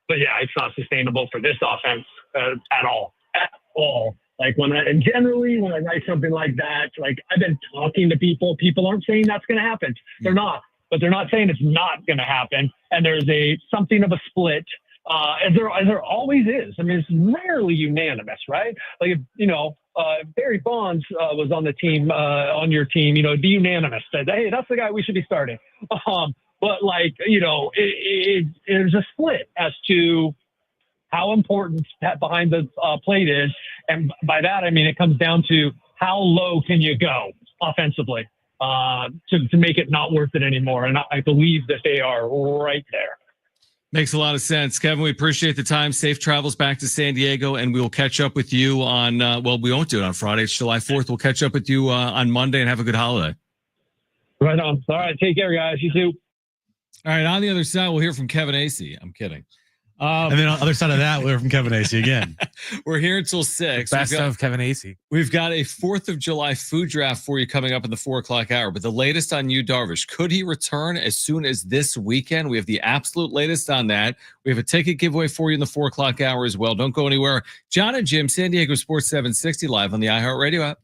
But yeah, it's not sustainable for this offense at all. At all. Like and generally when I write something like that, like I've been talking to people aren't saying that's going to happen. They're not, but they're not saying it's not going to happen. And there's something of a split. As there always is. I mean, it's rarely unanimous, right? Like, if Barry Bonds was on the team, on your team, it'd be unanimous. That, hey, that's the guy we should be starting. But there's a split as to how important that behind the plate is. And by that, I mean, it comes down to how low can you go offensively to make it not worth it anymore. And I believe that they are right there. Makes a lot of sense. Kevin, we appreciate the time. Safe travels back to San Diego, and we will catch up with you on, we won't do it on Friday. It's July 4th. We'll catch up with you on Monday, and have a good holiday. Right on. All right. Take care, guys. You too. All right. On the other side, we'll hear from Kevin Acee. I'm kidding. And then on the other side of that, we're from Kevin Acee again. We're here until 6. Best of Kevin Acee. We've got a 4th of July food draft for you coming up in the 4 o'clock hour. But the latest on Yu Darvish, could he return as soon as this weekend? We have the absolute latest on that. We have a ticket giveaway for you in the 4 o'clock hour as well. Don't go anywhere. John and Jim, San Diego Sports 760 live on the iHeartRadio app.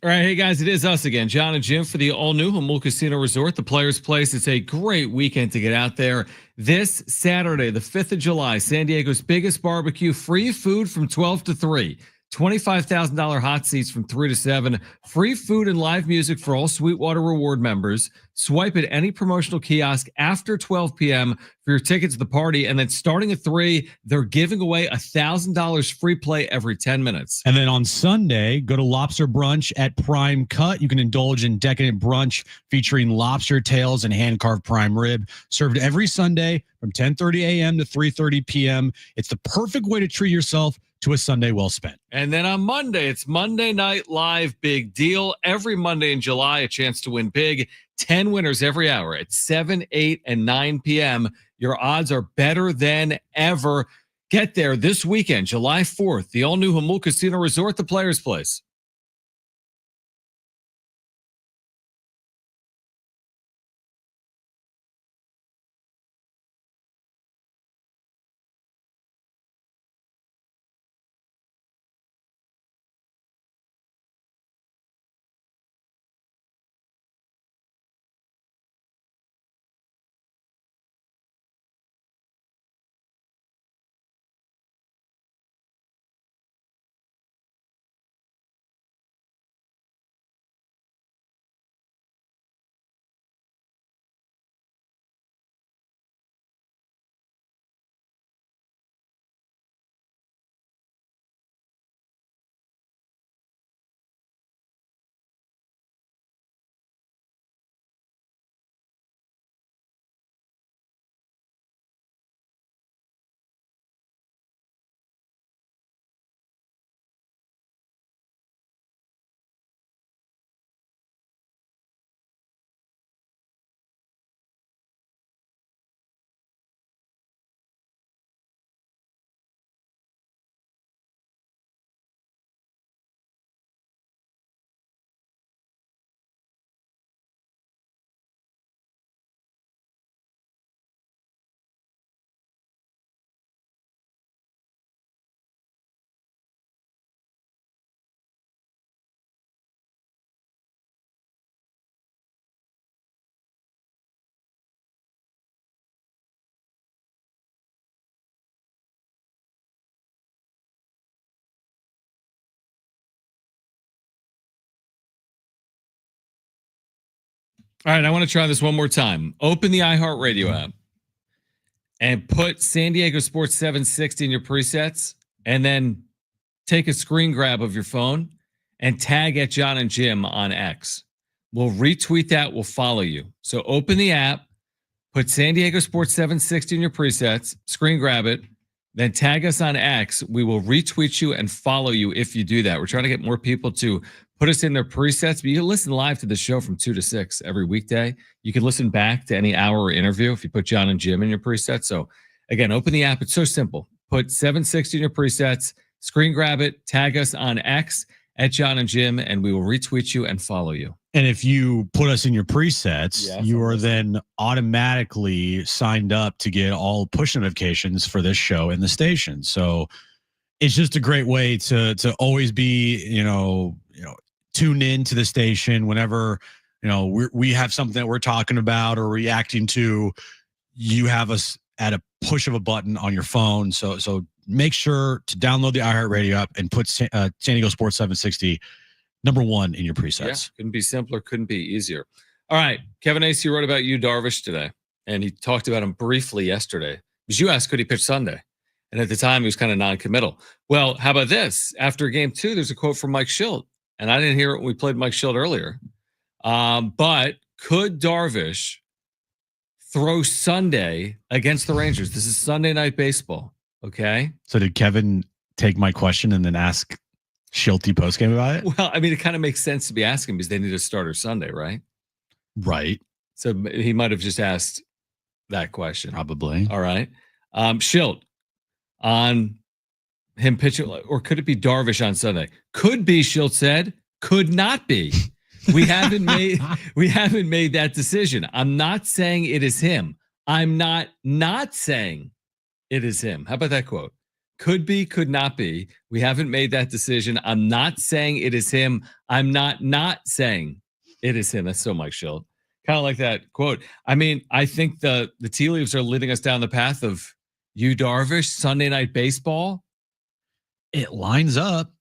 All right, hey guys, it is us again, John and Jim for the all-new Jamul Casino Resort, the Players Place. It's a great weekend to get out there. This Saturday, the 5th of July, San Diego's biggest barbecue, free food from 12 to 3. $25,000 hot seats from 3 to 7, free food and live music for all Sweetwater Reward members. Swipe at any promotional kiosk after 12 p.m. for your tickets to the party. And then starting at 3, they're giving away $1,000 free play every 10 minutes. And then on Sunday, go to Lobster Brunch at Prime Cut. You can indulge in decadent brunch featuring lobster tails and hand-carved prime rib, served every Sunday from 10:30 a.m. to 3:30 p.m. It's the perfect way to treat yourself to a Sunday well spent. And then on Monday, it's Monday Night Live Big Deal. Every Monday in July, a chance to win big. 10 winners every hour at 7, 8, and 9 p.m. Your odds are better than ever. Get there this weekend, July 4th, the all-new Jamul Casino Resort, the Players Place. All right, I want to try this one more time. Open the iHeartRadio app and put San Diego Sports 760 in your presets, and then take a screen grab of your phone and tag at John and Jim on X. We'll retweet that. We'll follow you. So open the app, put San Diego Sports 760 in your presets, screen grab it, then tag us on X. We will retweet you and follow you if you do that. We're trying to get more people to put us in their presets, but you can listen live to the show from 2 to 6 every weekday. You can listen back to any hour or interview if you put John and Jim in your presets. So again, open the app. It's so simple. Put 760 in your presets, screen grab it, tag us on X at John and Jim, and we will retweet you and follow you. And if you put us in your presets, you are then automatically signed up to get all push notifications for this show and the station. So it's just a great way to always be, tuned in to the station whenever, we have something that we're talking about or reacting to. You have us at a push of a button on your phone. So make sure to download the iHeartRadio app and put San Diego Sports 760 #1 in your presets. Yeah, couldn't be simpler, couldn't be easier. All right, Kevin Acey wrote about Yu Darvish today, and he talked about him briefly yesterday. Because you asked, could he pitch Sunday? And at the time, he was kind of non-committal. Well, how about this? After game 2, there's a quote from Mike Schilt, and I didn't hear it when we played Mike Schilt earlier. But could Darvish throw Sunday against the Rangers? This is Sunday Night Baseball, okay? So did Kevin take my question and then ask Schilty postgame about it? Well, I mean, it kind of makes sense to be asking because they need a starter Sunday, right? Right. So he might have just asked that question. Probably. All right. Schilt on him pitching, or could it be Darvish on Sunday? Could be, Schilt said. Could not be. We haven't made that decision. I'm not saying it is him. I'm not saying it is him. How about that quote? Could be, could not be. We haven't made that decision. I'm not saying it is him. I'm not saying it is him. That's so Mike Schilt. Kind of like that quote. I mean, I think the tea leaves are leading us down the path of Yu Darvish, Sunday Night Baseball. It lines up.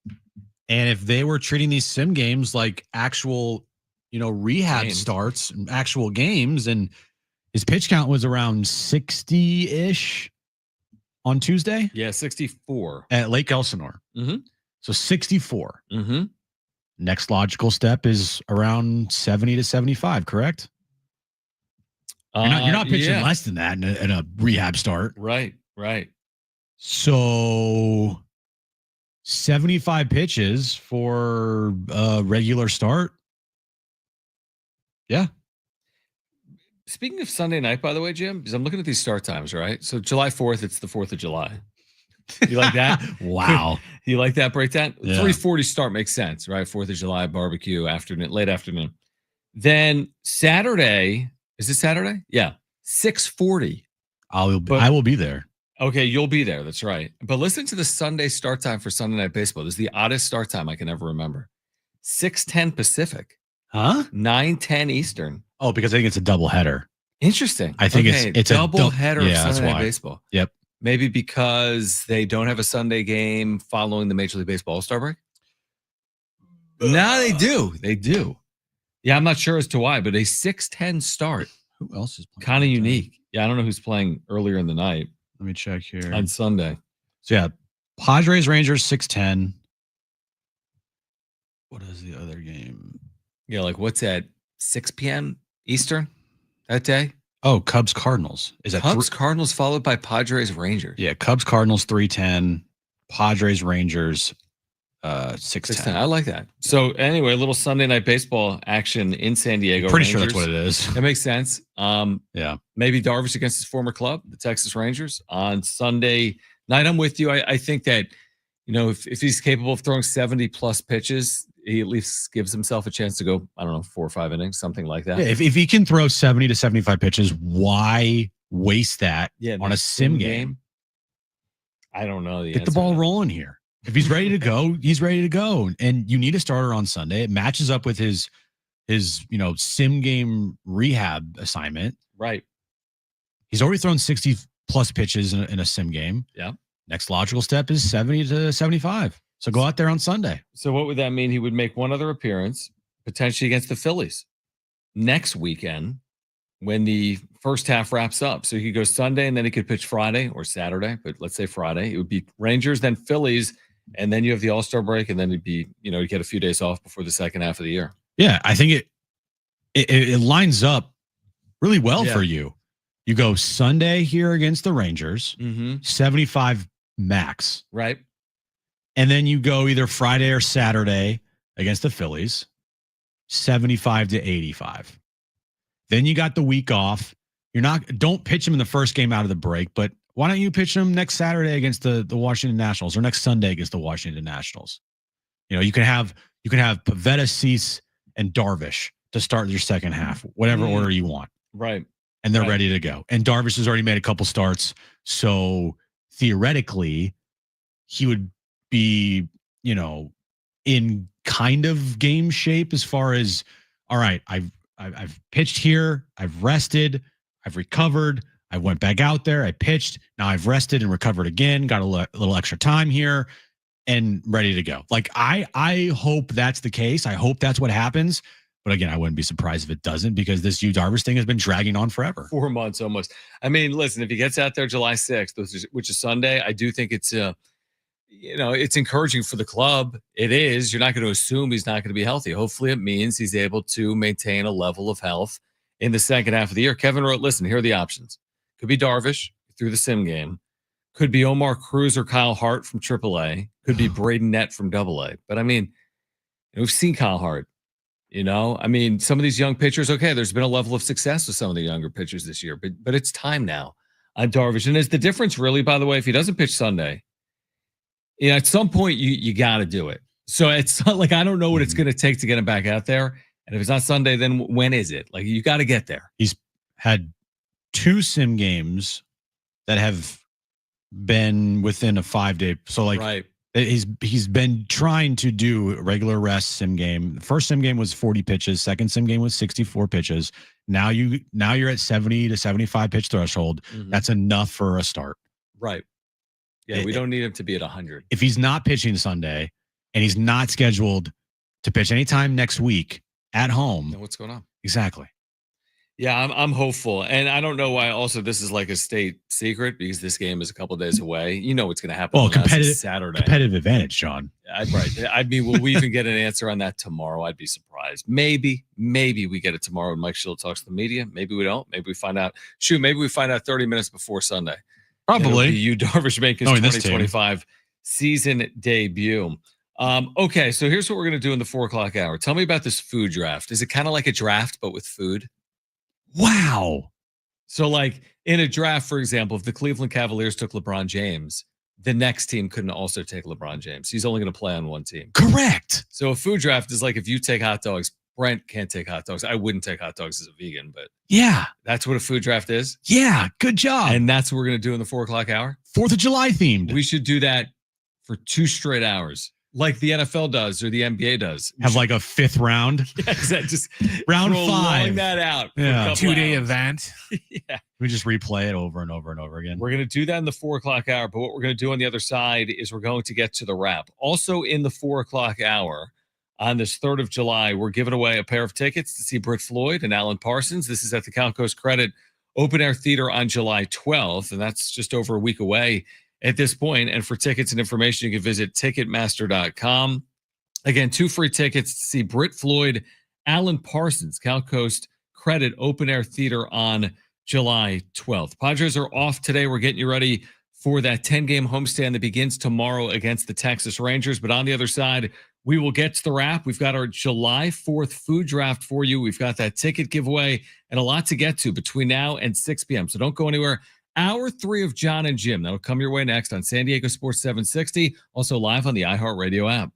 And if they were treating these sim games like actual, rehab starts, actual games, and his pitch count was around 60-ish on Tuesday? Yeah, 64. At Lake Elsinore. Mm-hmm. So 64. Mm-hmm. Next logical step is around 70 to 75, correct? You're not pitching less than that in a rehab start. Right. So 75 pitches for a regular start. Yeah. Speaking of Sunday night, by the way, Jim, because I'm looking at these start times, right? So July 4th, it's the 4th of July. You like that? Wow. You like that breakdown? Yeah. 3:40 start makes sense, right? 4th of July, barbecue, afternoon, late afternoon. Then Saturday, is it Saturday? Yeah. 6:40. I will be there. Okay, you'll be there. That's right. But listen to the Sunday start time for Sunday Night Baseball. This is the oddest start time I can ever remember. 6:10 Pacific. Huh? 9:10 Eastern. Oh, because I think it's a double header. Interesting. I think it's double header of that's Sunday Night why. Baseball. Yep. Maybe because they don't have a Sunday game following the Major League Baseball All-Star break? No, they do. They do. Yeah, I'm not sure as to why, but a 6:10 start. Who else is playing? Kind of unique. Yeah, I don't know who's playing earlier in the night. Let me check here. On Sunday. So yeah, Padres Rangers 6:10. What is the other game? Yeah, like what's at 6 p.m. Eastern that day? Oh, Cubs Cardinals. Is that Cubs Cardinals followed by Padres Rangers? Yeah, Cubs Cardinals 3:10, Padres Rangers 6:10. I like that. So anyway, a little Sunday Night Baseball action in San Diego. Pretty Rangers. sure that's what it is. That makes sense. Yeah. Maybe Darvish against his former club, the Texas Rangers, on Sunday night. I'm with you. I think that, if he's capable of throwing 70 plus pitches, he at least gives himself a chance to go, 4 or 5 innings, something like that. Yeah, if he can throw 70 to 75 pitches, why waste that on a sim game? I don't know. Get the ball rolling here. If he's ready to go, he's ready to go. And you need a starter on Sunday. It matches up with his sim game rehab assignment. Right. He's already thrown 60 plus pitches in a sim game. Yeah. Next logical step is 70 to 75. So go out there on Sunday. So what would that mean? He would make one other appearance, potentially against the Phillies. next weekend when the first half wraps up. So he could go Sunday and then he could pitch Friday or Saturday, but let's say Friday. It would be Rangers, then Phillies, and then you have the All-Star break, and then it'd be, you get a few days off before the second half of the year. Yeah, I think it lines up really well for you. You go Sunday here against the Rangers, 75 max. Right. And then you go either Friday or Saturday against the Phillies, 75 to 85. Then you got the week off. Don't pitch him in the first game out of the break, but why don't you pitch him next Saturday against the Washington Nationals or next Sunday against the Washington Nationals? You can have Pavetta, Cease, and Darvish to start your second half, whatever order you want. Right. And they're ready to go. And Darvish has already made a couple starts. So theoretically, he would be, in kind of game shape as far as, all right, I've pitched here, I've rested, I've recovered, I went back out there, I pitched, now I've rested and recovered again, got a little extra time here and ready to go. Like I hope that's the case. I hope that's what happens. But again, I wouldn't be surprised if it doesn't, because this Yu Darvish thing has been dragging on forever. 4 months almost. I mean, listen, if he gets out there July 6th, which is Sunday, I do think it's it's encouraging for the club. It is. You're not going to assume he's not going to be healthy. Hopefully it means he's able to maintain a level of health in the second half of the year. Kevin wrote, listen, here are the options. Could be Darvish through the sim game. Could be Omar Cruz or Kyle Hart from AAA. Could be Braden Nett from AA. But I mean, we've seen Kyle Hart. Some of these young pitchers, okay, there's been a level of success with some of the younger pitchers this year, but it's time now on Darvish. And is the difference really, by the way, if he doesn't pitch Sunday, at some point you got to do it. So it's not like I don't know what it's going to take to get him back out there. And if it's not Sunday, then when is it? Like, you got to get there. He's had 2 sim games that have been within a 5-day. So right. He's been trying to do a regular rest sim game. The first sim game was 40 pitches. Second sim game was 64 pitches. Now you're at 70 to 75 pitch threshold. Mm-hmm. That's enough for a start. Right. Yeah, we don't need him to be at 100. If he's not pitching Sunday and he's not scheduled to pitch anytime next week at home, then what's going on? Exactly. Yeah, I'm hopeful. And I don't know why also this is like a state secret, because this game is a couple of days away. You know what's going to happen on Saturday. Competitive advantage, John. Right. Will we even get an answer on that tomorrow? I'd be surprised. Maybe we get it tomorrow when Mike Schill talks to the media. Maybe we don't. Maybe we find out. Maybe we find out 30 minutes before Sunday. Probably. Yu Darvish making his 2025 season debut. Okay, so here's what we're going to do in the 4:00 hour. Tell me about this food draft. Is it kind of like a draft, but with food? Wow. So like in a draft, for example, if the Cleveland Cavaliers took LeBron James, the next team couldn't also take LeBron James. He's only going to play on one team. Correct. So a food draft is like if you take hot dogs, Brent can't take hot dogs. I wouldn't take hot dogs as a vegan, but yeah, that's what a food draft is. Yeah, good job. And that's what we're going to do in the 4:00 hour. 4th of July themed. We should do that for 2 straight hours. Like the NFL does or the NBA does. Have like a 5th round. Yeah, just round 5. That out. Yeah. 2-day event. Yeah. We just replay it over and over and over again. We're going to do that in the 4:00 hour. But what we're going to do on the other side is we're going to get to the wrap. Also in the 4:00 hour on this 3rd of July, we're giving away a pair of tickets to see Britt Floyd and Alan Parsons. This is at the Count Coast Credit Open Air Theater on July 12th. And that's just over a week away at this point. And for tickets and information, you can visit Ticketmaster.com. Again, 2 free tickets to see Britt Floyd, Alan Parsons, Cal Coast Credit Open Air Theater on July 12th. Padres are off today. We're getting you ready for that 10-game homestand that begins tomorrow against the Texas Rangers. But on the other side, we will get to the wrap. We've got our July 4th food draft for you. We've got that ticket giveaway and a lot to get to between now and 6 p.m. So don't go anywhere. Hour 3 of John and Jim. That'll come your way next on San Diego Sports 760, also live on the iHeartRadio app.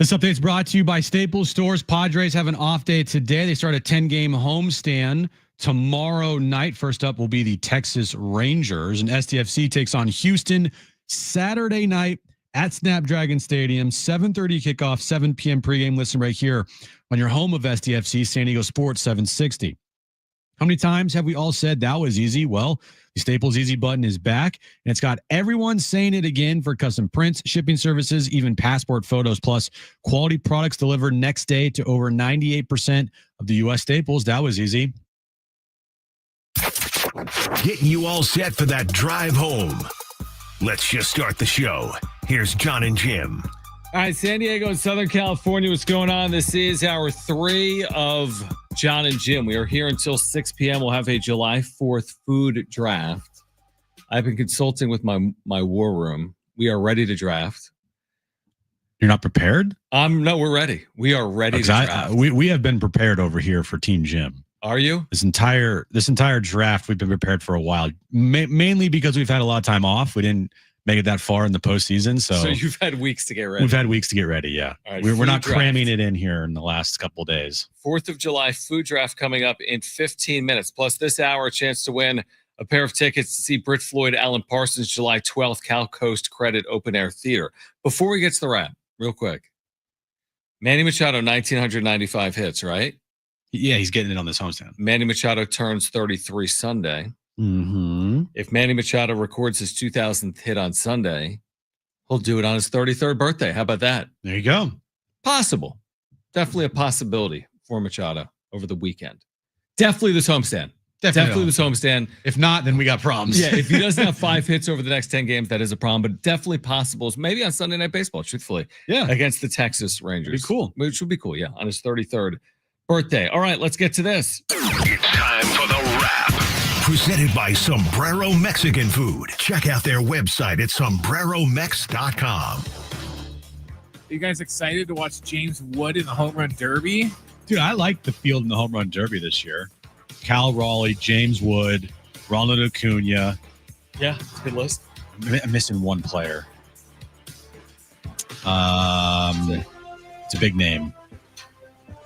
This update is brought to you by Staples Stores. Padres have an off day today. They start a 10-game homestand tomorrow night. First up will be the Texas Rangers, and STFC takes on Houston Saturday night at Snapdragon Stadium. 7:30 kickoff, 7 p.m. pregame. Listen right here on your home of STFC, San Diego Sports 760. How many times have we all said that was easy? Well, the Staples Easy button is back, and it's got everyone saying it again for custom prints, shipping services, even passport photos, plus quality products delivered next day to over 98% of the U.S. Staples. That was easy. Getting you all set for that drive home. Let's just start the show. Here's John and Jim. All right, San Diego and Southern California, what's going on? This is hour 3 of John and Jim. We are here until 6 p.m. We'll have a July 4th food draft. I've been consulting with my war room. We are ready to draft. You're not prepared? No, we're ready. We are ready to draft. We have been prepared over here for Team Jim. Are you? This entire draft, we've been prepared for a while, mainly because we've had a lot of time off. We didn't make it that far in the postseason. So you've had weeks to get ready. We've had weeks to get ready, yeah. Right, we're not cramming it in here in the last couple of days. 4th of July food draft coming up in 15 minutes. Plus this hour, a chance to win a pair of tickets to see Britt Floyd, Alan Parsons, July 12th, Cal Coast Credit Open Air Theater. Before we get to the wrap, real quick. Manny Machado, 1,995 hits, right? Yeah, he's getting it on this homestand. Manny Machado turns 33 Sunday. Mm-hmm. If Manny Machado records his 2000th hit on Sunday, he'll do it on his 33rd birthday. How about that? There you go. Possible. Definitely a possibility for Machado over the weekend. Definitely this homestand. Definitely this homestand. If not, then we got problems. Yeah, if he doesn't have 5 hits over the next 10 games, that is a problem. But definitely possible. Maybe on Sunday Night Baseball, truthfully. Yeah. Against the Texas Rangers. Be cool. Which would be cool, yeah. On his 33rd birthday. All right, let's get to this. It's time for the wrap. Presented by Sombrero Mexican Food. Check out their website at sombreromex.com. You guys excited to watch James Wood in the home run derby? Dude, I like the field in the home run derby this year. Cal Raleigh, James Wood, Ronald Acuna. Yeah, it's a good list. I'm missing one player. It's a big name.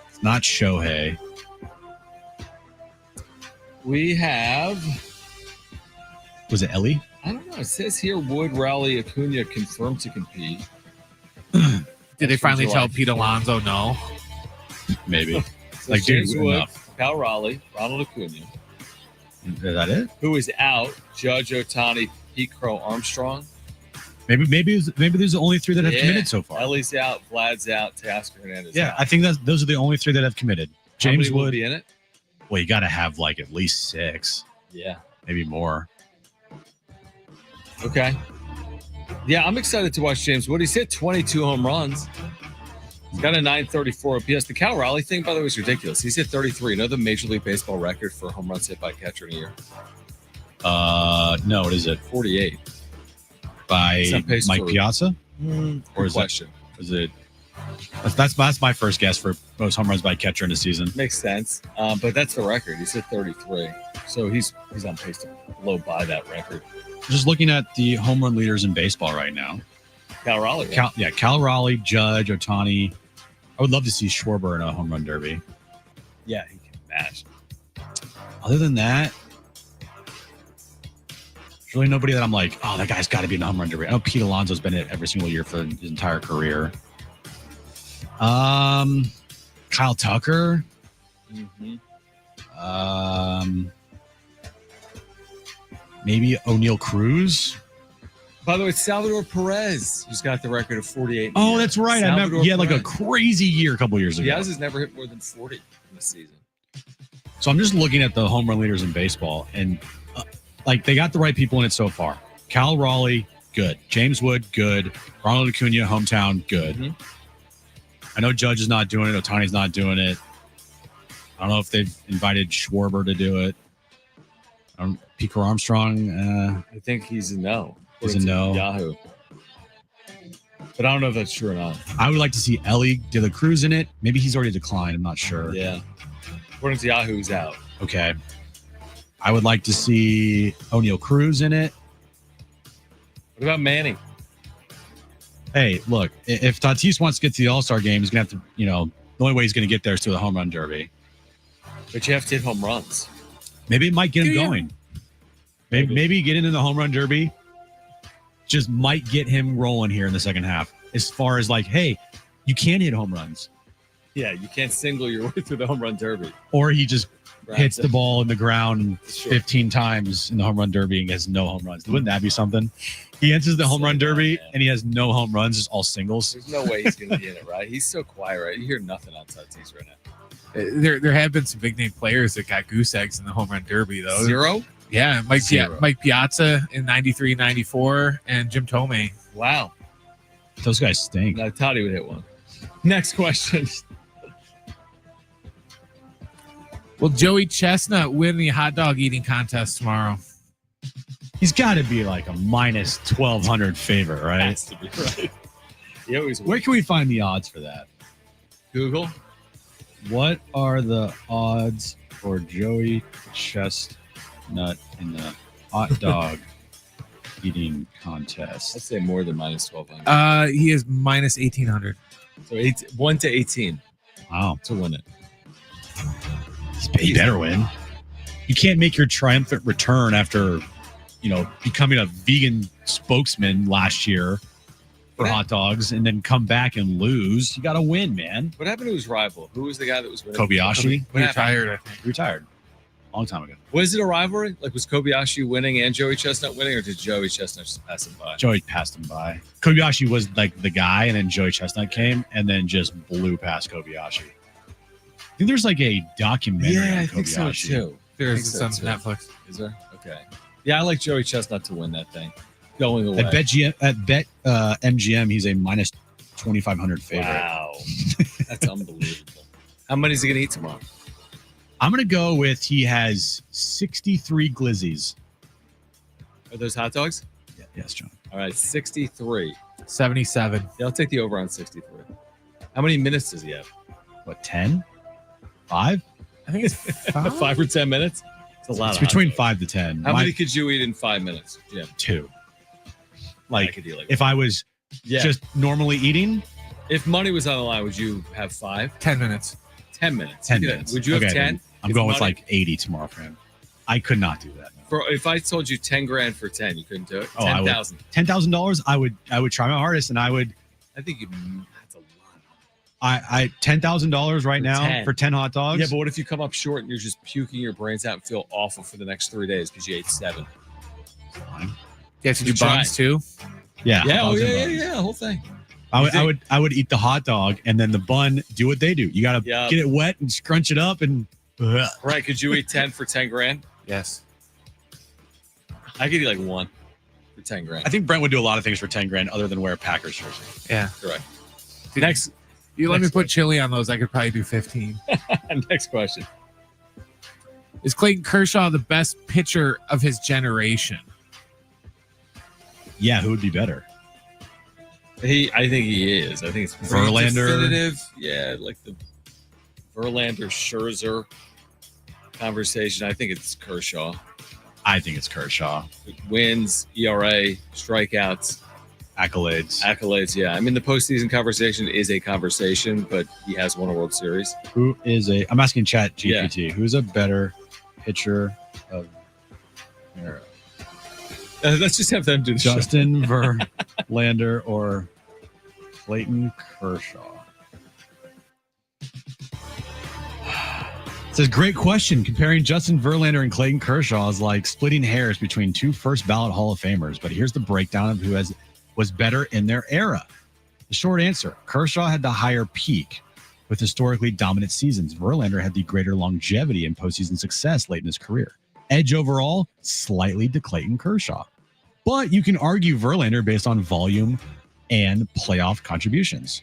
It's not Shohei. We have... Was it Ellie? I don't know. It says here Wood, Raleigh, Acuna confirmed to compete. Did they finally tell Pete Alonso no? Maybe. So like, James dude, Wood, enough. Cal Raleigh, Ronald Acuna. Is that it? Who is out? Judge, Ohtani, Pete Crow, Armstrong. Maybe there's the only 3 that have committed so far. Ellie's out, Vlad's out, Teoscar Hernandez out. I think those are the only 3 that have committed. James Wood Wood will be in it. Well, you got to have like at least 6. Yeah, maybe more. Okay. Yeah, I'm excited to watch James Wood. He's hit 22 home runs. He's got a 934 OPS. The Cal Raleigh thing, by the way, is ridiculous. He's hit 33. You know the Major League Baseball record for home runs hit by catcher in a year? No, what is it? 48. By Mike Piazza? Or is it? That's my first guess for most home runs by catcher in a season. Makes sense. But that's the record. He's hit 33. So he's on pace to blow by that record. Just looking at the home run leaders in baseball right now. Cal Raleigh. Cal Raleigh, Judge, Ohtani. I would love to see Schwarber in a home run derby. Yeah, he can match. Other than that, there's really nobody that I'm like, oh, that guy's got to be in the home run derby. I know Pete Alonso's been in it every single year for his entire career. Kyle Tucker. Mm-hmm. Maybe O'Neal Cruz. By the way, it's Salvador Perez, who's got the record of 48. Oh, that's right. I remember he had like a crazy year a couple years ago. Diaz has never hit more than 40 in this season. So I'm just looking at the home run leaders in baseball, and they got the right people in it so far. Cal Raleigh, good. James Wood, good. Ronald Acuna, hometown, good. Mm-hmm. I know Judge is not doing it. Ohtani's not doing it. I don't know if they've invited Schwarber to do it. Pico Armstrong. I think he's a no. He's a no. Yahoo. But I don't know if that's true or not. I would like to see Ellie De La Cruz in it. Maybe he's already declined. I'm not sure. Yeah. According to Yahoo, he's out. Okay. I would like to see O'Neal Cruz in it. What about Manny? Hey, look, if Tatis wants to get to the All-Star game, he's going to have to, the only way he's going to get there is through the home run derby. But you have to hit home runs. Maybe it might get him going. Maybe get into the home run derby just might get him rolling here in the second half. As far as like, hey, you can hit home runs. Yeah, you can't single your way through the home run derby. Or he just hits the ball in the ground 15 times in the home run derby and has no home runs. Wouldn't that be something? He enters the home run derby and he has no home runs, just all singles. There's no way he's going to be in it, right? He's so quiet, right? You hear nothing on Tatis right now. There have been some big name players that got goose eggs in the home run derby, though. Zero? Yeah, Mike Piazza in 93, 94, and Jim Tomei. Wow. Those guys stink. I thought he would hit one. Next question. Will Joey Chestnut win the hot dog eating contest tomorrow? He's got to be like a minus 1,200 favorite, right? Has to be, right? He always Where can we find the odds for that? Google. What are the odds for Joey Chestnut in the hot dog eating contest? I'd say more than minus 1,200. He is minus 1,800. So 1 to 18. Wow. To win it. He better win. You can't make your triumphant return after, becoming a vegan spokesman last year for hot dogs and then come back and lose. You got to win, man. What happened to his rival? Who was the guy that was winning? Kobayashi. He retired, I think. He retired a long time ago. Was it a rivalry? Like, was Kobayashi winning and Joey Chestnut winning, or did Joey Chestnut just pass him by? Joey passed him by. Kobayashi was like the guy, and then Joey Chestnut came and then just blew past Kobayashi. I think there's like a documentary on Kobayashi. I think so too. There's on Netflix. Is there? Okay. Yeah, I like Joey Chestnut to win that thing. Going away. At MGM, he's a minus 2,500 favorite. Wow. That's unbelievable. How many is he going to eat tomorrow? I'm going to go with he has 63 glizzies. Are those hot dogs? Yeah, yes, John. All right, 63. 77. Yeah, I'll take the over on 63. How many minutes does he have? What, 10? 5? I think it's 5 or 10 minutes? It's a lot. It's between 5 to 10. How many could you eat in 5 minutes, Jim? 2. Like if I was just normally eating. If money was on the line, would you have 5? 10 minutes. 10 minutes. 10 minutes. Would you have 10? I'm going with like 80 tomorrow for him. I could not do that. No. If I told you 10 grand for 10, you couldn't do it? Oh, 10,000. $10,000, I would try my hardest, and I would. I think that's a lot. I $10,000 right now for 10 hot dogs. Yeah, but what if you come up short and you're just puking your brains out and feel awful for the next 3 days because you ate 7? Fine. Yeah, to do buns too. Yeah. Yeah, whole thing. I would eat the hot dog and then the bun. Do what they do. You got to get it wet and scrunch it up and. Right? Could you eat 10 for 10 grand? Yes. I could eat like 1 for 10 grand. I think Brent would do a lot of things for 10 grand other than wear a Packers jersey. Yeah. Correct. Next. You let me put chili on those, I could probably do 15. Next question. Is Clayton Kershaw the best pitcher of his generation? Yeah, who would be better? I think he is. I think it's Verlander. Definitive. Yeah, like the Verlander Scherzer conversation. I think it's Kershaw. I think it's Kershaw. Wins, ERA, strikeouts. Accolades, yeah. I mean, the postseason conversation is a conversation, but he has won a World Series. I'm asking Chat GPT, who's a better pitcher of era? Let's just have them do the Justin Verlander or Clayton Kershaw? It says, great question. Comparing Justin Verlander and Clayton Kershaw is like splitting hairs between 2 first ballot Hall of Famers. But here's the breakdown of who was better in their era. The short answer, Kershaw had the higher peak with historically dominant seasons. Verlander had the greater longevity and postseason success late in his career. Edge overall, slightly to Clayton Kershaw. But you can argue Verlander based on volume and playoff contributions.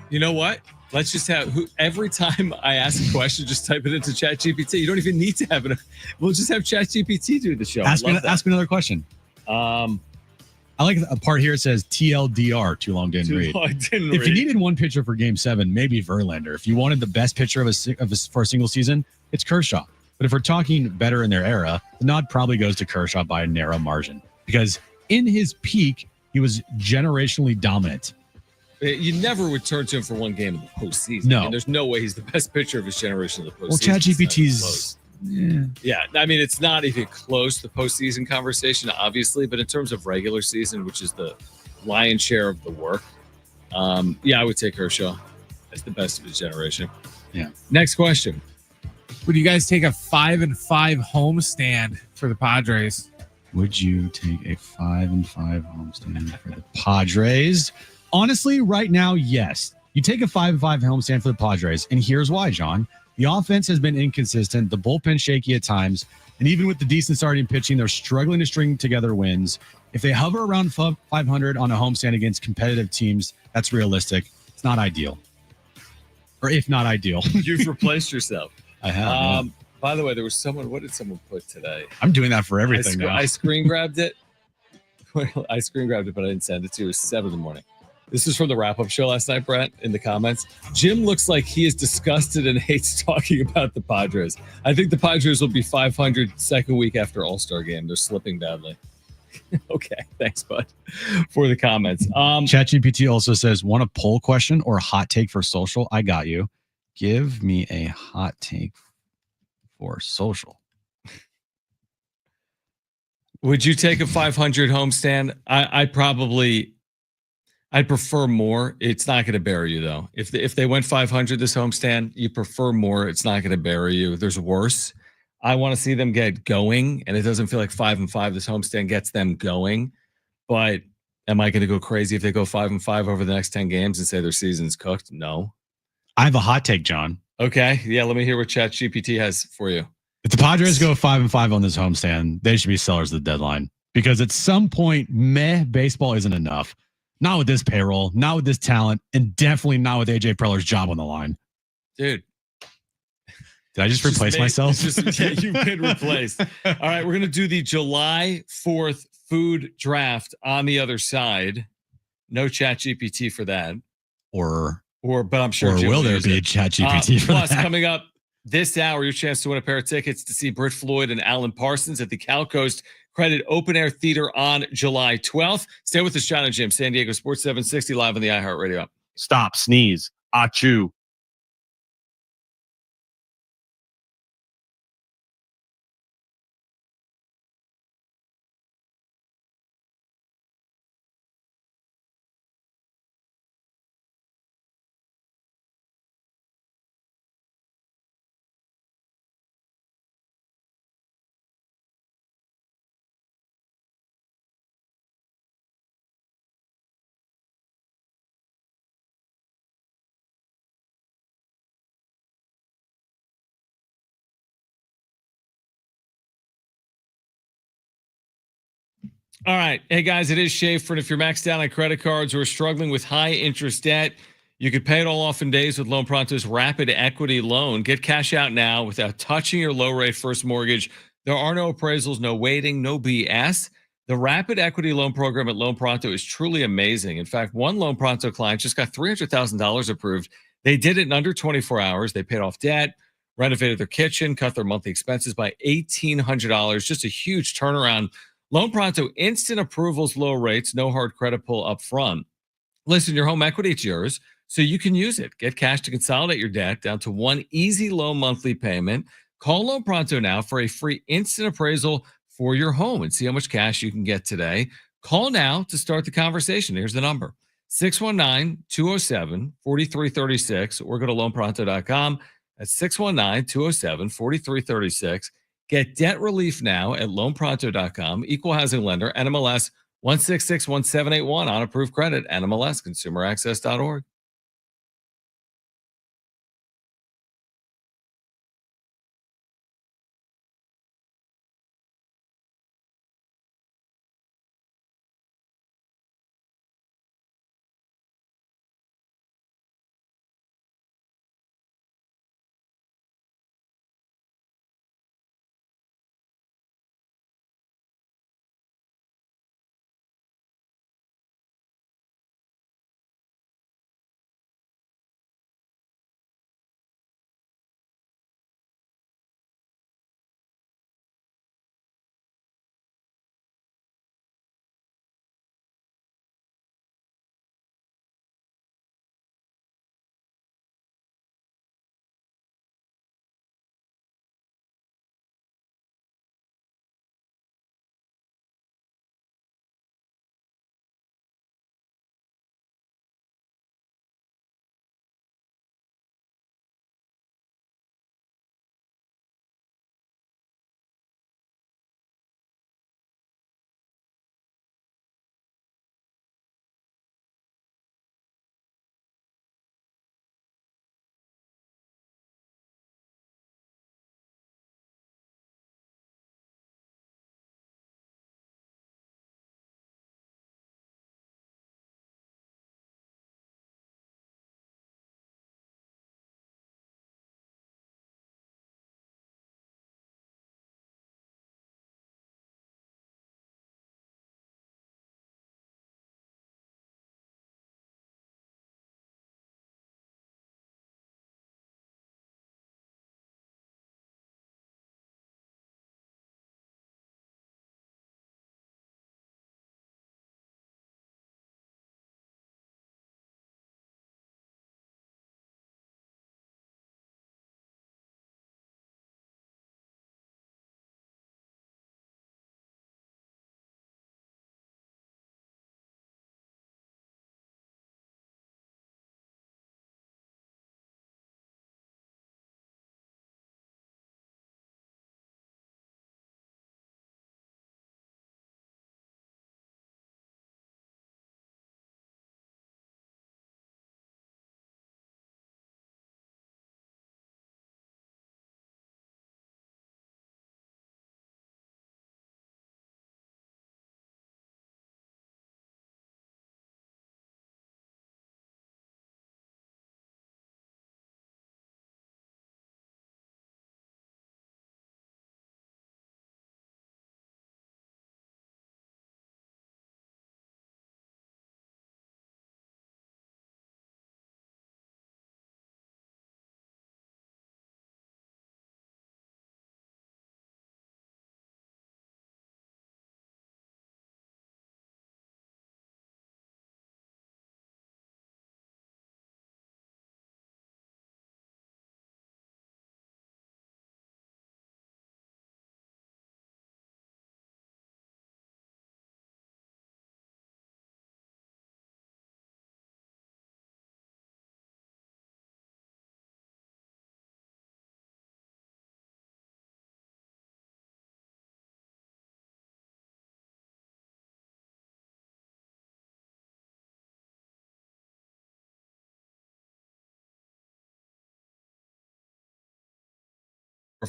You know what? Let's just have every time I ask a question, just type it into ChatGPT. You don't even need to have it. We'll just have ChatGPT do the show. Ask me another question. I like a part here. It says TLDR. Too long, didn't read. If you needed one pitcher for Game 7, maybe Verlander. If you wanted the best pitcher for a single season, it's Kershaw. But if we're talking better in their era, the nod probably goes to Kershaw by a narrow margin because in his peak, he was generationally dominant. You never would turn to him for one game in the postseason. No. I mean, there's no way he's the best pitcher of his generation in the postseason. Well, ChatGPT's... Yeah, I mean, it's not even close to postseason conversation, obviously, but in terms of regular season, which is the lion's share of the work, I would take Kershaw as the best of his generation. Yeah. Next question. Would you guys take a 5-5 homestand for the Padres? Would you take a 5-5 homestand for the Padres? Honestly, right now, yes. You take a 5-5 homestand for the Padres, and here's why, John. The offense has been inconsistent, the bullpen shaky at times, and even with the decent starting pitching, they're struggling to string together wins. If they hover around 500 on a homestand against competitive teams, that's realistic. It's not ideal. Or if not ideal. You've replaced yourself. I have. By the way, there was someone, what did someone put today? I'm doing that for everything now. I screen grabbed it. I screen grabbed it, but I didn't send it to you. It was 7 a.m. This is from the wrap-up show last night, Brett, in the comments. Jim looks like he is disgusted and hates talking about the Padres. I think the Padres will be 500 second week after All-Star game. They're slipping badly. Okay, thanks, bud, for the comments. ChatGPT also says, want a poll question or a hot take for social? I got you. Give me a hot take for social. Would you take a 500 homestand? I'd prefer more. It's not going to bury you, though. If they went 500 this homestand, you prefer more. It's not going to bury you. There's worse. I want to see them get going, and it doesn't feel like 5-5 this homestand gets them going. But am I going to go crazy if they go 5-5 over the next 10 games and say their season's cooked? No. I have a hot take, John. Okay. Yeah, let me hear what ChatGPT has for you. If the Padres go 5-5 on this homestand, they should be sellers at the deadline. Because at some point, baseball isn't enough. Not with this payroll, not with this talent, and definitely not with AJ Preller's job on the line. Dude. Did I just replace myself? You've been replaced. All right, we're going to do the July 4th food draft on the other side. No ChatGPT for that. But I'm sure. Or will there be a ChatGPT for plus, that? coming up this hour, your chance to win a pair of tickets to see Britt Floyd and Alan Parsons at the Cal Coast Credit Open Air Theater on July 12th. Stay with us, John and Jim. San Diego Sports 760 live on the iHeartRadio app. Stop, sneeze, achoo. All right. Hey, guys, it is Schaefer. And if you're maxed out on credit cards or struggling with high interest debt, you could pay it all off in days with Loan Pronto's Rapid Equity Loan. Get cash out now without touching your low rate first mortgage. There are no appraisals, no waiting, no BS. The Rapid Equity Loan program at Loan Pronto is truly amazing. In fact, one Loan Pronto client just got $300,000 approved. They did it in under 24 hours. They paid off debt, renovated their kitchen, cut their monthly expenses by $1,800. Just a huge turnaround. Loan Pronto, instant approvals, low rates, no hard credit pull up front. Listen, your home equity, it's yours, so you can use it. Get cash to consolidate your debt down to one easy low monthly payment. Call Loan Pronto now for a free instant appraisal for your home and see how much cash you can get today. Call now to start the conversation. Here's the number, 619-207-4336, or go to loanpronto.com. That's 619-207-4336. Get debt relief now at loanpronto.com. Equal housing lender, NMLS 1661781 on approved credit, NMLS consumeraccess.org.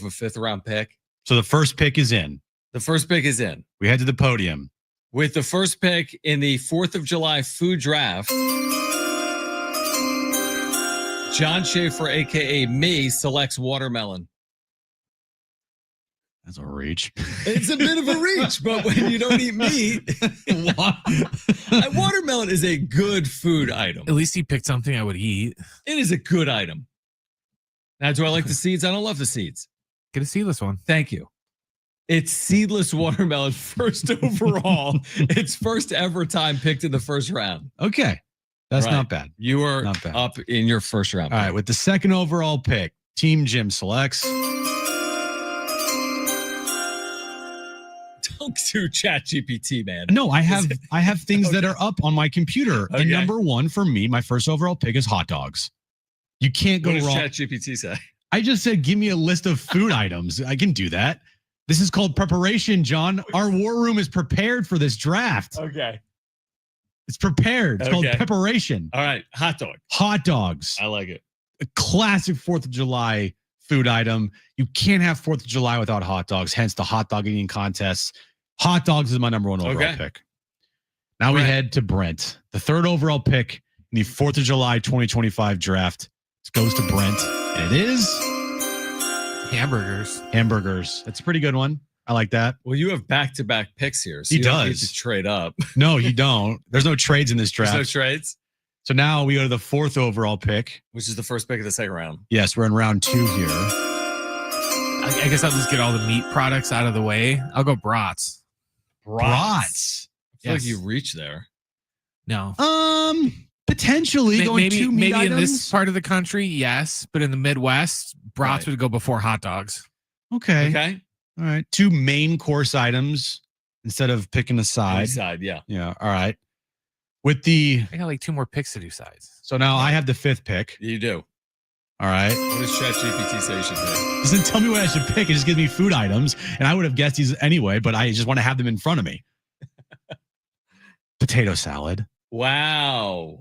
of a 5th round pick. So the first pick is in. The first pick is in. We head to the podium. With the first pick in the 4th of July food draft, John Schaefer, a.k.a. me, selects watermelon. That's a reach. It's a bit of a reach, but when you don't eat meat, watermelon is a good food item. At least he picked something I would eat. It is a good item. Now, do I like the seeds? I don't love the seeds. Get a seedless one. Thank you. It's seedless watermelon, first overall. It's first ever time picked in the first round. Okay. That's not bad. You are not bad. up in your first round. All right. With the second overall pick, Team Jim selects. Don't do ChatGPT, man. No, I have things that are up on my computer. Okay. And number one for me, my first overall pick is hot dogs. You can't go What does wrong. ChatGPT say? I just said, give me a list of food items. I can do that. This is called preparation, John. Our war room is prepared for this draft. Okay. It's prepared. It's called Okay. preparation. All right. Hot dog. Hot dogs. I like it. A classic 4th of July food item. You can't have 4th of July without hot dogs, hence the hot dog eating contests. Hot dogs is my number one overall pick. Now we head to Brent. The third overall pick in the 4th of July 2025 draft. It goes to Brent, and it is Hamburgers. hamburgers. That's a pretty good one. I like that. Well, you have back-to-back picks here. So He you don't need does. to trade up. No, you don't. There's no trades in this There's draft. no trades, So now we go to the 4th overall pick. which is the first pick of the second round. Yes, we're in round 2 here. I guess I'll just get all the meat products out of the way. I'll go brats. Brats. I feel Yes. like you reach there. No. Potentially going Maybe two meat maybe in items. this part of the country, yes, but in the Midwest, brats Right. would go before hot dogs. Okay. Okay. All right. 2 main course items instead of picking a side. Side, yeah. Yeah. All right. With the I got like 2 more picks to do sides. so now I have the 5th pick. You do. All right. What does ChatGPT say you should pick? Doesn't tell me what I should pick. It just gives me food items, and I would have guessed these anyway, but I just want to have them in front of me. Potato salad. Wow.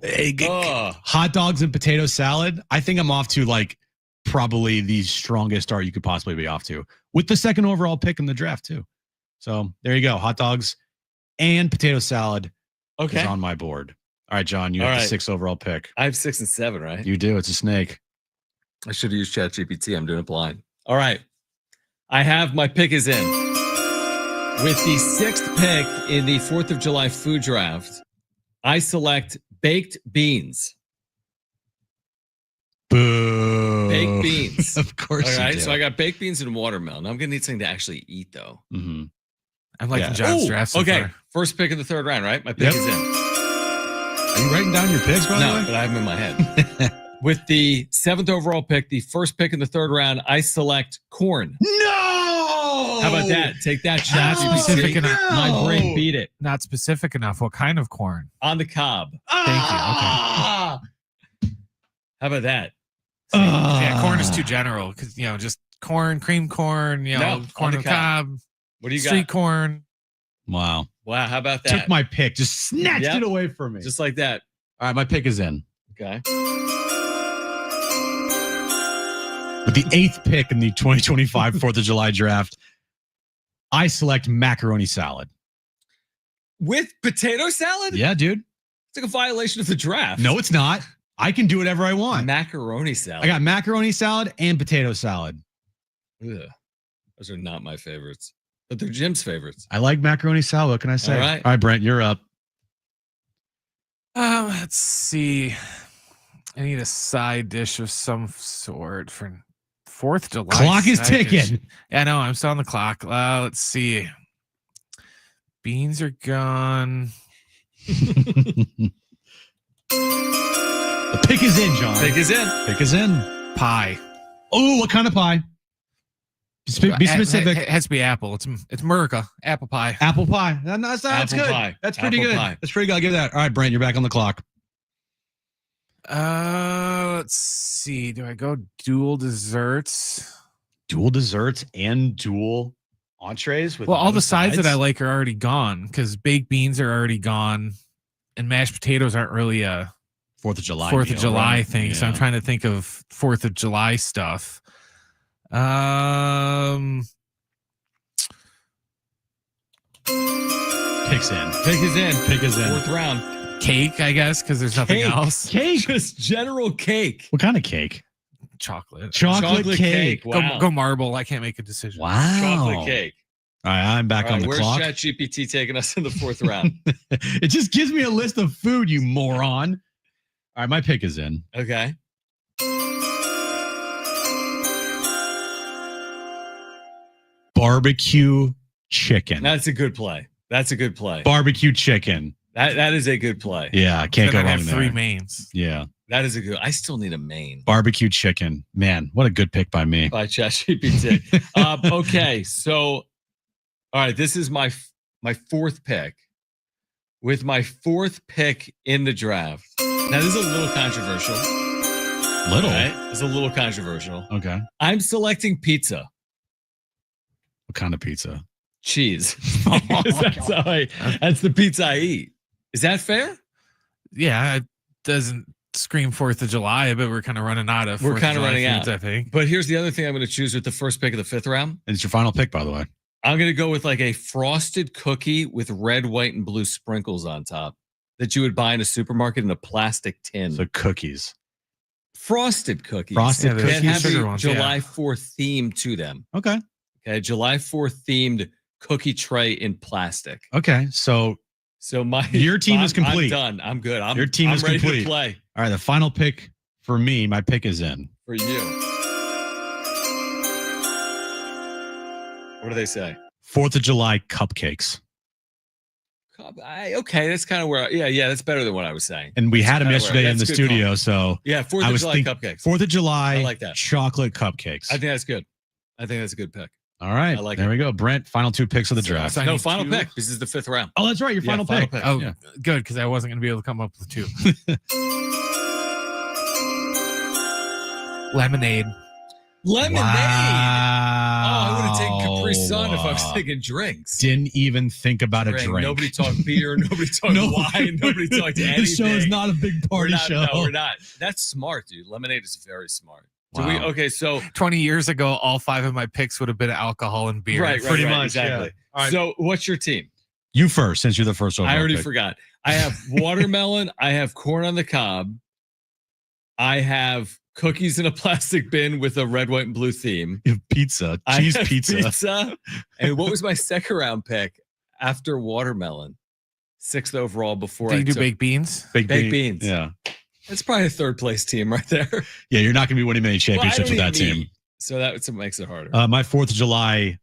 Hot dogs and potato salad. I think I'm off to like probably the strongest start you could possibly be off to with the second overall pick in the draft too. So there you go. Hot dogs and potato salad Okay. is on my board. All right, John, you All have right. the 6th overall pick. I have 6 and 7, right? You do. It's a snake. I should have used ChatGPT. I'm doing it blind. All right. I have my pick is in. With the 6th pick in the 4th of July food draft, I select baked beans. Boo. Baked beans. Of course. All right. You do. So I got baked beans and watermelon. I'm going to need something to actually eat, though. Mhm. I'm liking Yeah. John's Ooh, draft so okay. far. First pick in the 3rd round, right? My pick Yep. is in. Are you writing down your picks, by the No, way? but I have them in my head. With the 7th overall pick, the first pick in the 3rd round, I select corn. No. How about that? Take that, Not ChatGPT. specific enough. My brain beat it. Not specific enough. What kind of corn? On the cob. Thank you. How about that? Yeah, corn is too general because just corn, cream corn, No, corn on on the the cob, What do you street got? corn. Wow. Wow, how about that? Took my pick. Just snatched Yep. it away from me. Just like that. All right, my pick is in. Okay. With the 8th pick in the 2025 4th of July draft, I select macaroni salad. With potato salad? Yeah, dude. It's like a violation of the draft. No, it's not. I can do whatever I want. Macaroni salad. I got macaroni salad and potato salad. Ugh. Those are not my favorites, but they're Jim's favorites. I like macaroni salad. What can I say? All right. All right, Brent, you're up. Let's see. I need a side dish of some sort for 4th of July. Clock is side dish. ticking. Yeah, no, I'm still on the clock. Let's see. Beans are gone. The pick is in, John. Pick is in. Pick is in. Pie. Oh, what kind of pie? Be specific. It has to be apple. It's America. Apple pie. Apple pie. That's Apple good. pie. That's pretty Apple good. pie. That's pretty good. I'll give that. All right, Brent, you're back on the clock. Let's see. Do I go dual desserts? Dual desserts and dual entrees. With Well, all no the sides that I like are already gone because baked beans are already gone, and mashed potatoes aren't really a 4th of July. 4th of meal, July right? thing. So I'm Yeah. trying to think of 4th of July stuff. Pick's in. Pick is in. Pick is in. Fourth round. Cake, I guess, because there's nothing else. Cake. Just general cake. What kind of cake? Chocolate. Chocolate cake. Wow. Go marble. I can't make a decision. Wow. Chocolate cake. All right, I'm back on the where's clock. Where's ChatGPT taking us in the fourth round? It just gives me a list of food, you moron. All right, my pick is in. Okay. Barbecue chicken. That's a good play. That's a good play. Barbecue chicken. That is a good play. Yeah, I can't go Then I'd wrong have there. 3 mains. Yeah, That is a good. I still need a main barbecue chicken. Man, what a good pick by me. by ChatGPT. Okay, so all right, this is my fourth pick. With my fourth pick in the draft. Now this is a little controversial. Little. Right? It's a little controversial. Okay. I'm selecting pizza. What kind of pizza? Cheese. That's the pizza I eat. Is that fair? Yeah, it doesn't scream 4th of July, but we're kind of running out of. We're 4th of kind of July running foods, out. I think. But here's the other thing I'm going to choose with the first pick of the 5th round. And it's your final pick, by the way. I'm going to go with like a frosted cookie with red, white, and blue sprinkles on top that you would buy in a supermarket in a plastic tin. So cookies. Frosted cookies. Frosted Yeah, cookies. That have sugar a ones, July 4th theme to them. Okay. Okay, July 4th themed cookie tray in plastic. Okay. So So Your team is complete. I'm done. I'm good. Your team is ready complete. to play all right, the final pick for me, my pick is in. for you. What do they say? 4th of July cupcakes. Okay, that's kind of where. Yeah, that's better than what I was saying. And we had them That's yesterday in the that's good studio. call. So Yeah, 4th I of was July thinking cupcakes. 4th of July I like that. chocolate cupcakes. I think that's good. I think that's a good pick. All right. I like there it. we go. Brent, final 2 picks of the draft. So I No, need final 2. pick. This is the 5th round. Oh, that's right. Your Yeah, final final pick. pick. Oh, Yeah. good, because I wasn't going to be able to come up with 2. Lemonade. Lemonade. Wow. Oh, I would have taken Capri Sun if I was thinking drinks. Didn't even think about a drink. Nobody talked beer. Nobody talked wine. Nobody talked anything. This show is not a big party show. No, we're not. That's smart, dude. Lemonade is very smart. Wow. Okay, so 20 years ago, all 5 of my picks would have been alcohol and beer. right, Pretty much, exactly. yeah. All right. So, what's your team? You first, since you're the first overall I already pick. forgot. I have watermelon. I have corn on the cob. I have cookies in a plastic bin with a red, white, and blue theme. You have pizza, I cheese have pizza. And what was my second round pick after watermelon? 6th overall before Did I you do took baked beans? Baked beans. Yeah. That's probably a 3rd place team right there. Yeah, you're not going to be winning many championships with that team. So that's what makes it harder. My 4th of July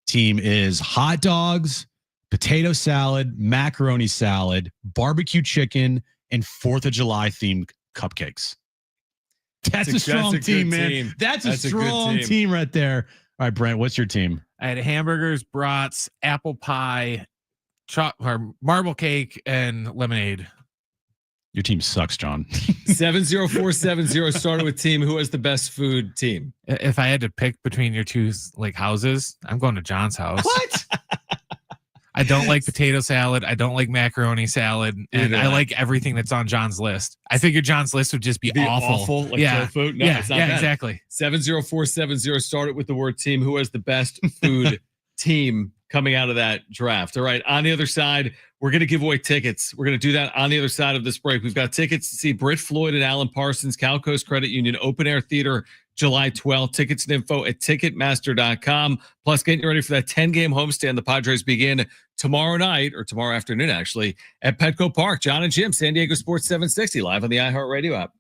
team is hot dogs, potato salad, macaroni salad, barbecue chicken, and 4th of July themed cupcakes. That's a strong good team, man. That's a good strong team right there. All right, Brent, what's your team? I had hamburgers, brats, apple pie, or marble cake, and lemonade. Your team sucks, John. 70470 started with team. Who has the best food team? If I had to pick between your 2 like houses, I'm going to John's house. What? I don't like potato salad. I don't like macaroni salad, and Neither I do I. like everything that's on John's list. I figured John's list would just be awful. Like yeah, tofu? No, yeah, it's not yeah, bad. exactly. 70470 started with the word team. Who has the best food team coming out of that draft? All right. On the other side, we're going to give away tickets. We're going to do that on the other side of this break. We've got tickets to see Britt Floyd and Alan Parsons, Cal Coast Credit Union Open Air Theater, July 12th. Tickets and info at Ticketmaster.com. Plus, getting ready for that 10-game homestand. The Padres begin tomorrow night, or tomorrow afternoon, actually, at Petco Park. John and Jim, San Diego Sports 760, live on the iHeartRadio app.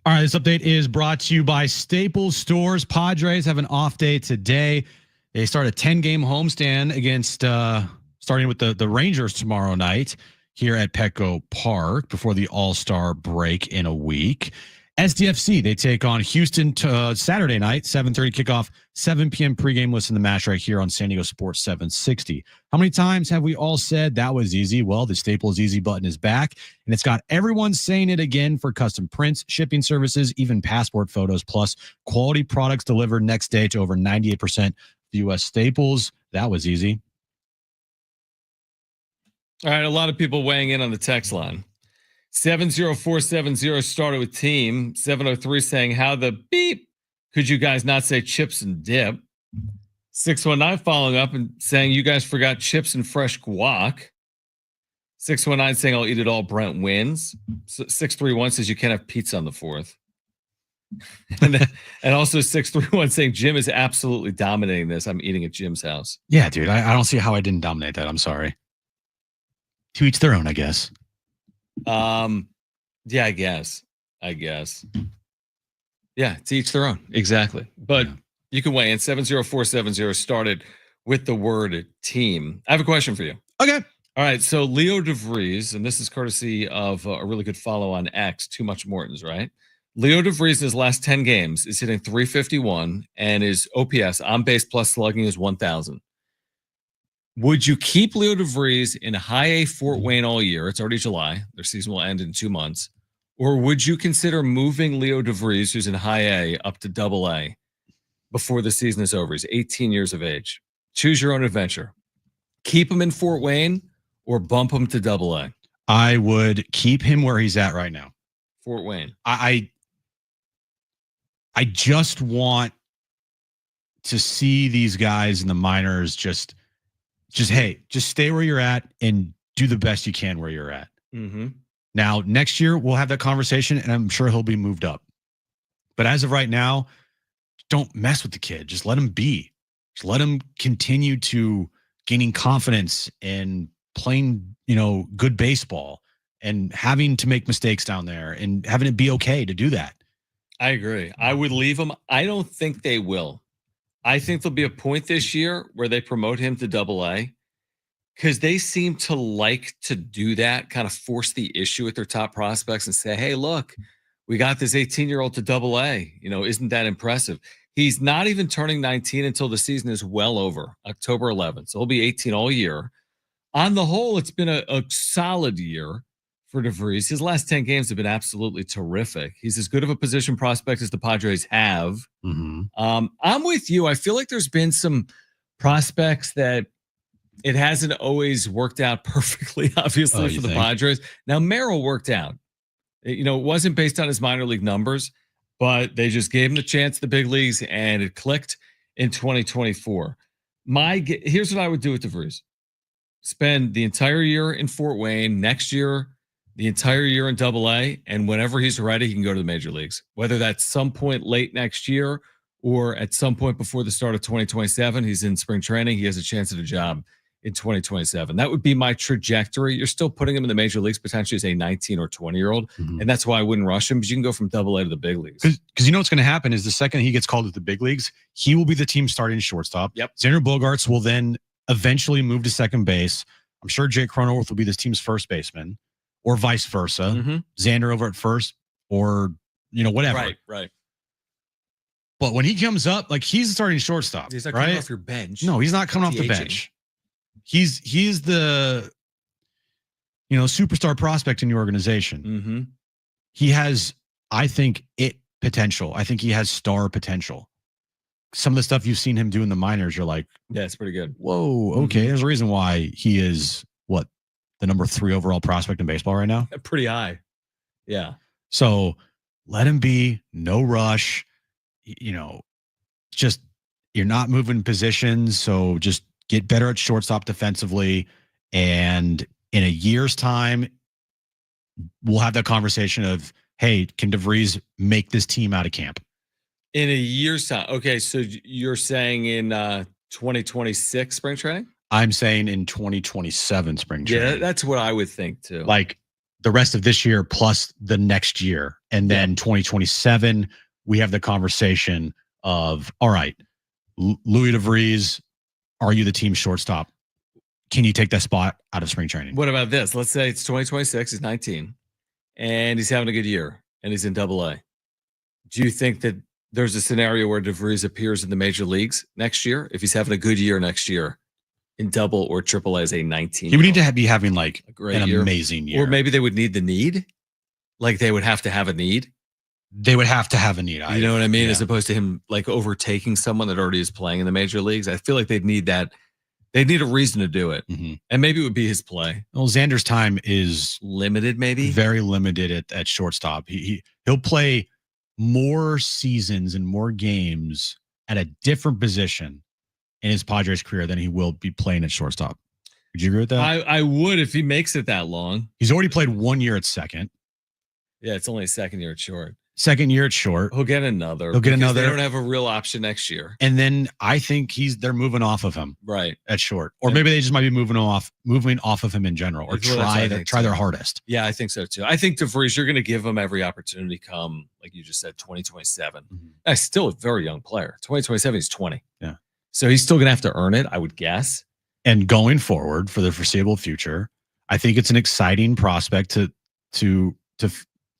All right, this update is brought to you by Staples Stores. Padres have an off day today. They start a 10-game homestand against, starting with the Rangers tomorrow night here at Petco Park before the All-Star break in a week. SDFC, they take on Houston Saturday night, 7:30 kickoff, 7 p.m. pregame. Listen to the match right here on San Diego Sports 760. How many times have we all said that was easy? Well, the Staples Easy button is back, and it's got everyone saying it again for custom prints, shipping services, even passport photos, plus quality products delivered next day to over 98% of the U.S. Staples. That was easy. All right, a lot of people weighing in on the text line. 70470 started with team. 703 saying, how the beep could you guys not say chips and dip? 619 following up and saying, you guys forgot chips and fresh guac. 619 saying, I'll eat it all. Brent wins. 631 says, you can't have pizza on the 4th. and also 631 saying, Jim is absolutely dominating this. I'm eating at Jim's house. Yeah, dude, I don't see how I didn't dominate that. I'm sorry. To each their own, I guess. Yeah, I guess. Yeah, to each their own. Exactly. But you can weigh in. 70470 started with the word team. I have a question for you. Okay. All right. So Leo DeVries, and this is courtesy of a really good follow on X, Too Much Morton's, right? Leo DeVries in his last 10 games is hitting 351 and his OPS on base plus slugging is 1,000. Would you keep Leo DeVries in high A Fort Wayne all year? It's already July. Their season will end in 2 months. Or would you consider moving Leo DeVries, who's in high A, up to double A before the season is over? He's 18 years of age. Choose your own adventure. Keep him in Fort Wayne or bump him to double A? I would keep him where he's at right now. Fort Wayne. I just want to see these guys in the minors just stay where you're at and do the best you can where you're at. Mm-hmm. Now, next year, we'll have that conversation, and I'm sure he'll be moved up. But as of right now, don't mess with the kid. Just let him be. Just let him continue to gaining confidence and playing, good baseball and having to make mistakes down there and having it be okay to do that. I agree. I would leave him. I don't think they will. I think there'll be a point this year where they promote him to double A because they seem to like to do that, kind of force the issue with their top prospects and say, hey, look, we got this 18-year-old to double A. Isn't that impressive? He's not even turning 19 until the season is well over, October 11th. So he'll be 18 all year. On the whole, it's been a solid year for DeVries. His last 10 games have been absolutely terrific. He's as good of a position prospect as the Padres have. Mm-hmm. I'm with you. I feel like there's been some prospects that it hasn't always worked out perfectly, obviously, for the Padres. Now, Merrill worked out. It wasn't based on his minor league numbers, but they just gave him the chance at the big leagues, and it clicked in 2024. Here's what I would do with DeVries. Spend the entire year in Fort Wayne. Next year, the entire year in double A, and whenever he's ready, he can go to the major leagues, whether that's some point late next year or at some point before the start of 2027. He's in spring training. He has a chance at a job in 2027. That would be my trajectory. You're still putting him in the major leagues potentially as a 19 or 20-year-old, and that's why I wouldn't rush him, because you can go from double A to the big leagues. Because what's going to happen is the second he gets called to the big leagues, he will be the team starting shortstop. Yep. Xander Bogaerts will then eventually move to second base. I'm sure Jake Cronenworth will be this team's first baseman, or vice versa. Mm-hmm. Xander over at first, or whatever. Right. But when he comes up, he's starting shortstop. He's not coming off your bench. No, he's not coming off the bench. He's the superstar prospect in your organization. Mm-hmm. He has, I think, potential. I think he has star potential. Some of the stuff you've seen him do in the minors, you're like, yeah, it's pretty good. Whoa, okay. Mm-hmm. There's a reason why he is the number 3 overall prospect in baseball right now. Pretty high. Yeah. So let him be. No rush. Just you're not moving positions. So just get better at shortstop defensively. And in a year's time, we'll have that conversation of, hey, can DeVries make this team out of camp? In a year's time. Okay. So you're saying in 2026 spring training? I'm saying in 2027 spring training. Yeah, that's what I would think too. the rest of this year plus the next year. And then 2027, we have the conversation of, all right, Louis DeVries, are you the team shortstop? Can you take that spot out of spring training? What about this? Let's say it's 2026, he's 19, and he's having a good year, and he's in AA. Do you think that there's a scenario where DeVries appears in the major leagues next year if he's having a good year next year in double or triple as a 19? He would need to be having like an year. amazing year. Or maybe they would need the need. Like they would have to have a need. They would have to have a need. You know what I mean? As opposed to him like overtaking someone that already is playing in the major leagues. I feel like they'd need that. They'd need a reason to do it. Mm-hmm. And maybe it would be his play. Well, Xander's time is limited, maybe very limited at shortstop. He'll play more seasons and more games at a different position in his Padres career than he will be playing at shortstop. Would you agree with that? I would if he makes it that long. He's already played 1 year at second. Yeah, it's only a second year at short. Second year at short. He'll get another. He'll get another. They don't have a real option next year. And then I think they're moving off of him. Right. At short. Or maybe they just might be moving off of him in general, or try their hardest. Yeah, I think so too. I think DeVries, you're going to give him every opportunity come, like you just said, 2027. Mm-hmm. He's still a very young player. 2027, he's 20. Yeah. So he's still going to have to earn it, I would guess. And going forward for the foreseeable future, I think it's an exciting prospect to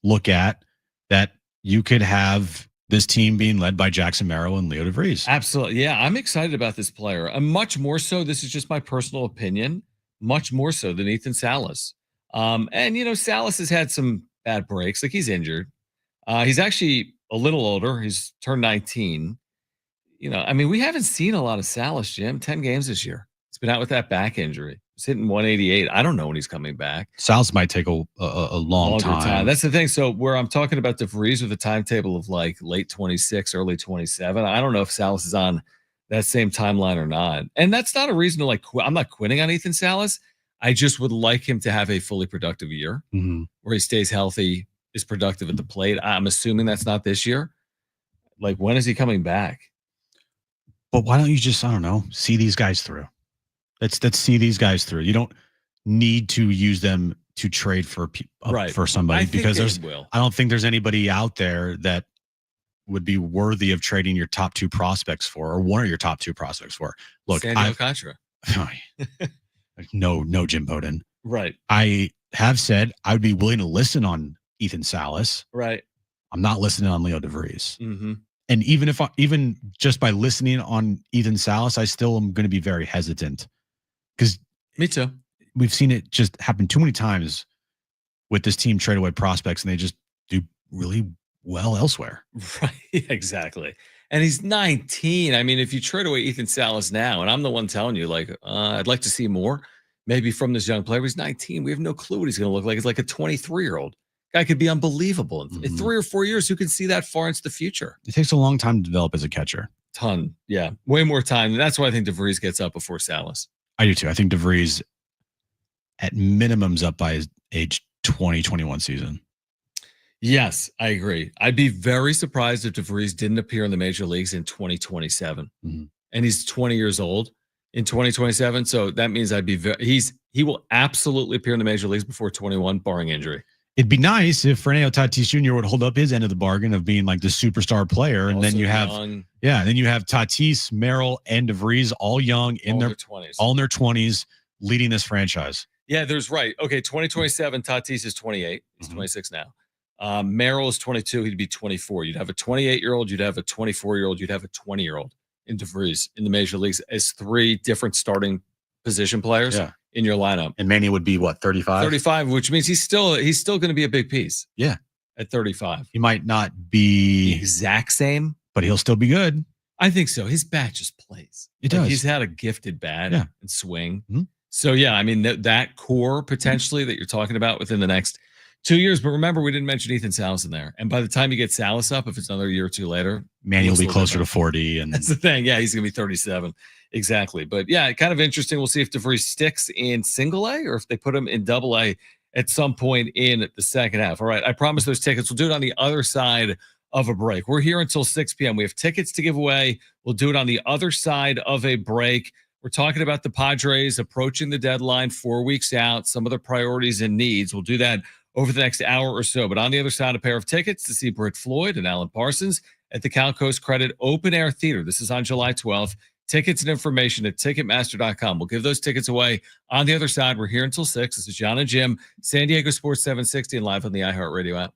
look at, that you could have this team being led by Jackson Merrill and Leo DeVries. Absolutely. Yeah, I'm excited about this player. And much more so, this is just my personal opinion, much more so than Ethan Salas. And, Salas has had some bad breaks. Like, he's injured. He's actually a little older. He's turned 19. We haven't seen a lot of Salas, Jim. 10 games this year. He's been out with that back injury. He's hitting 188. I don't know when he's coming back. Salas might take a long time. That's the thing. So where I'm talking about DeVries with a timetable of like late 26, early 27, I don't know if Salas is on that same timeline or not. And that's not a reason to I'm not quitting on Ethan Salas. I just would like him to have a fully productive year where he stays healthy, is productive at the plate. I'm assuming that's not this year. Like, when is he coming back? But why don't you just, I don't know, see these guys through? Let's see these guys through. You don't need to use them to trade for somebody, because I don't think there's anybody out there that would be worthy of trading your top two prospects for, or one of your top two prospects for. Look, Sandy Contra. No Jim Bowden. Right. I have said I would be willing to listen on Ethan Salas. Right. I'm not listening on Leo DeVries. Mm-hmm. And even just by listening on Ethan Salas, I still am going to be very hesitant. Because me too. We've seen it just happen too many times with this team trade away prospects, and they just do really well elsewhere. Right, exactly. And he's 19. I mean, if you trade away Ethan Salas now, and I'm the one telling you, I'd like to see more, maybe from this young player. He's 19. We have no clue what he's going to look like. It's like a 23-year-old. Guy could be unbelievable. In 3 or 4 years, who can see that far into the future? It takes a long time to develop as a catcher. Ton. Yeah. Way more time. And that's why I think DeVries gets up before Salas. I do too. I think DeVries at minimum's up by his age 2021 season. Yes, I agree. I'd be very surprised if DeVries didn't appear in the major leagues in 2027. Mm-hmm. And he's 20 years old in 2027. So that means he will absolutely appear in the major leagues before 21, barring injury. It'd be nice if Fernando Tatis Jr. would hold up his end of the bargain of being like the superstar player. And then you have, then you have Tatis, Merrill, and DeVries all young in their 20s, leading this franchise. Yeah, there's right. Okay, 2027, Tatis is 28. He's 26 now. Merrill is 22. He'd be 24. You'd have a 28-year-old. You'd have a 24-year-old. You'd have a 20-year-old in DeVries in the major leagues as 3 different starting position players. Yeah. In your lineup. And Manny would be what, 35? 35, which means he's still going to be a big piece. Yeah. At 35. He might not be the exact same, but he'll still be good. I think so. His bat just plays. It does. He's had a gifted bat and swing. Mm-hmm. So yeah, I mean that core potentially that you're talking about within the next 2 years. But remember, we didn't mention Ethan Salas in there. And by the time you get Salas up, if it's another year or two later, Manny will be closer to 40. And that's the thing. Yeah, he's going to be 37. Exactly. But yeah, kind of interesting. We'll see if DeVries sticks in single A or if they put him in double A at some point in the second half. All right. I promise those tickets. We'll do it on the other side of a break. We're here until 6 p.m. We have tickets to give away. We'll do it on the other side of a break. We're talking about the Padres approaching the deadline 4 weeks out, some of the priorities and needs. We'll do that over the next hour or so. But on the other side, a pair of tickets to see Britt Floyd and Alan Parsons at the Cal Coast Credit Open Air Theater. This is on July 12th. Tickets and information at Ticketmaster.com. We'll give those tickets away on the other side. We're here until 6. This is John and Jim, San Diego Sports 760 and live on the iHeartRadio app.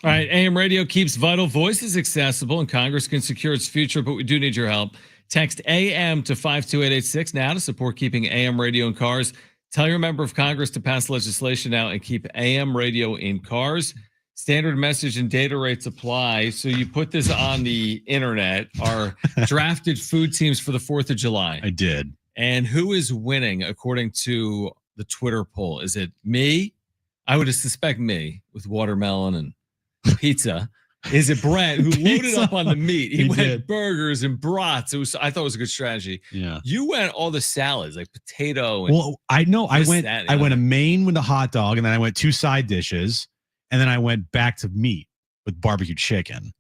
All right. AM radio keeps vital voices accessible, and Congress can secure its future, but we do need your help. Text AM to 52886 now to support keeping AM radio in cars. Tell your member of Congress to pass legislation now and keep AM radio in cars. Standard message and data rates apply. So you put this on the internet, our drafted food teams for the 4th of July. I did. And who is winning according to the Twitter poll? Is it me? I would suspect me with watermelon and pizza. is it Brent who loaded Pizza. up on the meat. He went did. burgers and brats. I thought it was a good strategy. Yeah. You went all the salads like potato. And Well, I know I this, went that, and I the went a other. main with a hot dog, and then I went 2 side dishes, and then I went back to meat with barbecue chicken.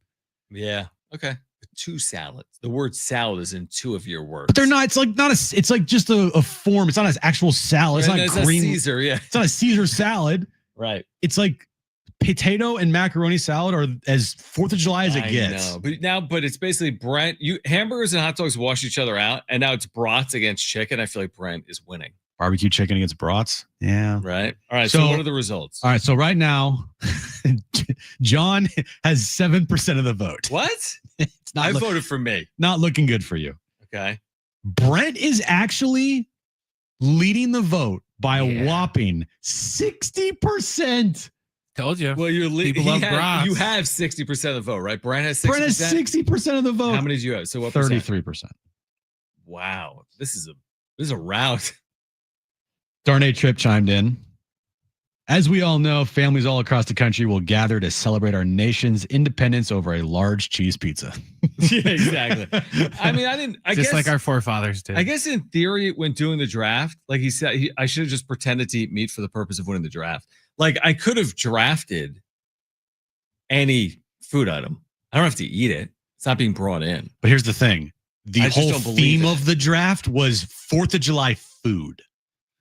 Yeah. Okay. 2 salads. The word salad is in 2 of your words. But they're not. It's like not a. It's like just a form. It's not an actual salad. It's And not there's green. a Caesar. Yeah. It's not a Caesar salad. Right. It's like potato and macaroni salad are as 4th of July as it gets. Know. But it's basically Brent. Hamburgers and hot dogs wash each other out, and now it's brats against chicken. I feel like Brent is winning. Barbecue chicken against brats. Yeah. Right. All right. So what are the results? All right. So right now, John has 7% of the vote. What? It's not. I voted for me. Not looking good for you. Okay. Brent is actually leading the vote by a whopping 60%. Told you. Well, you're People love brats. You have 60% of the vote, right? Brent has 60%. Brent has 60% of the vote. How many did you have? So what? 33%. Wow. This is a rout. Darnay Tripp chimed in. As we all know, families all across the country will gather to celebrate our nation's independence over a large cheese pizza. Yeah, exactly. I mean, I Just guess like our forefathers did. I guess in theory, when doing the draft, like he said, I should have just pretended to eat meat for the purpose of winning the draft. Like I could have drafted any food item. I don't have to eat it. It's not being brought in. But here's the thing. The I just whole don't believe theme it. of the draft was 4th of July food.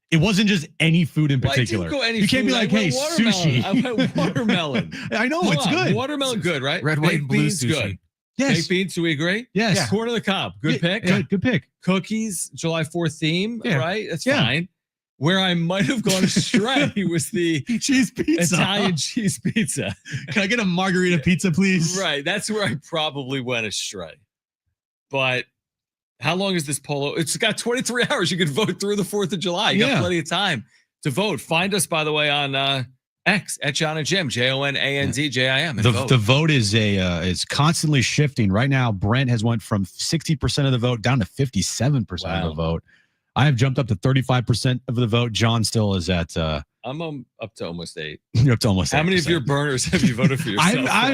It wasn't just any food in Well, I particular. didn't go any You can't food. be like, I hey, went watermelon. sushi. I went watermelon. I know, Hold it's on. good. Watermelon, good, right? Red, white, Baked and blue beans, sushi. good. Yes. Baked beans, do we agree? Yes. Yeah. Corn on the cob, good Yeah, pick. Good pick. Cookies, July 4th theme, Yeah. right? That's Yeah. fine. Where I might have gone astray was the Cheese pizza. Italian cheese pizza. Can I get a margarita pizza, please? Right. That's where I probably went astray. But how long is this polo? It's got 23 hours. You can vote through the 4th of July. You got plenty of time to vote. Find us, by the way, on X at John and Jim, JONANDJIM. The vote is constantly shifting. Right now, Brent has went from 60% of the vote down to 57% of the vote. I have jumped up to 35% of the vote. John still is at. I'm up to almost 8. You're up to almost. How 8%. many of your burners have you voted for yourself? No, I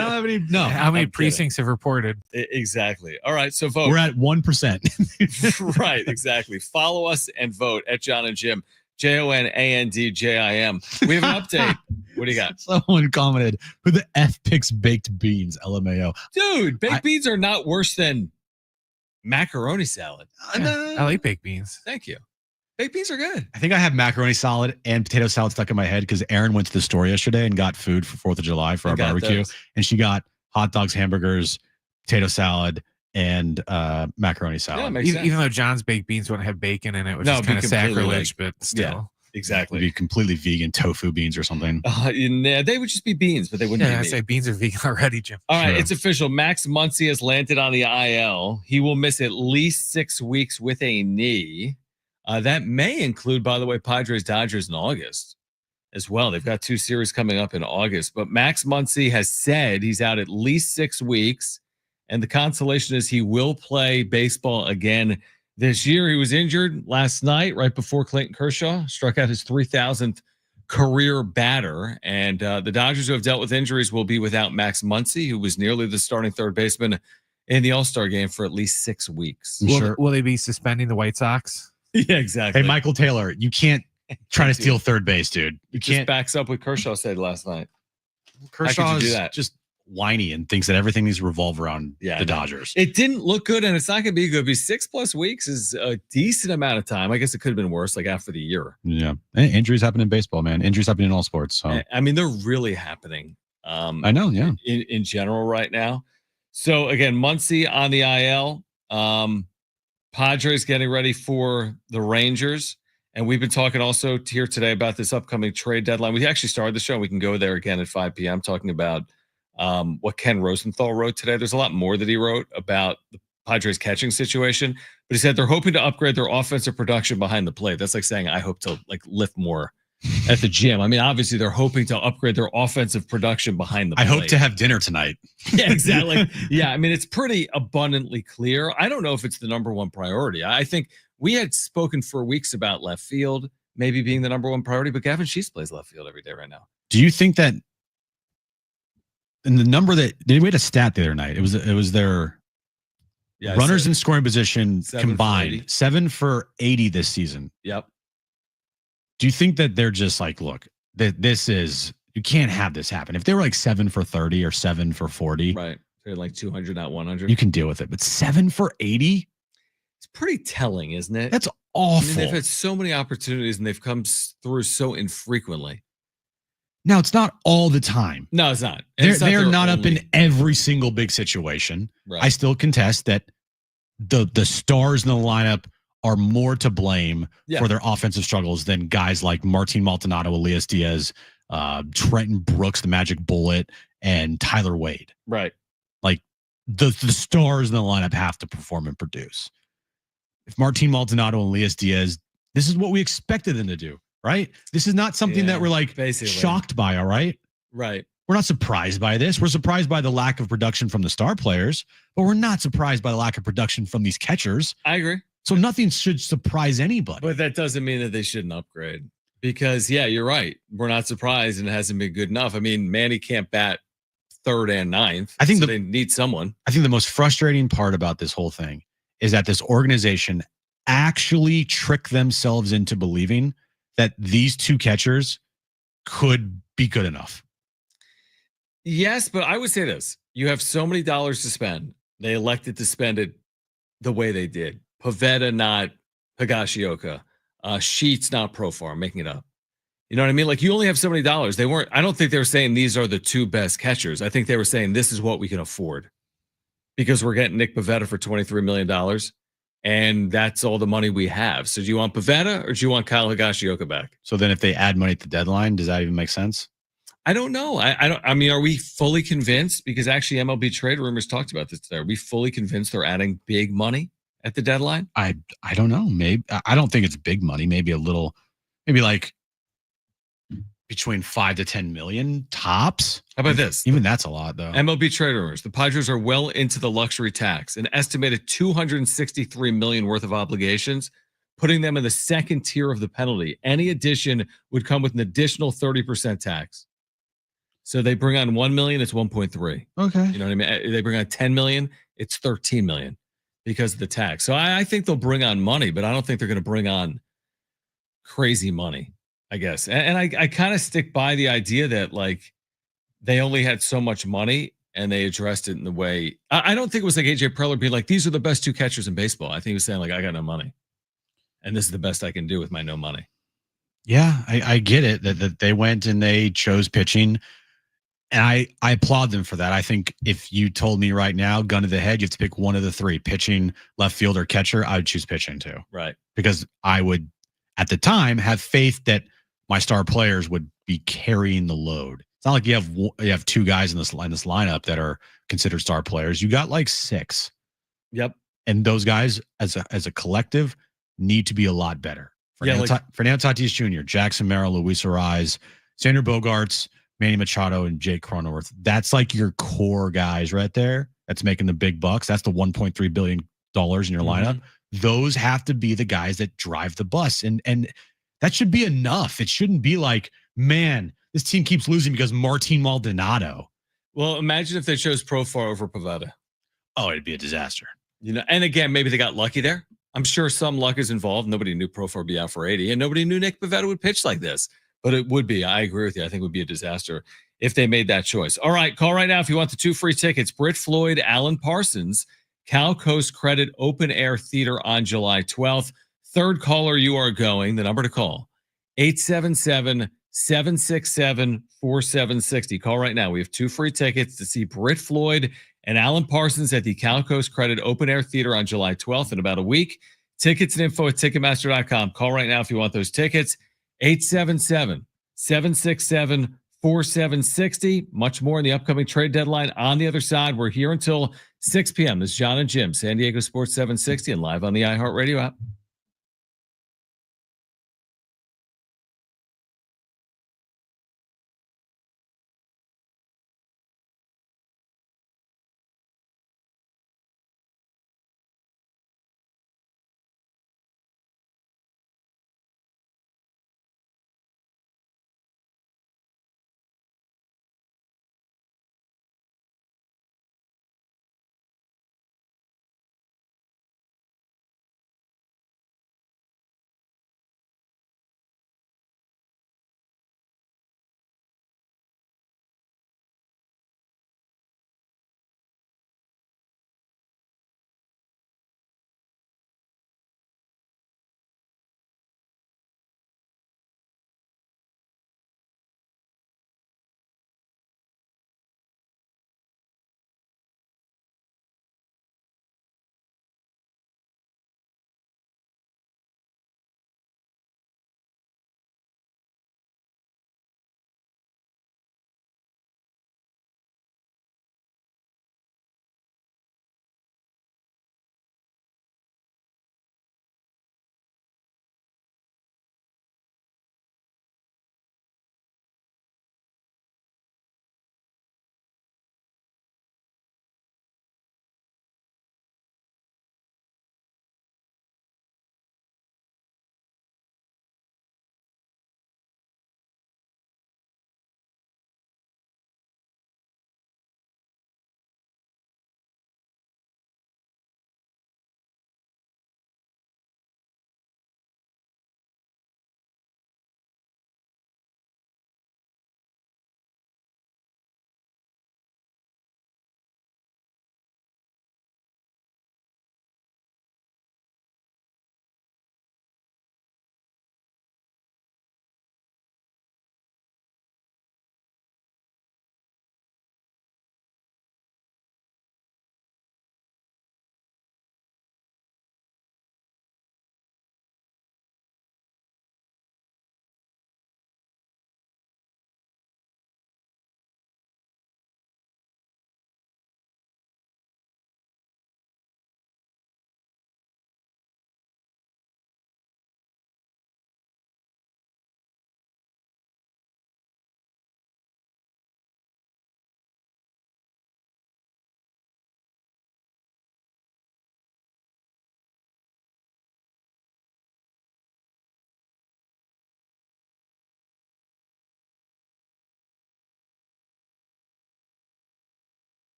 don't have any. No. How many I'm precincts have reported? Exactly. All right. So vote. We're at 1%. Right. Exactly. Follow us and vote at John and Jim. JONANDJIM. We have an update. What do you got? Someone commented, "Who the F picks baked beans?" LMAO. Dude, baked beans are not worse than macaroni salad. I like baked beans. Thank you. Baked beans are good. I think I have macaroni salad and potato salad stuck in my head because Erin went to the store yesterday and got food for 4th of July for our barbecue. And she got hot dogs, hamburgers, potato salad, and macaroni salad. Yeah, Even though John's baked beans wouldn't have bacon in it, which is kind of sacrilege, but still. Yeah, exactly. It'd be completely vegan tofu beans or something. Yeah, they would just be beans, but they wouldn't Yeah, be I meat. say beans are vegan already, Jim. All right, True. it's official. Max Muncy has landed on the IL. He will miss at least 6 weeks with a knee. That may include, by the way, Padres Dodgers in August as well. They've got 2 series coming up in August. But Max Muncy has said he's out at least 6 weeks. And the consolation is he will play baseball again this year. He was injured last night, right before Clayton Kershaw struck out his 3,000th career batter. And the Dodgers, who have dealt with injuries, will be without Max Muncy, who was nearly the starting third baseman in the All-Star game for at least 6 weeks. Will they be suspending the White Sox? Yeah, exactly. Hey, Michael Taylor, you can't try to steal third base, dude. You Just can't. backs up what Kershaw said last night. Kershaw do is that? just whiny and thinks that everything needs to revolve around Yeah, the Dodgers. It didn't look good, and it's not going to be good. Because 6+ weeks is a decent amount of time. I guess it could have been worse, like after the year. Yeah, injuries happen in baseball, man. Injuries happen in all sports. So I mean, they're really happening. I know, yeah. In general right now. So again, Muncy on the IL. Padres getting ready for the Rangers. And we've been talking also here today about this upcoming trade deadline. We actually started the show. We can go there again at 5 p.m. talking about what Ken Rosenthal wrote today. There's a lot more that he wrote about the Padres catching situation. But he said they're hoping to upgrade their offensive production behind the plate. That's like saying I hope to lift more at the gym. I mean, obviously they're hoping to upgrade their offensive production behind the plate. I hope to have dinner tonight. Yeah, exactly. Yeah, I mean, it's pretty abundantly clear. I don't know if it's the number one priority. I think we had spoken for weeks about left field maybe being the number one priority, but Gavin Sheets plays left field every day right now. Do you think that and the number that we had a stat the other night. It was their runners in scoring position combined 7 for 80 this season. Yep. Do you think that they're just like, look, that this is, you can't have this happen? If they were like 7 for 30 or 7 for 40, right? They're like 200, not 100. You can deal with it, but 7 for 80. It's pretty telling, isn't it? That's awful. I mean, they've had so many opportunities and they've come through so infrequently. Now, it's not all the time. No, it's not. They're not up in every single big situation. Right. I still contest that the stars in the lineup are more to blame for their offensive struggles than guys like Martin Maldonado, Elias Diaz, Trenton Brooks, the Magic Bullet, and Tyler Wade. Right. Like the stars in the lineup have to perform and produce. If Martin Maldonado and Elias Diaz, this is what we expected them to do, right? This is not something that we're like shocked by, all right? Right. We're not surprised by this. We're surprised by the lack of production from the star players, but we're not surprised by the lack of production from these catchers. I agree. So nothing should surprise anybody. But that doesn't mean that they shouldn't upgrade because, yeah, you're right. We're not surprised and it hasn't been good enough. I mean, Manny can't bat 3rd and 9th. I think they need someone. I think the most frustrating part about this whole thing is that this organization actually tricked themselves into believing that these two catchers could be good enough. Yes, but I would say this. You have so many dollars to spend. They elected to spend it the way they did. Pavetta, not Higashioka. Sheets, not Profar. I'm making it up. You know what I mean? Like, you only have so many dollars. I don't think they were saying these are the two best catchers. I think they were saying this is what we can afford because we're getting Nick Pavetta for $23 million and that's all the money we have. So do you want Pavetta or do you want Kyle Higashioka back? So then if they add money at the deadline, does that even make sense? I don't know. I mean, are we fully convinced? Because actually MLB Trade Rumors talked about this today. Are we fully convinced they're adding big money at the deadline? I don't know. Maybe I don't think it's big money. Maybe a little, maybe like between 5 to 10 million tops. How about this? Even that's a lot, though. MLB Trade Rumors. The Padres are well into the luxury tax, an estimated $263 million worth of obligations, putting them in the second tier of the penalty. Any addition would come with an additional 30% tax. So they bring on 1 million, it's 1.3. Okay. You know what I mean? They bring on 10 million, it's 13 million because of the tax. So I think they'll bring on money, but I don't think they're going to bring on crazy money, I guess. And I kind of stick by the idea that like they only had so much money and they addressed it in the way. I don't think it was like AJ Preller being like, these are the best two catchers in baseball. I think he was saying like, I got no money. And this is the best I can do with my no money. Yeah, I get it that they went and they chose pitching. And I applaud them for that. I think if you told me right now, gun to the head, you have to pick one of the three, pitching, left field, or catcher, I would choose pitching too. Right. Because I would, at the time, have faith that my star players would be carrying the load. It's not like you have two guys in this lineup that are considered star players. You got like 6. Yep. And those guys, as a collective, need to be a lot better. Fernando Tatis Jr., Jackson Merrill, Luis Arraez, Xander Bogaerts, Manny Machado, and Jake Cronenworth. That's like your core guys right there. That's making the big bucks. That's the $1.3 billion in your lineup. Those have to be the guys that drive the bus. And that should be enough. It shouldn't be like, man, this team keeps losing because Martin Maldonado. Well, imagine if they chose Profar over Pavetta. Oh, it'd be a disaster. You know, and again, maybe they got lucky there. I'm sure some luck is involved. Nobody knew Profar would be out for 80, and nobody knew Nick Pavetta would pitch like this. But it would be. I agree with you. I think it would be a disaster if they made that choice. All right, call right now if you want the 2 free tickets. Britt Floyd, Alan Parsons, Cal Coast Credit Open Air Theater on July 12th. Third caller, you are going. The number to call, 877-767-4760. Call right now. We have 2 free tickets to see Britt Floyd and Alan Parsons at the Cal Coast Credit Open Air Theater on July 12th in about a week. Tickets and info at Ticketmaster.com. Call right now if you want those tickets. 877-767-4760. Much more in the upcoming trade deadline. On the other side, we're here until 6 p.m. This is John and Jim, San Diego Sports 760 and live on the iHeartRadio app.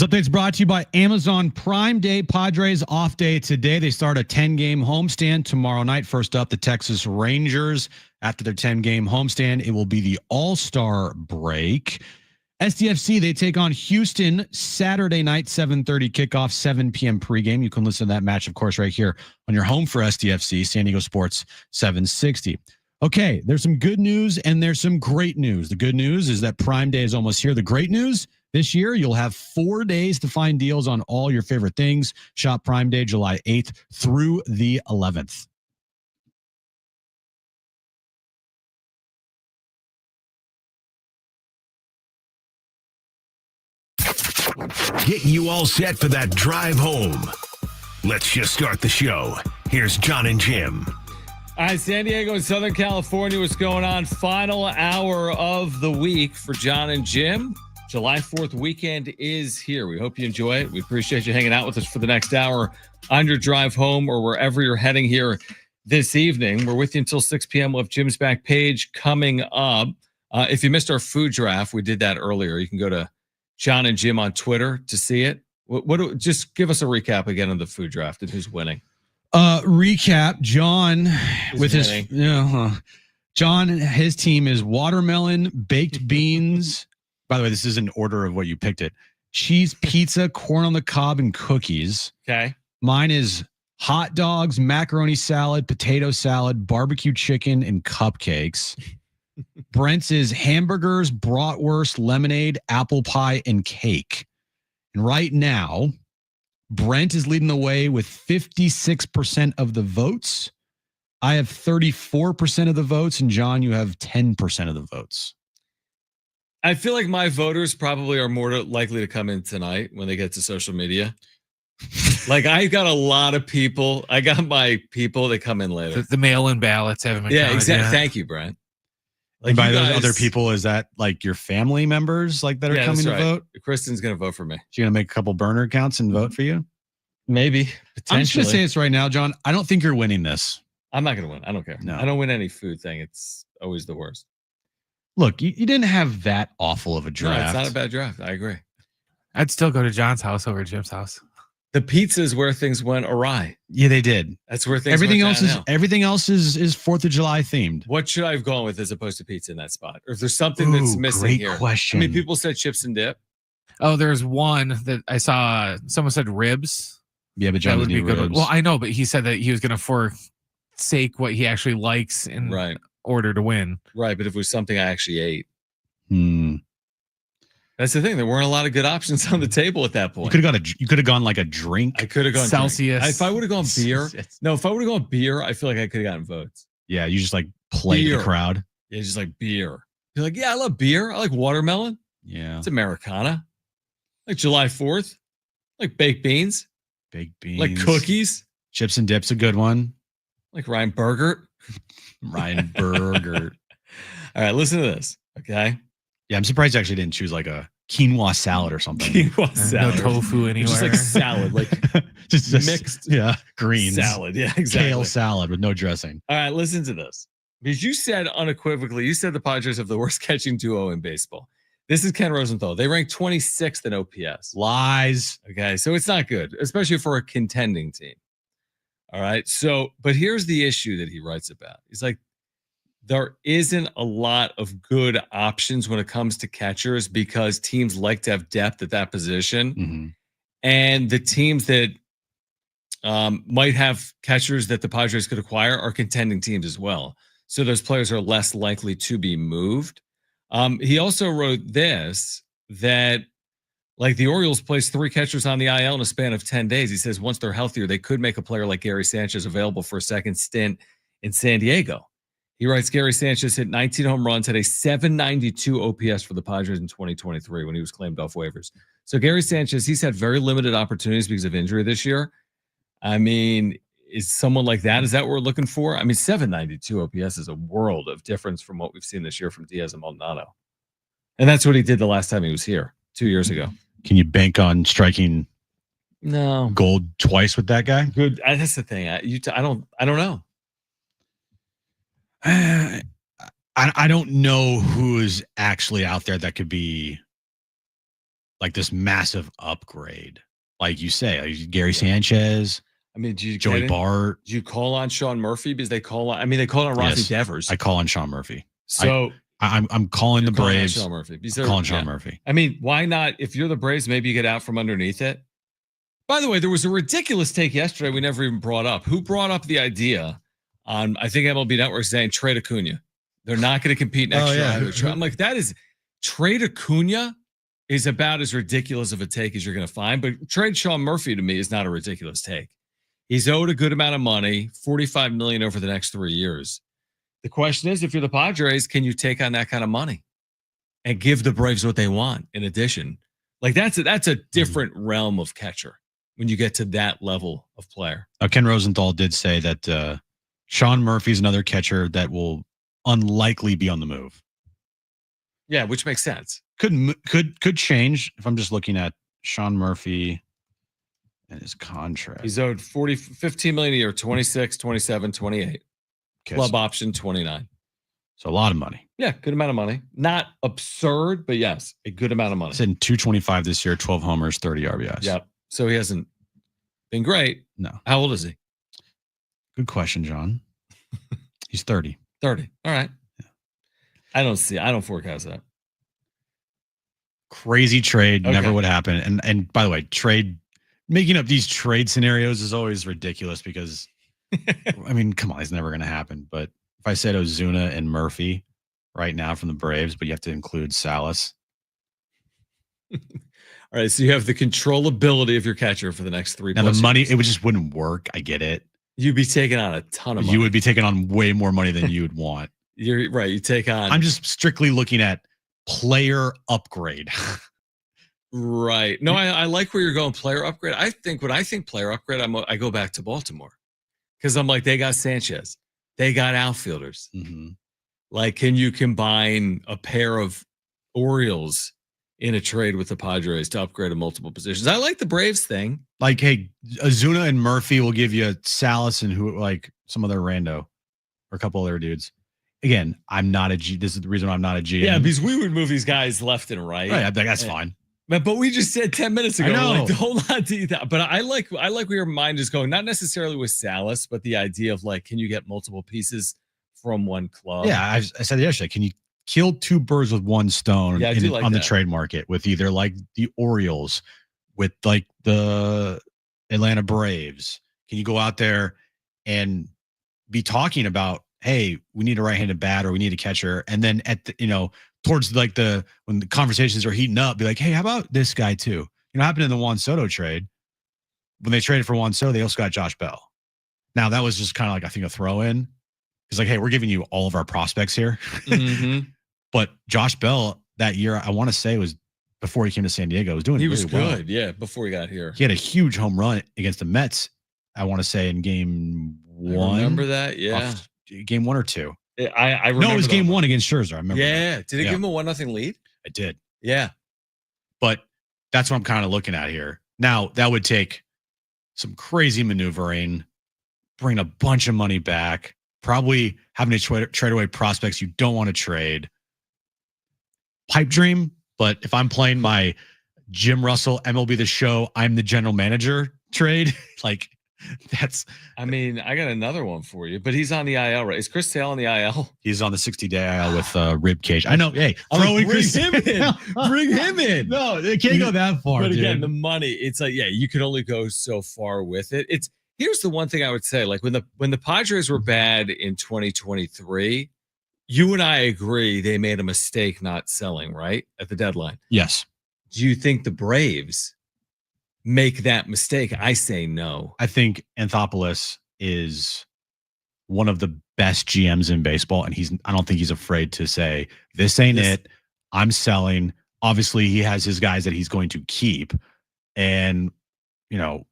This update's brought to you by Amazon Prime Day. Padres off day today. They start a 10-game homestand tomorrow night. First up, the Texas Rangers. After their 10-game homestand, it will be the All-Star break. SDFC, they take on Houston Saturday night, 7:30 kickoff, 7 p.m. pregame. You can listen to that match, of course, right here on your home for SDFC, San Diego Sports 760. Okay, there's some good news and there's some great news. The good news is that Prime Day is almost here. The great news, this year, you'll have 4 days to find deals on all your favorite things. Shop Prime Day, July 8th through the 11th. Getting you all set for that drive home. Let's just start the show. Here's John and Jim. All right, San Diego and Southern California, what's going on? Final hour of the week for John and Jim. July 4th weekend is here. We hope you enjoy it. We appreciate you hanging out with us for the next hour on your drive home or wherever you're heading here this evening. We're with you until 6 p.m. We'll have Jim's back page coming up. If you missed our food draft, we did that earlier. You can go to John and Jim on Twitter to see it. Just give us a recap again of the food draft and who's winning. Recap, John with winning? John, his team is watermelon, baked beans. By the way, this is in order of what you picked it. Cheese pizza, corn on the cob, and cookies. Okay. Mine is hot dogs, macaroni salad, potato salad, barbecue chicken, and cupcakes. Brent's is hamburgers, bratwurst, lemonade, apple pie, and cake. And right now, Brent is leading the way with 56% of the votes. I have 34% of the votes, and John, you have 10% of the votes. I feel like my voters probably are more likely to come in tonight when they get to social media. Like I got a lot of people. I got my people that come in later. The mail-in ballots haven't been counted exactly. yet. Thank you, Brent. Like by those other people, is that like your family members like that are coming to vote? Kristen's going to vote for me. She's going to make a couple burner accounts and vote for you? Maybe. Potentially. I'm just going to say this right now, John. I don't think you're winning this. I'm not going to win. I don't care. No. I don't win any food thing. It's always the worst. Look, you didn't have that awful of a draft. No, it's not a bad draft. I agree. I'd still go to John's house over Jim's house. The pizza is where things went awry. Yeah, they did. That's where things everything went else is everything else is 4th of July themed. What should I have gone with as opposed to pizza in that spot? Or if there's something that's missing great here? Question. I mean, people said chips and dip. Oh, there's one that I saw. Someone said ribs. Yeah, but John would be good. Well, I know, but he said that he was going to forsake what he actually likes in order to win. Right, but if it was something I actually ate. That's the thing. There weren't a lot of good options on the table at that point. You could have gone like a drink. I could have gone Celsius. If I would have gone beer. No, if I would have gone beer, I feel like I could have gotten votes. Yeah, you just like played the crowd. Yeah, just like beer. You're like, yeah, I love beer. I like watermelon. Yeah. It's Americana. Like July 4th. Like baked beans. Baked beans. Like cookies. Chips and dip's a good one. Like Ryan Burgert. Ryan Burgert. All right, listen to this. Okay. Yeah, I'm surprised you actually didn't choose like a quinoa salad or something. Quinoa salad. No tofu anywhere. Just like salad, like just mixed greens. Salad. Yeah, exactly. Kale salad with no dressing. All right, listen to this. Because you said unequivocally, you said the Padres have the worst catching duo in baseball. This is Ken Rosenthal. They rank 26th in OPS. Lies. Okay, so it's not good, especially for a contending team. All right, so, but here's the issue that he writes about. He's like, there isn't a lot of good options when it comes to catchers because teams like to have depth at that position. Mm-hmm. And the teams that might have catchers that the Padres could acquire are contending teams as well. So those players are less likely to be moved. He also wrote this, that like the Orioles placed 3 catchers on the IL in a span of 10 days. He says once they're healthier, they could make a player like Gary Sanchez available for a second stint in San Diego. He writes, Gary Sanchez hit 19 home runs, had a 792 OPS for the Padres in 2023 when he was claimed off waivers. So Gary Sanchez, he's had very limited opportunities because of injury this year. I mean, is someone like that, is that what we're looking for? I mean, 792 OPS is a world of difference from what we've seen this year from Diaz and Maldonado. And that's what he did the last time he was here 2 years ago. Can you bank on striking no gold twice with that guy? Good. That's the thing. I don't know. I, I don't know who is actually out there that could be like this massive upgrade. Like you say, like Gary Sanchez. I mean, Joey Bart. Do you call on Sean Murphy because they call on? I mean, they call on Rafi Devers. I call on Sean Murphy. So I'm calling the Braves. Sean Murphy. Calling Sean Murphy. I mean, why not? If you're the Braves, maybe you get out from underneath it. By the way, there was a ridiculous take yesterday we never even brought up. Who brought up the idea on, I think, MLB Network saying trade Acuna? They're not going to compete next year either. I'm like, that is, trade Acuna is about as ridiculous of a take as you're going to find. But trade Sean Murphy to me is not a ridiculous take. He's owed a good amount of money, $45 million over the next 3 years. The question is, if you're the Padres, can you take on that kind of money and give the Braves what they want in addition? Like that's a different realm of catcher when you get to that level of player. Ken Rosenthal did say that Sean Murphy's another catcher that will unlikely be on the move. Yeah, which makes sense. Could change if I'm just looking at Sean Murphy and his contract. He's owed $15 million a year, 26, 27, 28. Okay, Club option 29. So a lot of money. Yeah, good amount of money. Not absurd, but yes, a good amount of money. It's in 225 this year, 12 homers, 30 RBIs. Yep. So he hasn't been great. No. How old is he? Good question, John. He's 30. 30. All right. Yeah. I don't forecast that. Crazy trade. Okay. Never would happen. And by the way, making up these trade scenarios is always ridiculous because I mean, come on, it's never going to happen. But if I said Ozuna and Murphy right now from the Braves, but you have to include Salas. All right, so you have the controllability of your catcher for the next 3 Now, the money, it just wouldn't work. I get it. You'd be taking on a ton of money. You would be taking on way more money than you would want. You're right. You take on. I'm just strictly looking at player upgrade. Right. No, I like where you're going, player upgrade. When I think player upgrade, I go back to Baltimore. Because I'm like, they got Sanchez. They got outfielders. Mm-hmm. Like, can you combine a pair of Orioles in a trade with the Padres to upgrade to multiple positions? I like the Braves thing. Like, hey, Ozuna and Murphy will give you Salas and some other rando or a couple other dudes. Again, I'm not a G. This is the reason I'm not a GM. Yeah, because we would move these guys left and right. Right, that's fine. But we just said 10 minutes ago, I know. like, hold on to that. But I like where your mind is going, not necessarily with Salas, but the idea of like, can you get multiple pieces from one club? Yeah, I said yesterday, can you kill two birds with one stone on the trade market with either like the Orioles, with like the Atlanta Braves? Can you go out there and be talking about, hey, we need a right-handed bat or we need a catcher, and then at the, towards like when the conversations are heating up, be like, hey, how about this guy too? Happened in the Juan Soto trade. When they traded for Juan Soto, they also got Josh Bell. Now that was just kind of like, I think, a throw in. It's like, hey, we're giving you all of our prospects here. Mm-hmm. But Josh Bell that year, I want to say, was before he came to San Diego, was doing he really was well. good, yeah, before he got here. He had a huge home run against the Mets, I want to say, in game 1. I remember that, yeah. Game 1 or 2. I remember. No, it was game 1 against Scherzer. I remember. Yeah. that. Did it give him a 1-0 lead? It did. Yeah. But that's what I'm kind of looking at here. Now, that would take some crazy maneuvering, bring a bunch of money back, probably having to trade away prospects you don't want to trade. Pipe dream, but if I'm playing my Jim Russell, MLB The Show, I'm the general manager trade, like that's... I mean, I got another one for you, but he's on the IL, right? Is Chris Sale on the IL? He's on the 60-day IL with rib cage. I know. Hey, bring him in. Bring him in. No, they can't go that far, But again, dude. the money, it's like, yeah, you can only go so far with it. Here's the one thing I would say, like when the Padres were bad in 2023, you and I agree they made a mistake not selling, right? At the deadline. Yes. Do you think the Braves make that mistake? I say no. I think Anthopoulos is one of the best GMs in baseball, and I don't think he's afraid to say, this ain't it. I'm selling. Obviously, he has his guys that he's going to keep, and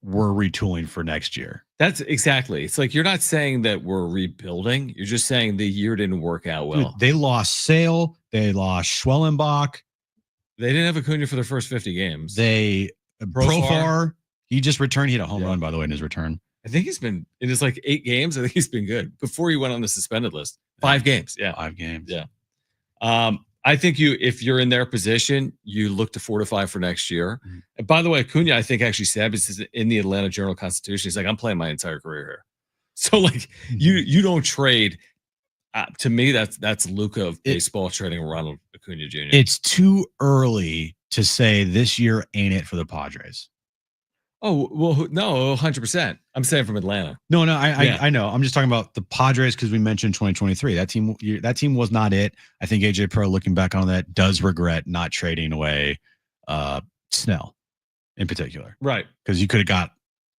we're retooling for next year. That's exactly. It's like, you're not saying that we're rebuilding. You're just saying the year didn't work out well. Dude, they lost Sale. They lost Schwellenbach. They didn't have Acuna for their first 50 games. Profar, he just returned. He had a home run, by the way, in his return. I think he's been in his 8 games. I think he's been good before he went on the suspended list. 5 games. Yeah. 5 games. Yeah. I think if you're in their position, you look to fortify for next year. Mm-hmm. And by the way, Acuna, I think actually said this is in the Atlanta Journal-Constitution. He's like, I'm playing my entire career here. So like you don't trade. To me, that's Luka of baseball trading Ronald Acuna Jr. It's too early to say this year ain't it for the Padres. Oh, well, no, 100%. I'm saying from Atlanta. No, I know. I'm just talking about the Padres because we mentioned 2023. That team was not it. I think AJ Pro, looking back on that, does regret not trading away Snell in particular. Right. Because you could have got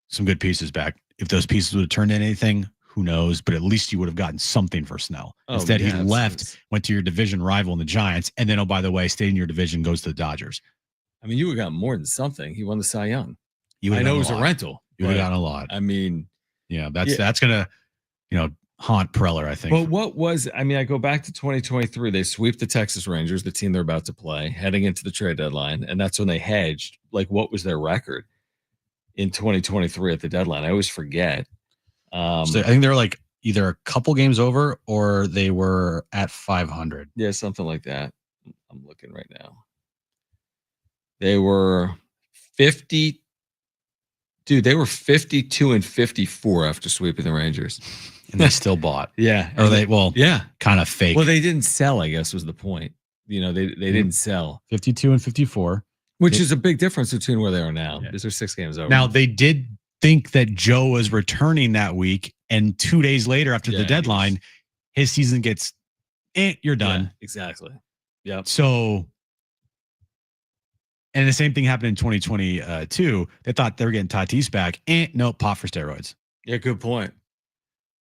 some good pieces back. If those pieces would have turned in anything, who knows? But at least you would have gotten something for Snell. Instead, he left, went to your division rival in the Giants, and then, oh, by the way, stayed in your division, goes to the Dodgers. I mean, you would have gotten more than something. He won the Cy Young. I know it was a rental. You would have gotten a lot. I mean, that's gonna, haunt Preller, I think. But what was? I mean, I go back to 2023. They sweep the Texas Rangers, the team they're about to play, heading into the trade deadline, and that's when they hedged. Like, what was their record in 2023 at the deadline? I always forget. So I think they're like either a couple games over or they were at 500. Yeah, something like that. I'm looking right now. They were 50. Dude, they were 52 and 54 after sweeping the Rangers. And they still bought. Yeah. Or kind of fake. Well, they didn't sell, I guess was the point. They didn't sell. 52 and 54. Which is a big difference between where they are now. These are 6 games over. Now, they did think that Joe was returning that week, and 2 days later after the deadline, his season gets, you're done. Yeah, exactly. Yep. So, and the same thing happened in 2022. They thought they were getting Tatis back. Nope, pop for steroids. Yeah, good point.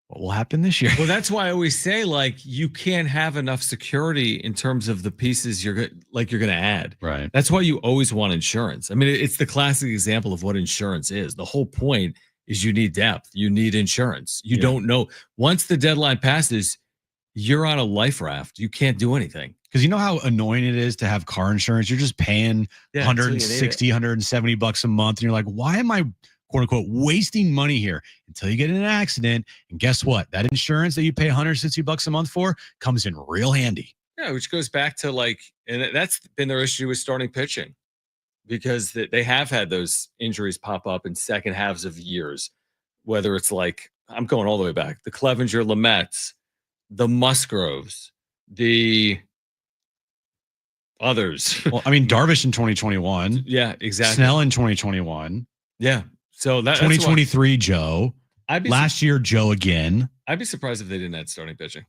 What will happen this year? Well, that's why I always say, like, you can't have enough security in terms of the pieces you're going to add. Right. That's why you always want insurance. I mean, it's the classic example of what insurance is. The whole point is you need depth. You need insurance. You don't know. Once the deadline passes, you're on a life raft. You can't do anything. Because you know how annoying it is to have car insurance? You're just paying $160, $170 a month. And you're like, why am I, quote unquote, wasting money here until you get in an accident? And guess what? That insurance that you pay $160 a month for comes in real handy. Yeah, which goes back to and that's been their issue with starting pitching, because they have had those injuries pop up in second halves of years, whether it's I'm going all the way back, the Clevenger Lamettes, the Musgroves, the others. Well, I mean, Darvish in 2021. Yeah, exactly. Snell in 2021. Yeah. So that's 2023 Joe. Last year Joe again. I'd be surprised if they didn't add starting pitching.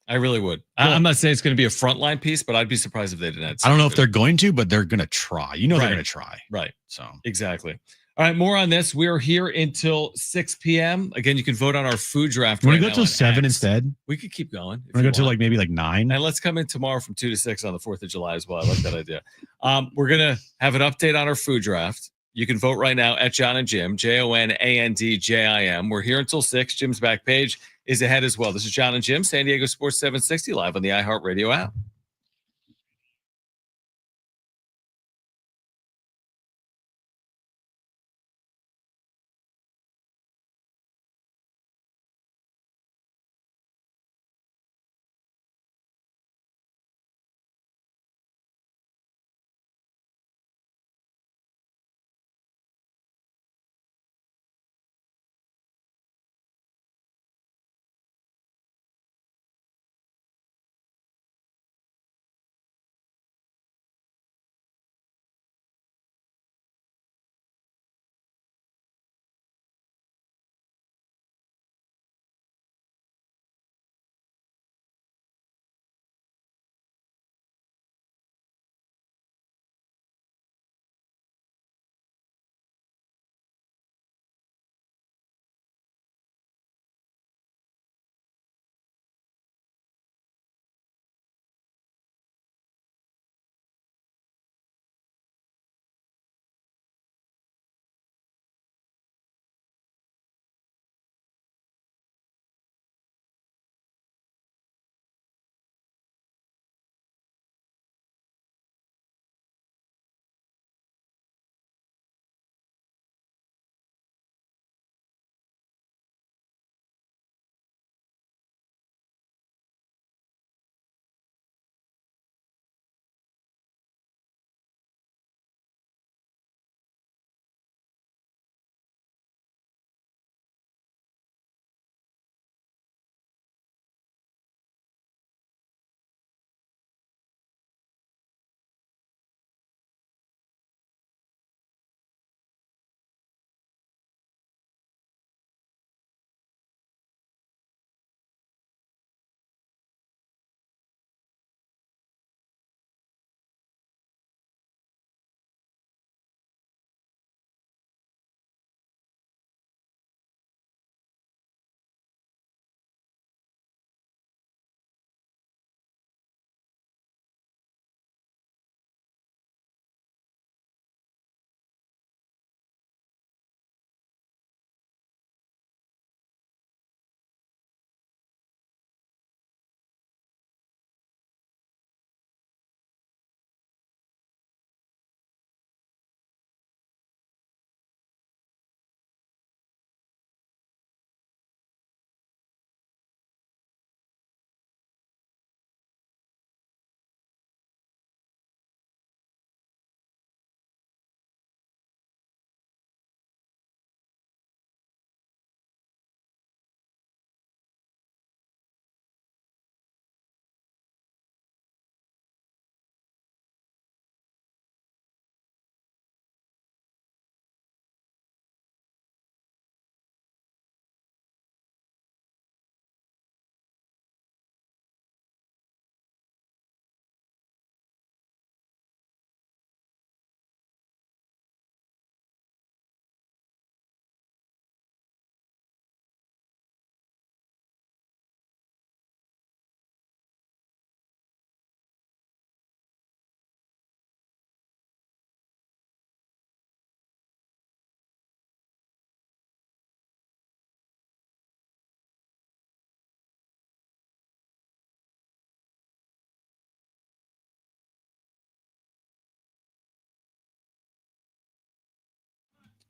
I really would. Well, I'm not saying it's going to be a frontline piece, but I'd be surprised if they didn't add. I don't know if they're going to, but they're going to try. They're going to try. Right. So exactly. All right, more on this. We're here until 6 p.m. Again, you can vote on our food draft. Want to go till 7 instead? We could keep going. Want to go till maybe 9? And let's come in tomorrow from 2 to 6 on the 4th of July as well. I like that idea. We're going to have an update on our food draft. You can vote right now at John and Jim, JONANDJIM. We're here until 6. Jim's back page is ahead as well. This is John and Jim, San Diego Sports 760, live on the iHeartRadio app.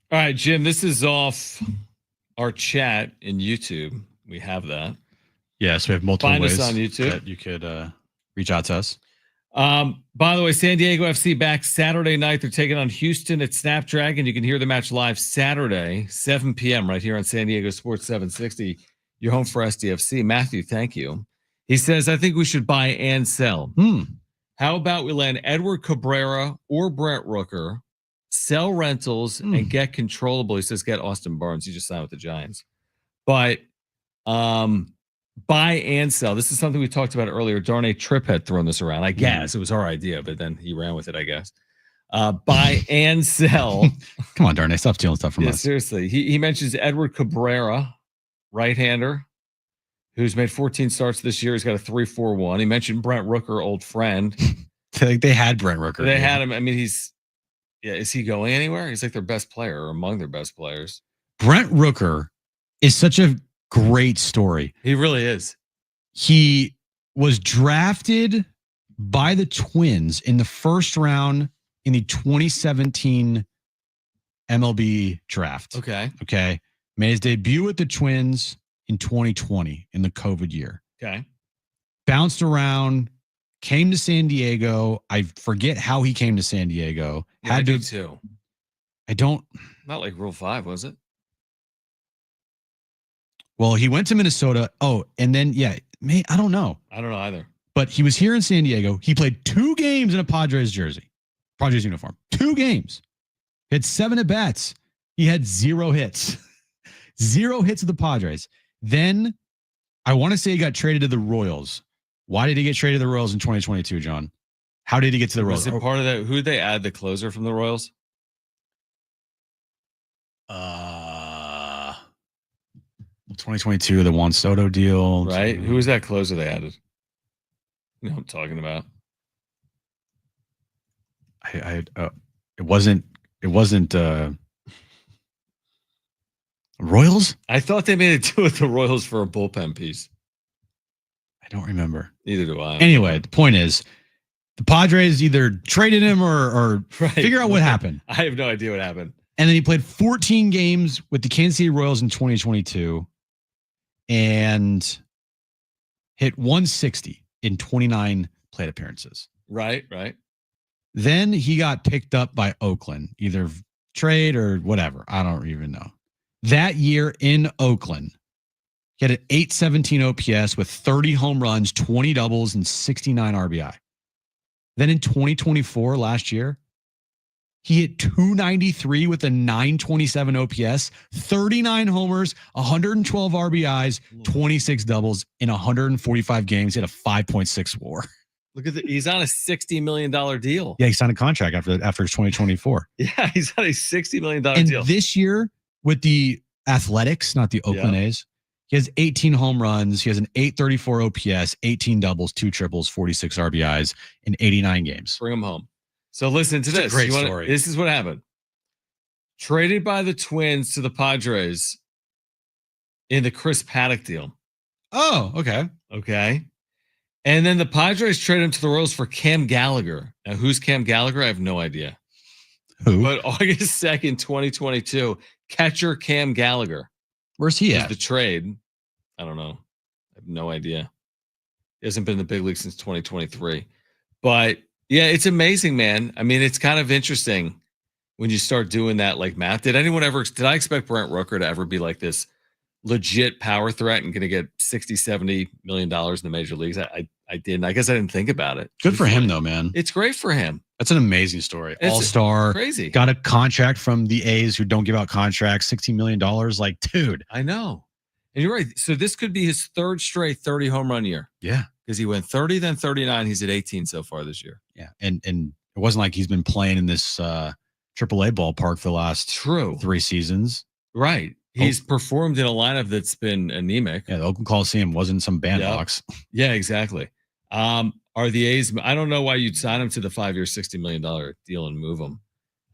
All right, Jim, this is off our chat in YouTube. We have that. Yes, we have multiple Find ways us on YouTube. that you could reach out to us. By the way, San Diego FC back Saturday night. They're taking on Houston at Snapdragon. You can hear the match live Saturday, 7 p.m. right here on San Diego Sports 760. Your home for SDFC. Matthew, thank you. He says, I think we should buy and sell. How about we land Edward Cabrera or Brent Rooker, sell rentals, and get controllable? He says, get Austin Barnes. He just signed with the Giants. But buy and sell. This is something we talked about earlier. Darnay Tripp had thrown this around. I guess it was our idea, but then he ran with it, I guess. Buy and sell. Come on, Darnay. Stop stealing stuff from us. Seriously. He mentions Edward Cabrera, right-hander, who's made 14 starts this year. He's got a 3.41. He mentioned Brent Rooker, old friend. They had Brent Rooker. They had him. I mean, is he going anywhere? He's like their best player or among their best players. Brent Rooker is such a great story. He really is. He was drafted by the Twins in the first round in the 2017 MLB draft. Okay. Made his debut with the Twins in 2020 in the COVID year. Okay. Bounced around, came to San Diego. I forget how he came to San Diego. I do too. I don't. Not like Rule 5, was it? Well, he went to Minnesota. Oh, and then, I don't know. I don't know either. But he was here in San Diego. He played 2 games in a Padres jersey, Padres uniform. 2 games. He had 7 at-bats. He had 0 hits. 0 hits of the Padres. Then I want to say he got traded to the Royals. Why did he get traded to the Royals in 2022, John? How did he get to the Royals? Was it part of that? Who did they add the closer from the Royals? 2022, the Juan Soto deal. Right. Who was that closer they added? You know what I'm talking about. It wasn't Royals? I thought they made a deal with the Royals for a bullpen piece. I don't remember. Neither do I. Anyway, the point is, the Padres either traded him or figure out what happened. I have no idea what happened. And then he played 14 games with the Kansas City Royals in 2022 and hit 160 in 29 plate appearances. Right. Then he got picked up by Oakland, either trade or whatever. I don't even know. That year in Oakland, he had an 817 OPS with 30 home runs, 20 doubles, and 69 RBI. Then in 2024, last year, he hit 293 with a 927 OPS, 39 homers, 112 RBIs, 26 doubles in 145 games. He had a 5.6 WAR. Look at that. He's on a $60 million deal. Yeah, he signed a contract after 2024, Yeah, he's on a $60 million deal. And this year with the Athletics, not the Oakland A's, he has 18 home runs. He has an 834 OPS, 18 doubles, 2 triples, 46 RBIs in 89 games. Bring him home. So listen to this. Great story. This is what happened. Traded by the Twins to the Padres in the Chris Paddock deal. Oh, okay. Okay. And then the Padres traded him to the Royals for Cam Gallagher. Now, who's Cam Gallagher? I have no idea. Who? But August 2nd, 2022, catcher Cam Gallagher. Where's he at? The trade. I don't know. I have no idea. He hasn't been in the big league since 2023. But yeah, it's amazing, man. I mean, it's kind of interesting when you start doing that like math. Did I expect Brent Rooker to ever be like this legit power threat and going to get $60-70 million in the major leagues? I didn't. I guess I didn't think about it. Good for him, though, man. It's great for him. That's an amazing story. It's All-star. Crazy. Got a contract from the A's who don't give out contracts, $16 million. Like, dude. I know. And you're right. So this could be his 3rd straight 30 home run year. Yeah. Because he went 30, then 39. He's at 18 so far this year. Yeah. And it wasn't like he's been playing in this AAA ballpark for the last 3 seasons. Right. He's performed in a lineup that's been anemic. Yeah, the Oakland Coliseum wasn't some bandbox. Yeah, exactly. Are the A's? I don't know why you'd sign him to the 5-year, $60 million deal and move him.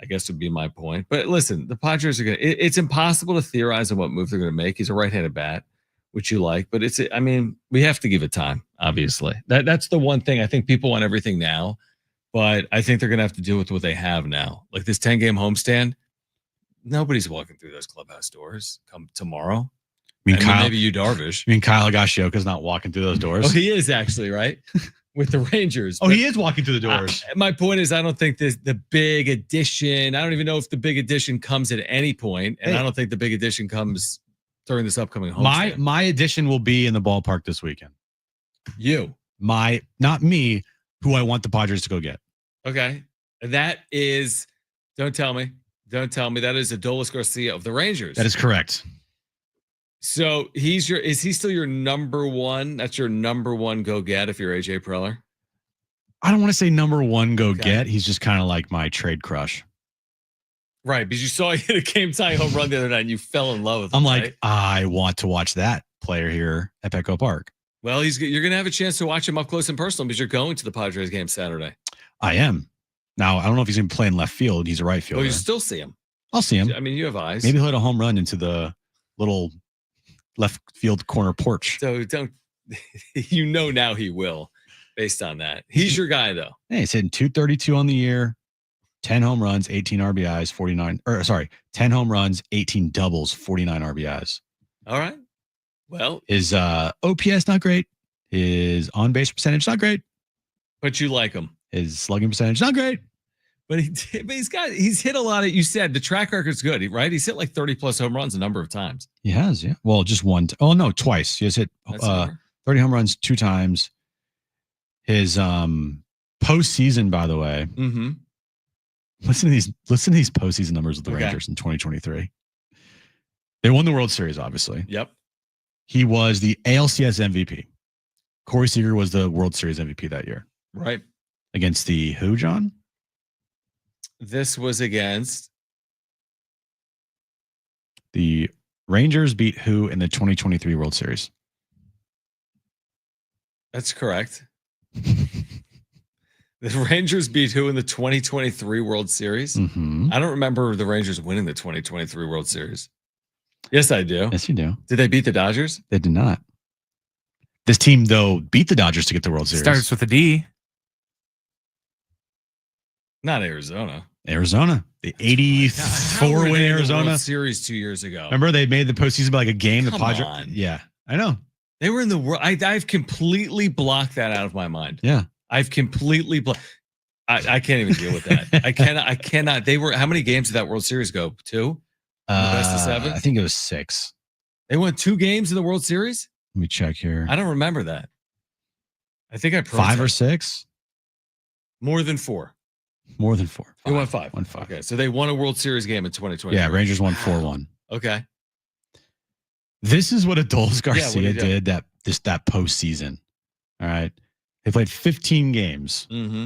I guess would be my point. But listen, the Padres are going to, it's impossible to theorize on what move they're going to make. He's a right-handed bat, which you like, but we have to give it time, obviously. That's the one thing. I think people want everything now, but I think they're going to have to do with what they have now. Like this 10-game homestand, Nobody's walking through those clubhouse doors come tomorrow. Kyle, maybe you, Darvish. Kyle Higashioka's not walking through those doors. Oh, he is actually, right? With the Rangers. Oh, he is walking through the doors. My point is, I don't think the big addition. I don't even know if the big addition comes at any point, and I don't think the big addition comes during this upcoming homestand. My addition will be in the ballpark this weekend. Not me, who I want the Padres to go get. Okay, that is. Don't tell me. That is Adolis Garcia of the Rangers. That is correct. So is he still your number one? That's your number one go get if you're AJ Preller? I don't want to say number one go get. He's just kind of like my trade crush. Right, because you saw he hit a game-tying home run the other night and you fell in love with him. I'm like, I want to watch that player here at Petco Park. Well, you're going to have a chance to watch him up close and personal because you're going to the Padres game Saturday. I am. Now, I don't know if he's going to play in left field. He's a right fielder. Well, you still see him. I'll see him. I mean, you have eyes. Maybe he'll hit a home run into the little left field corner porch. So now he will, based on that. He's your guy, though. Hey, he's hitting 232 on the year, 10 home runs, 18 RBIs, 10 home runs, 18 doubles, 49 RBIs. All right. Well, his OPS not great. His on-base percentage not great. But you like him. His slugging percentage not great. But he's hit a lot of, you said the track record's good, right? He's hit like 30 plus home runs a number of times. He has, yeah. Well, just one. Twice. He has hit 30 home runs 2 times. His postseason, by the way. Mm-hmm. Listen to these postseason numbers of the Rangers in 2023. They won the World Series, obviously. Yep. He was the ALCS MVP. Corey Seager was the World Series MVP that year. Right. Against the who, John? This was against the Rangers beat who in the 2023 World Series? That's correct. The Rangers beat who in the 2023 World Series? Mm-hmm. I don't remember the Rangers winning the 2023 World Series. Yes, I do. Yes, you do. Did they beat the Dodgers? They did not. This team, though, beat the Dodgers to get the World Series. Starts with a D. Not Arizona. The 84 win Arizona World Series 2 years ago. Remember they made the postseason by like a game. Come the Padres. on. Yeah, I know. They were in the world. I've completely blocked that out of my mind. Yeah, I've completely blocked. I can't even deal with that. I cannot. They were. How many games did that World Series go? 2. Best of 7. I think it was 6. They won 2 games in the World Series. Let me check here. I don't remember that. I think I 5 or 6. More than 4. More than 4. They won 5. Won 5. Okay, so they won a World Series game in 2020. Yeah, Rangers won 4-1. Okay. This is what Adolis Garcia do? did that postseason. All right. They played 15 games. Mm-hmm.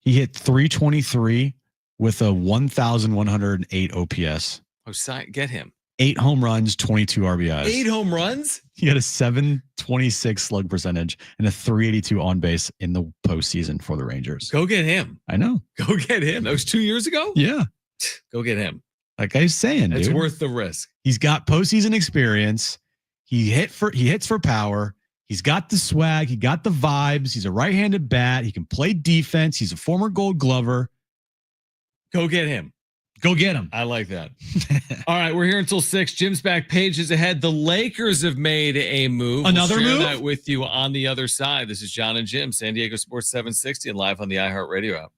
He hit 323 with a 1,108 OPS. Oh, get him. 8 home runs, 22 RBIs. 8 home runs? He had a 726 slug percentage and a 382 on base in the postseason for the Rangers. Go get him. I know. Go get him. That was 2 years ago? Yeah. Go get him. Like I was saying, it's dude. Worth the risk. He's got postseason experience. He hits for power. He's got the swag. He got the vibes. He's a right-handed bat. He can play defense. He's a former Gold Glover. Go get him. Go get him. I like that. All right, we're here until 6. Jim's back. Page is ahead. The Lakers have made a move. Another we'll share move? that with you on the other side. This is John and Jim, San Diego Sports 760 and live on the iHeartRadio app.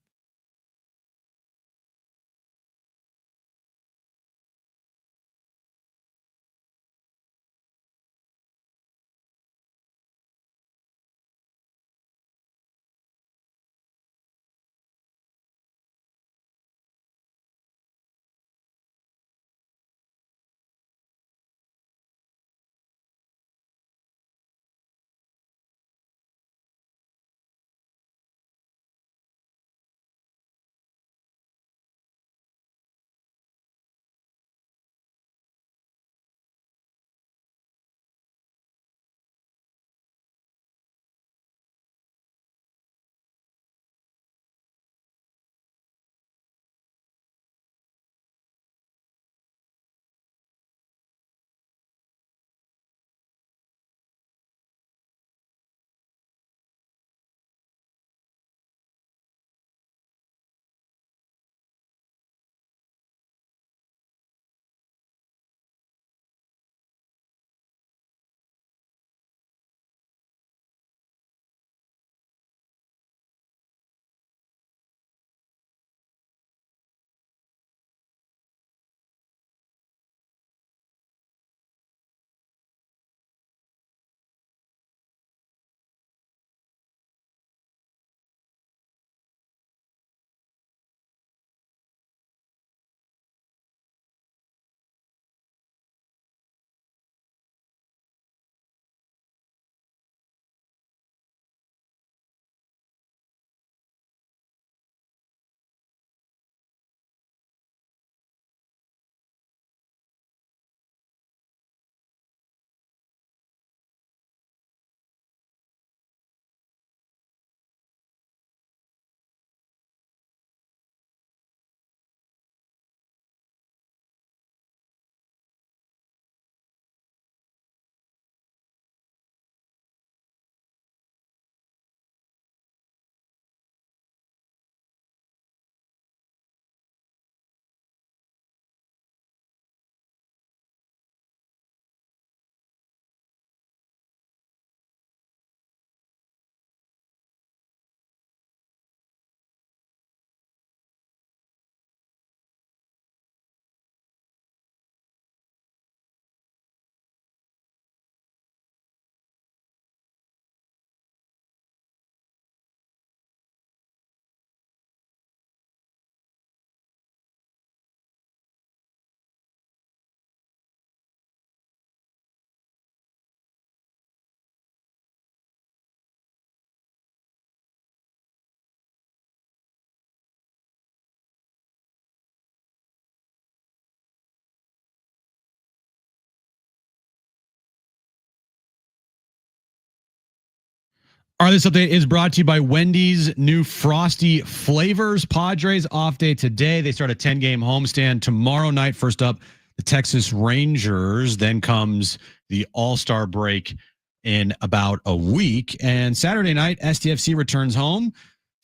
All right, this update is brought to you by Wendy's new Frosty flavors. Padres off day today. They start a 10-game homestand tomorrow night. First up, the Texas Rangers. Then comes the All-Star break in about a week. And Saturday night, STFC returns home.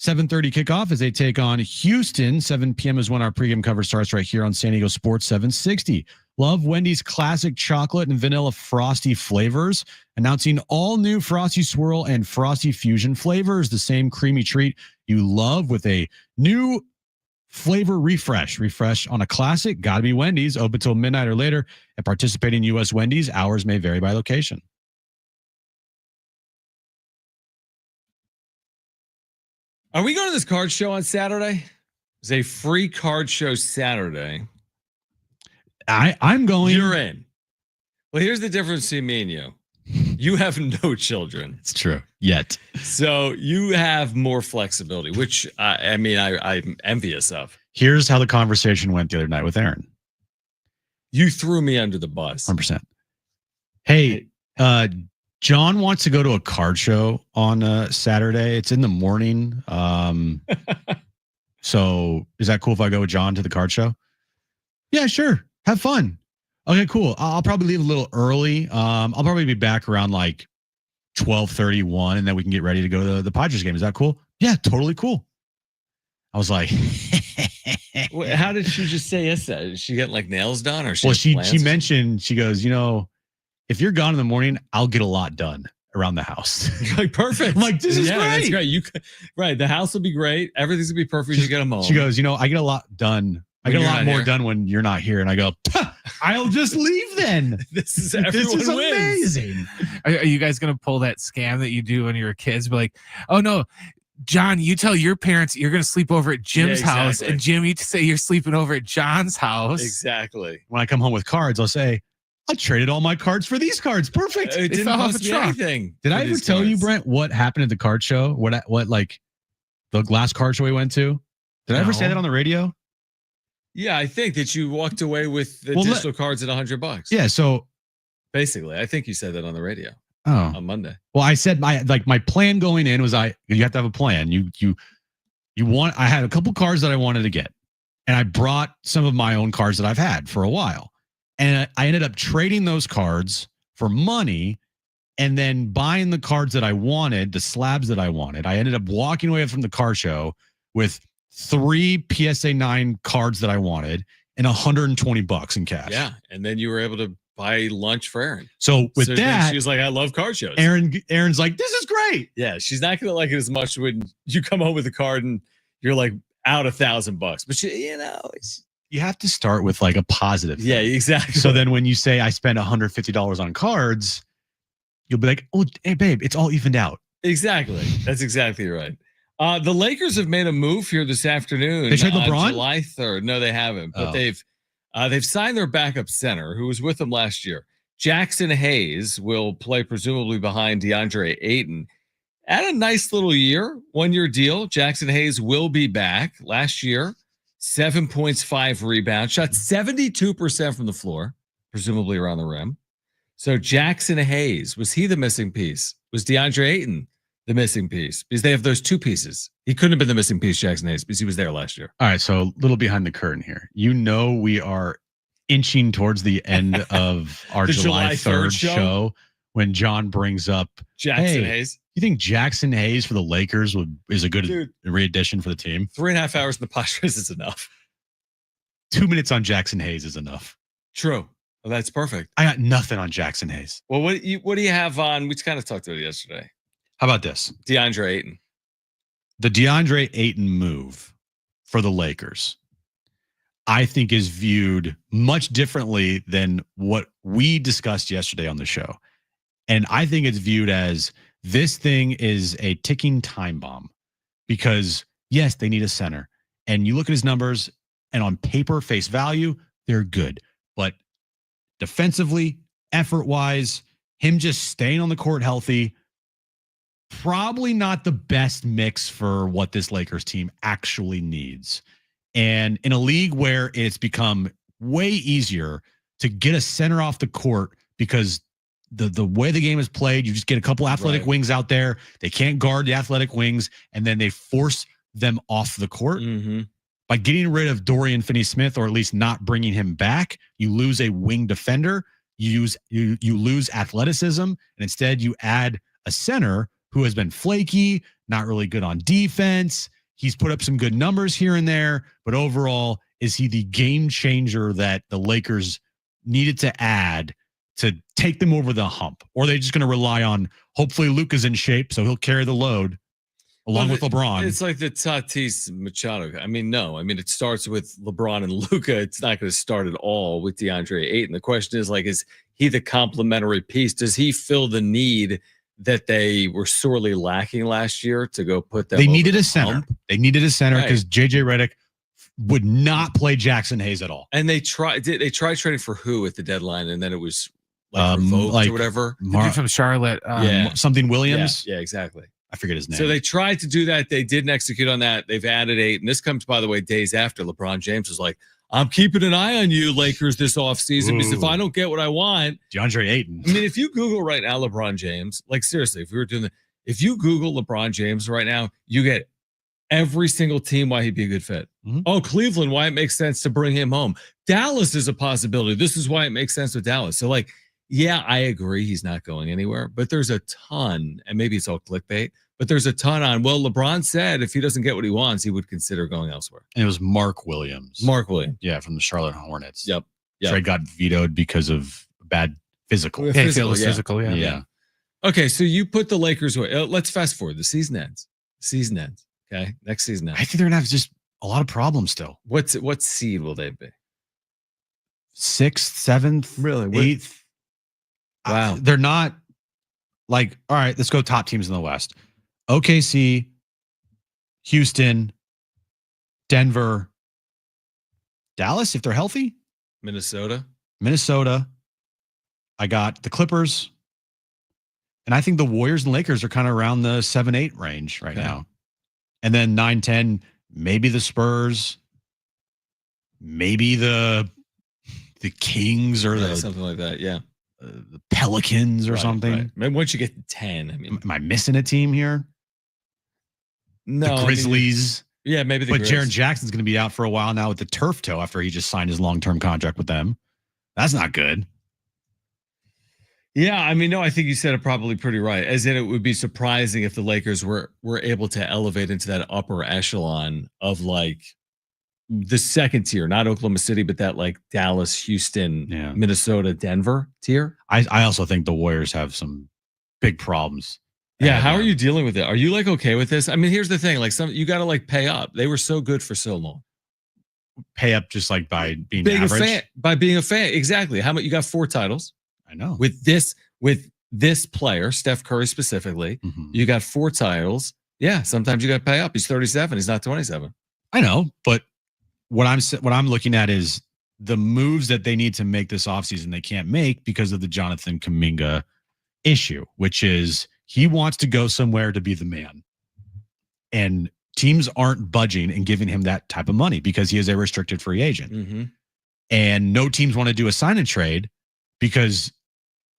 7:30 kickoff as they take on Houston. 7 p.m. is when our pregame coverage starts right here on San Diego Sports 760. Love Wendy's classic chocolate and vanilla Frosty flavors. Announcing all new Frosty Swirl and Frosty Fusion flavors. The same creamy treat you love with a new flavor refresh. Refresh on a classic. Gotta be Wendy's. Open till midnight or later at participating U.S. Wendy's. Hours may vary by location. Are we going to this card show on Saturday? It's a free card show Saturday. I'm going. You're in. Well, here's the difference between me and you. You have no children. It's true. Yet. So you have more flexibility, which I'm envious of. Here's how the conversation went the other night with Aaron. You threw me under the bus. 100%. Hey, John wants to go to a card show on Saturday. It's in the morning. So is that cool if I go with John to the card show? Yeah, sure. Have fun. Okay, cool. I'll probably leave a little early. I'll probably be back around like 12:31, and then we can get ready to go to the Padres game. Is that cool? Yeah, totally cool. I was like, how did she just say yes? Did she get like nails done, or she mentioned, she goes, if you're gone in the morning, I'll get a lot done around the house. Like, perfect. I'm like, this is great. That's great. Right. The house will be great. Everything's gonna be perfect. You get them home. She goes, I get a lot done. I get a lot more done when you're not here. And I go, I'll just leave then. This is amazing. Are you guys going to pull that scam that you do when you're kids? Be like, oh no, John, you tell your parents you're going to sleep over at Jim's house. And Jim, you say you're sleeping over at John's house. Exactly. When I come home with cards, I'll say, I traded all my cards for these cards. Perfect. It didn't cost me anything. Did I ever tell you, Brent, what happened at the card show? What like the last card show we went to? Did I ever say that on the radio? Yeah, I think that you walked away with the digital cards at $100. Yeah, so basically, I think you said that on the radio. Oh, on Monday. Well, I said my plan going in was you have to have a plan. I had a couple cards that I wanted to get, and I brought some of my own cards that I've had for a while, and I ended up trading those cards for money, and then buying the cards that I wanted, the slabs that I wanted. I ended up walking away from the car show with 3 PSA 9 cards that I wanted and $120 in cash. Yeah. And then you were able to buy lunch for Aaron. So with that, she was like, I love card shows. Aaron's like, this is great. Yeah. She's not going to like it as much when you come home with a card and you're like out $1,000. But you have to start with like a positive thing. Yeah, exactly. So then when you say I spent $150 on cards, you'll be like, oh, hey babe, it's all evened out. Exactly. That's exactly right. The Lakers have made a move here this afternoon. They trade LeBron? July 3rd. No, they haven't. But they've signed their backup center, who was with them last year. Jackson Hayes will play presumably behind DeAndre Ayton. At a nice little year, 1-year deal. Jackson Hayes will be back. Last year, 7 points, 5 rebounds, shot 72% from the floor, presumably around the rim. So Jackson Hayes, was he the missing piece? Was DeAndre Ayton the missing piece? Because they have those two pieces. He couldn't have been the missing piece, Jackson Hayes, because he was there last year. All right, so a little behind the curtain here. We are inching towards the end of our July 3rd show when John brings up Jackson Hayes. You think Jackson Hayes for the Lakers is a good re-addition for the team? 3.5 hours in the Padres is enough. 2 minutes on Jackson Hayes is enough. True. Well, that's perfect. I got nothing on Jackson Hayes. Well, what do you have on? We kind of talked about it yesterday. How about this? DeAndre Ayton. The DeAndre Ayton move for the Lakers, I think, is viewed much differently than what we discussed yesterday on the show. And I think it's viewed as this thing is a ticking time bomb because, yes, they need a center. And you look at his numbers, and on paper, face value, they're good. But defensively, effort-wise, him just staying on the court healthy, probably not the best mix for what this Lakers team actually needs. And in a league where it's become way easier to get a center off the court because the way the game is played, you just get a couple athletic wings out there. They can't guard the athletic wings, and then they force them off the court. By getting rid of Dorian Finney-Smith, or at least not bringing him back, you lose a wing defender. You lose athleticism, and instead you add a center who has been flaky, not really good on defense. He's put up some good numbers here and there, but overall, is he the game changer that the Lakers needed to add to take them over the hump? Or are they just going to rely on, hopefully Luka's in shape, so he'll carry the load along with LeBron? It's like the Tatis Machado. I mean, no. I mean, it starts with LeBron and Luka. It's not going to start at all with DeAndre Ayton. The question is, like, is he the complementary piece? Does he fill the need that they were sorely lacking last year to go put them? They needed a center. They needed a center because JJ Redick would not play Jackson Hayes at all. And they tried trading for who at the deadline, and then it was like revoked or whatever. The dude from Charlotte, something Williams. Yeah, exactly. I forget his name. So they tried to do that. They didn't execute on that. They've added 8. And this comes, by the way, days after LeBron James was like, I'm keeping an eye on you, Lakers, this offseason, because if I don't get what I want. DeAndre Ayton. I mean, if you Google right now LeBron James, like seriously, if we were doing that, if you Google LeBron James right now, you get every single team why he'd be a good fit. Oh, Cleveland, why it makes sense to bring him home. Dallas is a possibility. This is why it makes sense with Dallas. So, like, yeah, I agree he's not going anywhere, but there's a ton, and maybe it's all clickbait, but there's a ton on, well, LeBron said if he doesn't get what he wants, he would consider going elsewhere. And it was Mark Williams. Yeah, from the Charlotte Hornets. Yep. Trade got vetoed because of bad physical. Physical. Okay, so you put the Lakers away. Let's fast forward. The season ends. Okay, next season ends. I think they're gonna have just a lot of problems still. What seed will they be? 6th, 7th, really 8th. Wow, they're not like, all right, let's go top teams in the West. OKC, Houston, Denver, Dallas, if they're healthy. Minnesota. I got the Clippers. And I think the Warriors and Lakers are kind of around the 7-8 range right now. And then 9-10, maybe the Spurs, maybe the Kings or something like that. Yeah. The Pelicans or something. Right. Maybe once you get to 10, I mean, am I missing a team here? No, the Grizzlies. Maybe. But Jaren Jackson's going to be out for a while now with the turf toe after he just signed his long-term contract with them. That's not good. Yeah, I mean, no, I think you said it probably pretty right. As in, it would be surprising if the Lakers were able to elevate into that upper echelon of like the second tier, not Oklahoma City, but that like Dallas, Houston, Minnesota, Denver tier. I also think the Warriors have some big problems. Yeah, how are you dealing with it? Are you like okay with this? I mean, here's the thing: like you got to like pay up. They were so good for so long. Pay up just like by being average. By being a fan, exactly. How much? You got 4 titles. I know. With this player, Steph Curry specifically, you got 4 titles. Yeah, sometimes you got to pay up. He's 37. He's not 27. I know, but what I'm looking at is the moves that they need to make this offseason they can't make because of the Jonathan Kuminga issue, which is he wants to go somewhere to be the man. And teams aren't budging and giving him that type of money because he is a restricted free agent. And no teams want to do a sign and trade because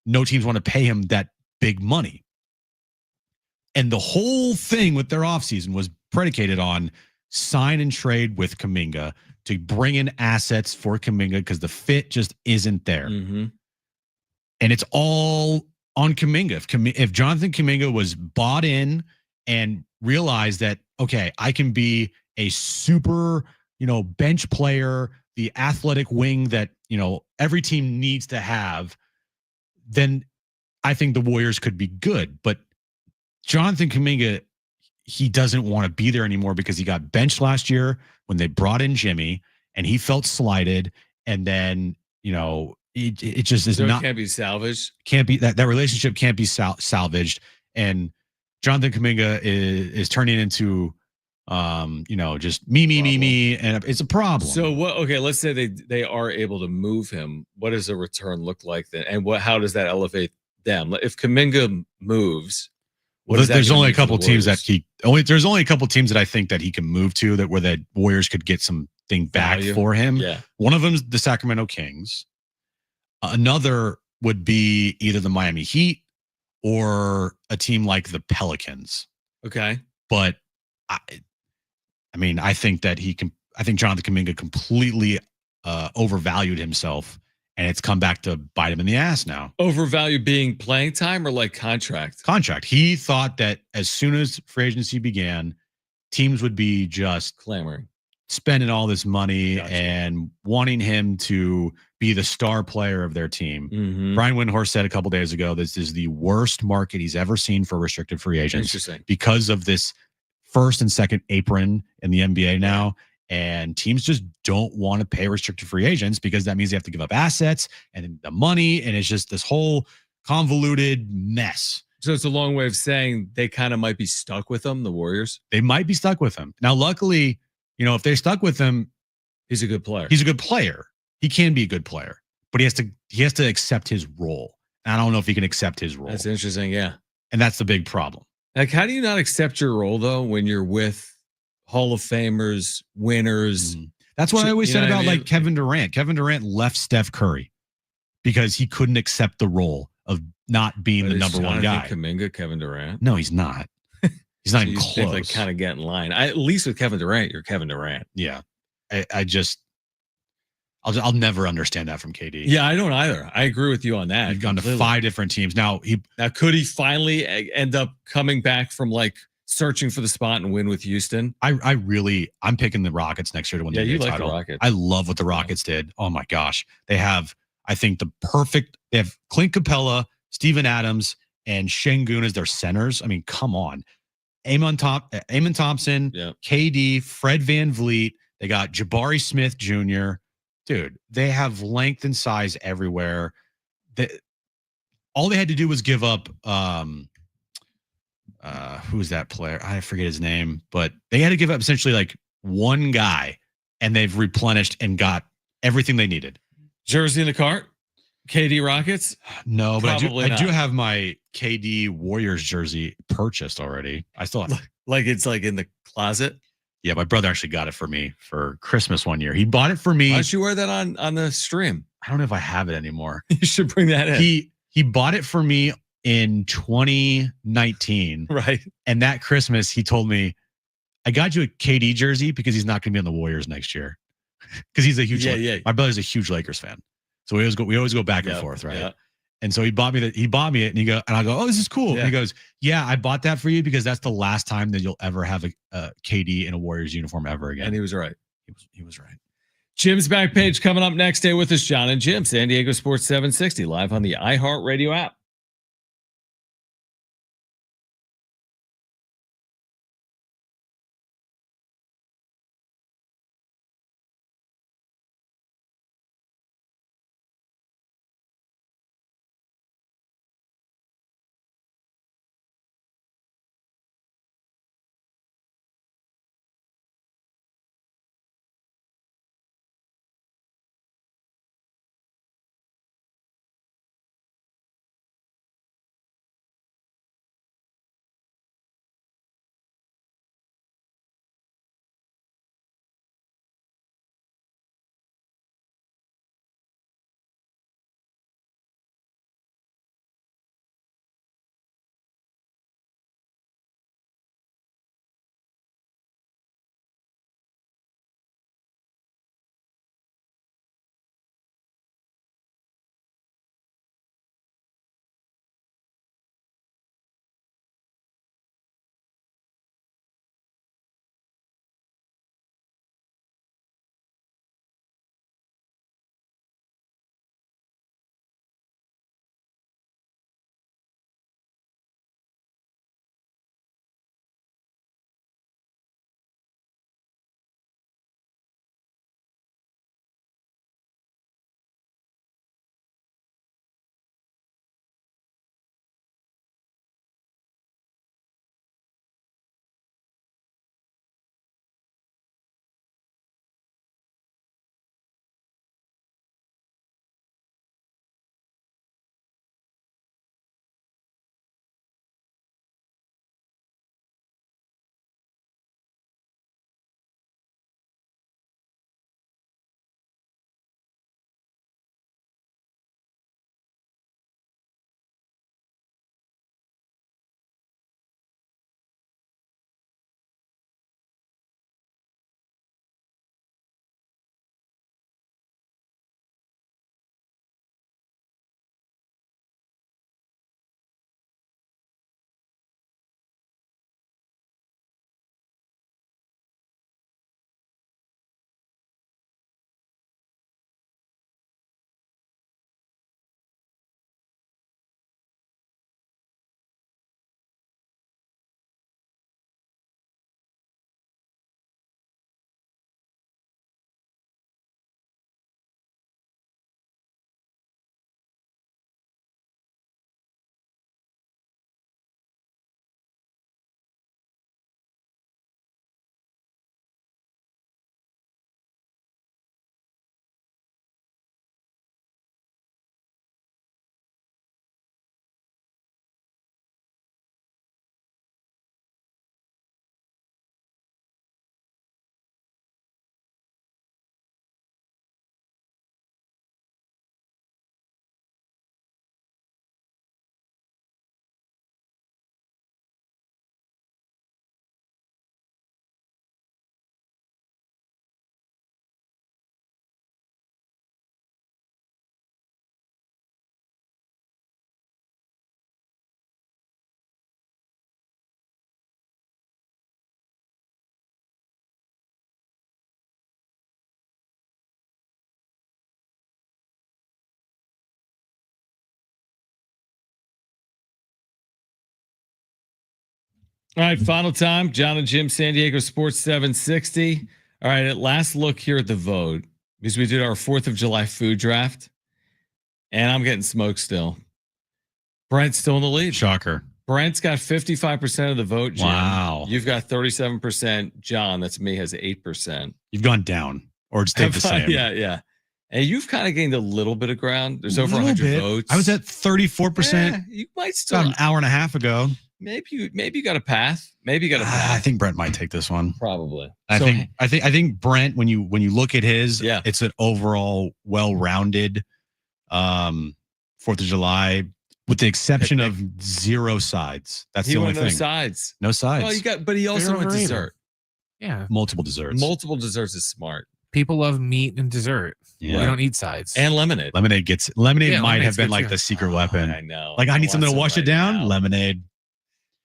no teams want to pay him that big money. And the whole thing with their offseason was predicated on sign and trade with Kuminga to bring in assets for Kuminga because the fit just isn't there. And it's all on Kuminga. If Jonathan Kuminga was bought in and realized that, okay, I can be a super, bench player, the athletic wing that, every team needs to have, then I think the Warriors could be good. But Jonathan Kuminga, he doesn't want to be there anymore because he got benched last year when they brought in Jimmy and he felt slighted. And then, it just is not. It can't be salvaged. Can't be that relationship can't be salvaged. And Jonathan Kuminga is turning into, just me, and it's a problem. So what? Okay, let's say they are able to move him. What does a return look like then? And how does that elevate them? If Kuminga moves, there's only a couple teams that there's only a couple teams that I think that he can move to where the Warriors could get something back for him. Yeah. One of them is the Sacramento Kings. Another would be either the Miami Heat or a team like the Pelicans. Okay. But I mean, I think that I think Jonathan Kuminga completely overvalued himself, and it's come back to bite him in the ass now. Overvalue being playing time or like contract? Contract. He thought that as soon as free agency began, teams would be just clamoring, spending all this money and wanting him to be the star player of their team. Mm-hmm. Brian Windhorst said a couple days ago, this is the worst market he's ever seen for restricted free agents because of this first and second apron in the NBA now. And teams just don't want to pay restricted free agents because that means they have to give up assets and the money. And it's just this whole convoluted mess. So it's a long way of saying they kind of might be stuck with him, the Warriors. They might be stuck with him. Now, luckily, if they're stuck with him, he's a good player. He's a good player. He can be a good player, but he has to accept his role. And I don't know if he can accept his role. That's interesting. Yeah. And that's the big problem. Like, how do you not accept your role though when you're with Hall of Famers, winners? That's what I always said about like Kevin Durant. Kevin Durant left Steph Curry because he couldn't accept the role of not being the number one guy. Kuminga, Kevin Durant? No, he's not. He's not even close. Like, kind of get in line. At least with Kevin Durant, you're Kevin Durant. Yeah, I'll never understand that from KD. Yeah, I don't either. I agree with you on that. He's gone to 5 different teams now. Could he finally end up coming back from like searching for the spot and win with Houston? I'm picking the Rockets next year to win the NBA title. The Rockets. I love what the Rockets did. Oh my gosh, they have I think they have Clint Capella, Steven Adams, and Şengün as their centers. I mean, come on. Amon Thompson, KD, Fred VanVleet. They got Jabari Smith Jr. Dude, they have length and size everywhere. All they had to do was give up who's that player? I forget his name, but they had to give up essentially like one guy, and they've replenished and got everything they needed. Jersey in the cart? KD Rockets? No, but I do have my KD Warriors jersey purchased already. I still have like it's like in the closet. Yeah, my brother actually got it for me for Christmas one year. He bought it for me. Why don't you wear that on the stream? I don't know if I have it anymore. You should bring that in. He bought it for me in 2019. Right. And that Christmas, he told me, I got you a KD jersey because he's not going to be on the Warriors next year. Because he's a huge my brother's a huge Lakers fan. So we always go back and forth, right? Yeah. And so he bought me it, and I go, oh, this is cool. Yeah. And he goes, yeah, I bought that for you because that's the last time that you'll ever have a KD in a Warriors uniform ever again. And he was right. He was right. Jim's back page coming up next. Stay with us, John and Jim. San Diego Sports 760 live on the iHeartRadio app. All right, final time. John and Jim, San Diego Sports 760. All right, at last look here at the vote, because we did our 4th of July food draft, and I'm getting smoked still. Brent's still in the lead. Shocker. Brent's got 55% of the vote, Jim. Wow. You've got 37%. John, that's me, has 8%. You've gone down or stayed the same. Yeah. And you've kind of gained a little bit of ground. There's over 100 votes. I was at 34%. Yeah, you might still about an hour and a half ago. Maybe you got a path. Maybe you got a path. I think Brent might take this one. Probably. I think Brent, when you look at his, yeah, it's an overall well-rounded 4th of July, with the exception of 0 sides. That's the only thing. No sides. No sides. Well, but he also went dessert. Yeah. Multiple desserts. Multiple desserts is smart. People love meat and dessert. Yeah. We don't eat sides. And lemonade. Lemonade might have been like too. the secret weapon. I know. Like I need something to wash it down. Now. Lemonade.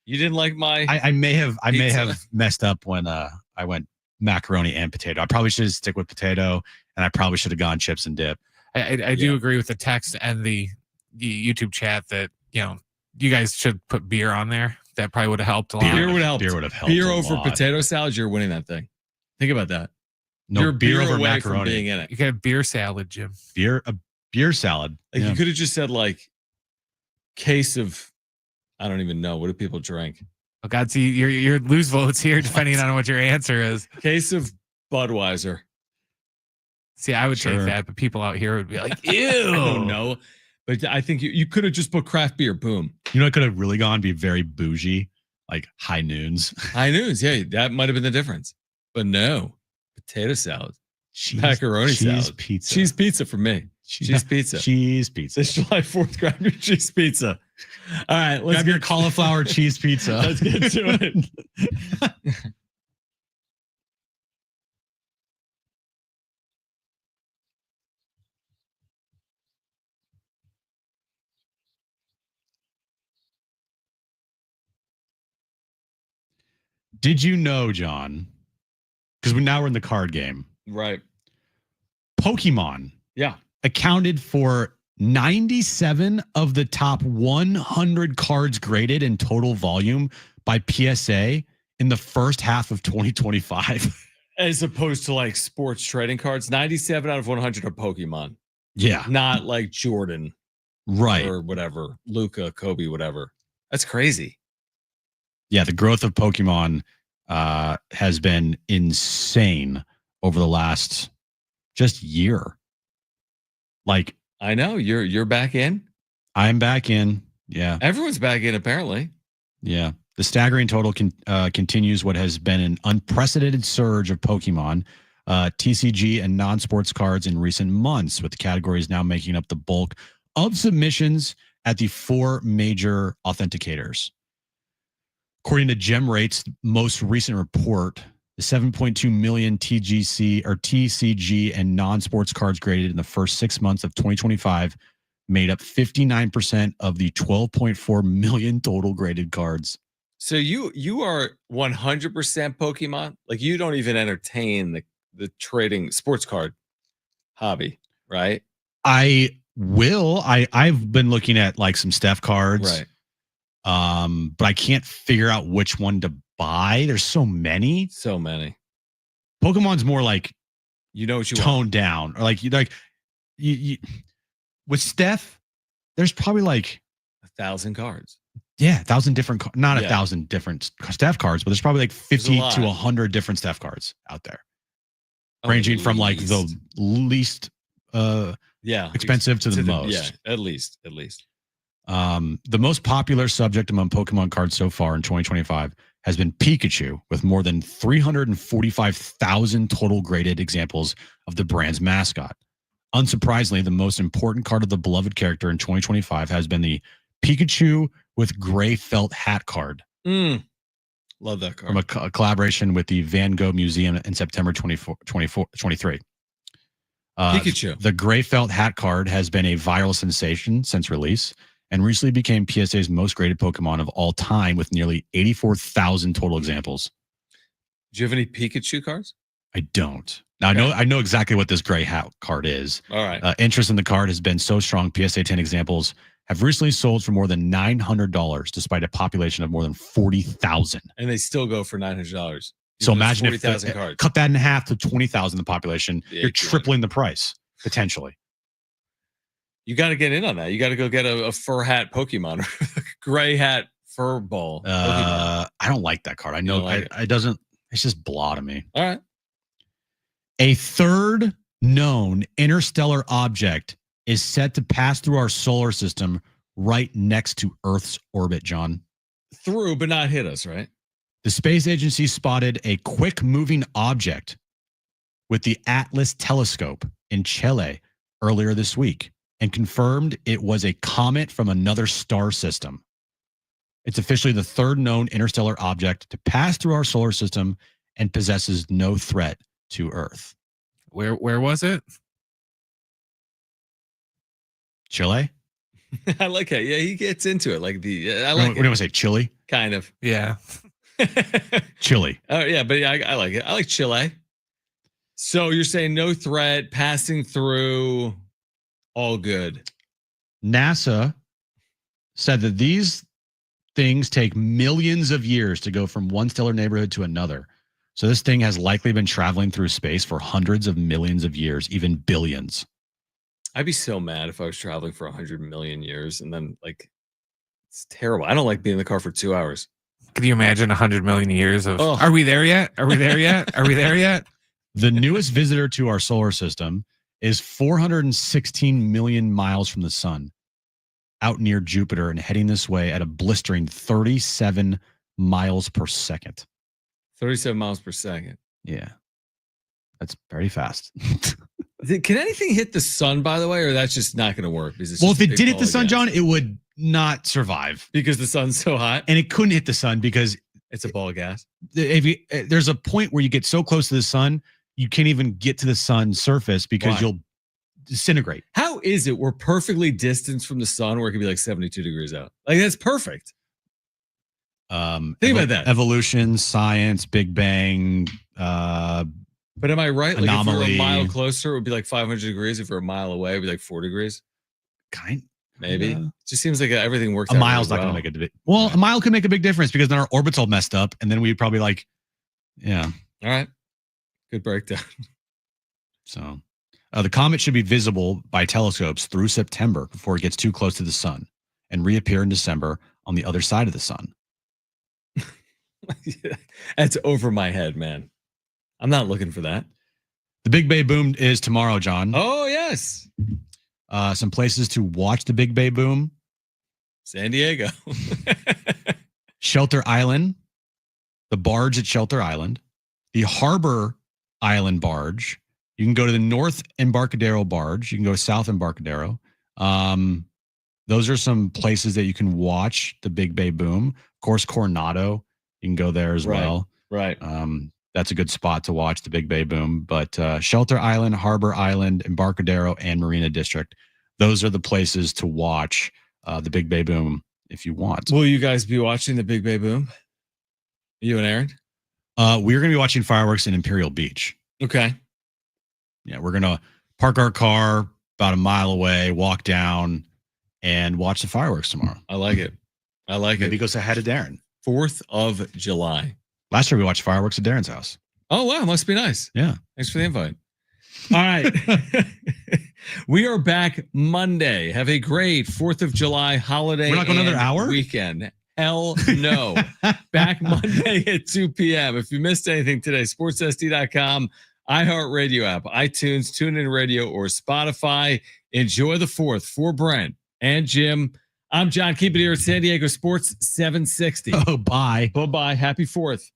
You didn't like my I may have messed up when I went macaroni and potato. I probably should stick with potato, and I probably should have gone chips and dip. I do agree with the text and the YouTube chat that, you guys should put beer on there. That probably would have helped a lot. Beer would help. Beer would have helped. Beer a over lot. potato salad, you're winning that thing. Think about that. No, you're beer over away macaroni. from being in it. You got a beer salad, Jim. A beer salad. Like you could have just said like case of, I don't even know. What do people drink? Oh God, see, you're lose votes here depending on what your answer is. Case of Budweiser. See, I would take that, but people out here would be like, ew. I don't know. But I think you could have just put craft beer. Boom. You know what could have really gone? Be very bougie, like High Noons. High Noons. Yeah, that might have been the difference. But no. Potato salad. Macaroni salad. Pizza. Cheese pizza for me. Cheese pizza. Cheese pizza. This July 4th, grab your cheese pizza. All right, let's grab your cauliflower cheese pizza. Let's get to it. Did you know, John? Because we're in the card game. Right. Pokemon. Yeah. Accounted for 97 of the top 100 cards graded in total volume by PSA in the first half of 2025. As opposed to like sports trading cards, 97 out of 100 are Pokemon. Yeah. Not like Jordan. Right. Or whatever. Luca, Kobe, whatever. That's crazy. Yeah. The growth of Pokemon has been insane over the last just year. Like, I know you're back in. I'm back in. Yeah. Everyone's back in apparently. Yeah. The staggering total continues what has been an unprecedented surge of Pokemon, TCG, and non-sports cards in recent months, with the categories now making up the bulk of submissions at the 4 major authenticators. According to GemRate's most recent report, the 7.2 million TCG and non-sports cards graded in the first 6 months of 2025 made up 59% of the 12.4 million total graded cards. So you are 100% Pokemon? Like you don't even entertain the trading sports card hobby, right? I will. I've been looking at like some Steph cards. Right. But I can't figure out which one to buy. There's so many. So many. Pokemon's more like you know what you toned down, or like you with Steph, there's probably like 1,000 cards. Yeah, 1,000 different, not 1,000 different Steph cards, but there's probably like 50 to 100 different Steph cards out there, ranging from like the least expensive to the most. Yeah, at least. The most popular subject among Pokemon cards so far in 2025 has been Pikachu, with more than 345,000 total graded examples of the brand's mascot. Unsurprisingly, the most important card of the beloved character in 2025 has been the Pikachu with gray felt hat card. Love that card. From a collaboration with the Van Gogh Museum in September 23. Pikachu. The gray felt hat card has been a viral sensation since release and recently became PSA's most graded Pokemon of all time with nearly 84,000 total examples. Do you have any Pikachu cards? I don't. Now, I know exactly what this gray hat card is. All right. Interest in the card has been so strong, PSA 10 examples have recently sold for more than $900 despite a population of more than 40,000. And they still go for $900. So imagine 40,000 if cards. cut that in half to 20,000 the population, Yeah, you're tripling the price potentially. You got to get in on that. You got to go get a fur hat Pokemon, gray hat fur ball. I don't like that card. I know it doesn't. It's just blah to me. All right. A third known interstellar object is set to pass through our solar system right next to Earth's orbit, John. Through, but not hit us, right? The space agency spotted a quick-moving object with the Atlas telescope in Chile earlier this week and confirmed it was a comet from another star system. It's officially the third known interstellar object to pass through our solar system and possesses no threat to Earth. Where was it? Chile? I like it. Yeah, he gets into it. Like I What like do I it. say? Chile? Kind of. Yeah. Chile. Oh yeah, but yeah, I like it. I like Chile. So you're saying no threat, passing through, all good. NASA said that these things take millions of years to go from one stellar neighborhood to another. So this thing has likely been traveling through space for hundreds of millions of years, even billions. I'd be so mad if I was traveling for 100 million years and then it's terrible. I don't like being in the car for 2 hours. Can you imagine 100 million years of? Oh. Are we there yet? Are we there yet? Are we there yet? The newest visitor to our solar system is 416 million miles from the sun, out near Jupiter and heading this way at a blistering 37 miles per second. 37 miles per second. Yeah. That's very fast. Can anything hit the sun, by the way, or that's just not going to work? Well, if it did hit the sun, John, it would not survive. Because the sun's so hot? And it couldn't hit the sun because it's a ball of gas. There's a point where you get so close to the sun, you can't even get to the sun's surface because you'll disintegrate. How is it we're perfectly distanced from the sun where it could be like 72 degrees out? Like, that's perfect. Think about that. Evolution, science, Big Bang. But am I right? Like Anomaly. if we're a mile closer, it would be like 500 degrees. If we're a mile away, it would be like 4 degrees. Maybe. Yeah. It just seems like everything works A out mile's really not well. going to make a well. A mile could make a big difference because then our orbit's all messed up, and then we'd probably yeah. All right. Good breakdown. So the comet should be visible by telescopes through September before it gets too close to the sun and reappear in December on the other side of the sun. That's over my head, man. I'm not looking for that. The Big Bay Boom is tomorrow, John. Oh, yes. Some places to watch the Big Bay Boom. San Diego. Shelter Island. The barge at Shelter Island. The Harbor Island barge. You can go to the North Embarcadero barge. You can go south Embarcadero. Those are some places that you can watch the Big Bay Boom. Of course, Coronado. You can go there as well. Right. That's a good spot to watch the Big Bay Boom. But Shelter Island, Harbor Island, Embarcadero, and Marina District. Those are the places to watch the Big Bay Boom if you want. Will you guys be watching the Big Bay Boom? You and Aaron? We're going to be watching fireworks in Imperial Beach. Okay. Yeah, we're going to park our car about a mile away, walk down, and watch the fireworks tomorrow. I like it. Maybe go say hi to Darren. 4th of July. Last year we watched fireworks at Darren's house. Oh, wow. Must be nice. Yeah. Thanks for the invite. All right. We are back Monday. Have a great 4th of July holiday. We're not going and another hour? Weekend. Hell no. Back Monday at 2 p.m. If you missed anything today, sportssd.com, iHeartRadio app, iTunes, TuneIn Radio, or Spotify. Enjoy the 4th for Brent and Jim. I'm John. Keep it here at San Diego Sports 760. Oh, bye. Bye-bye. Happy 4th.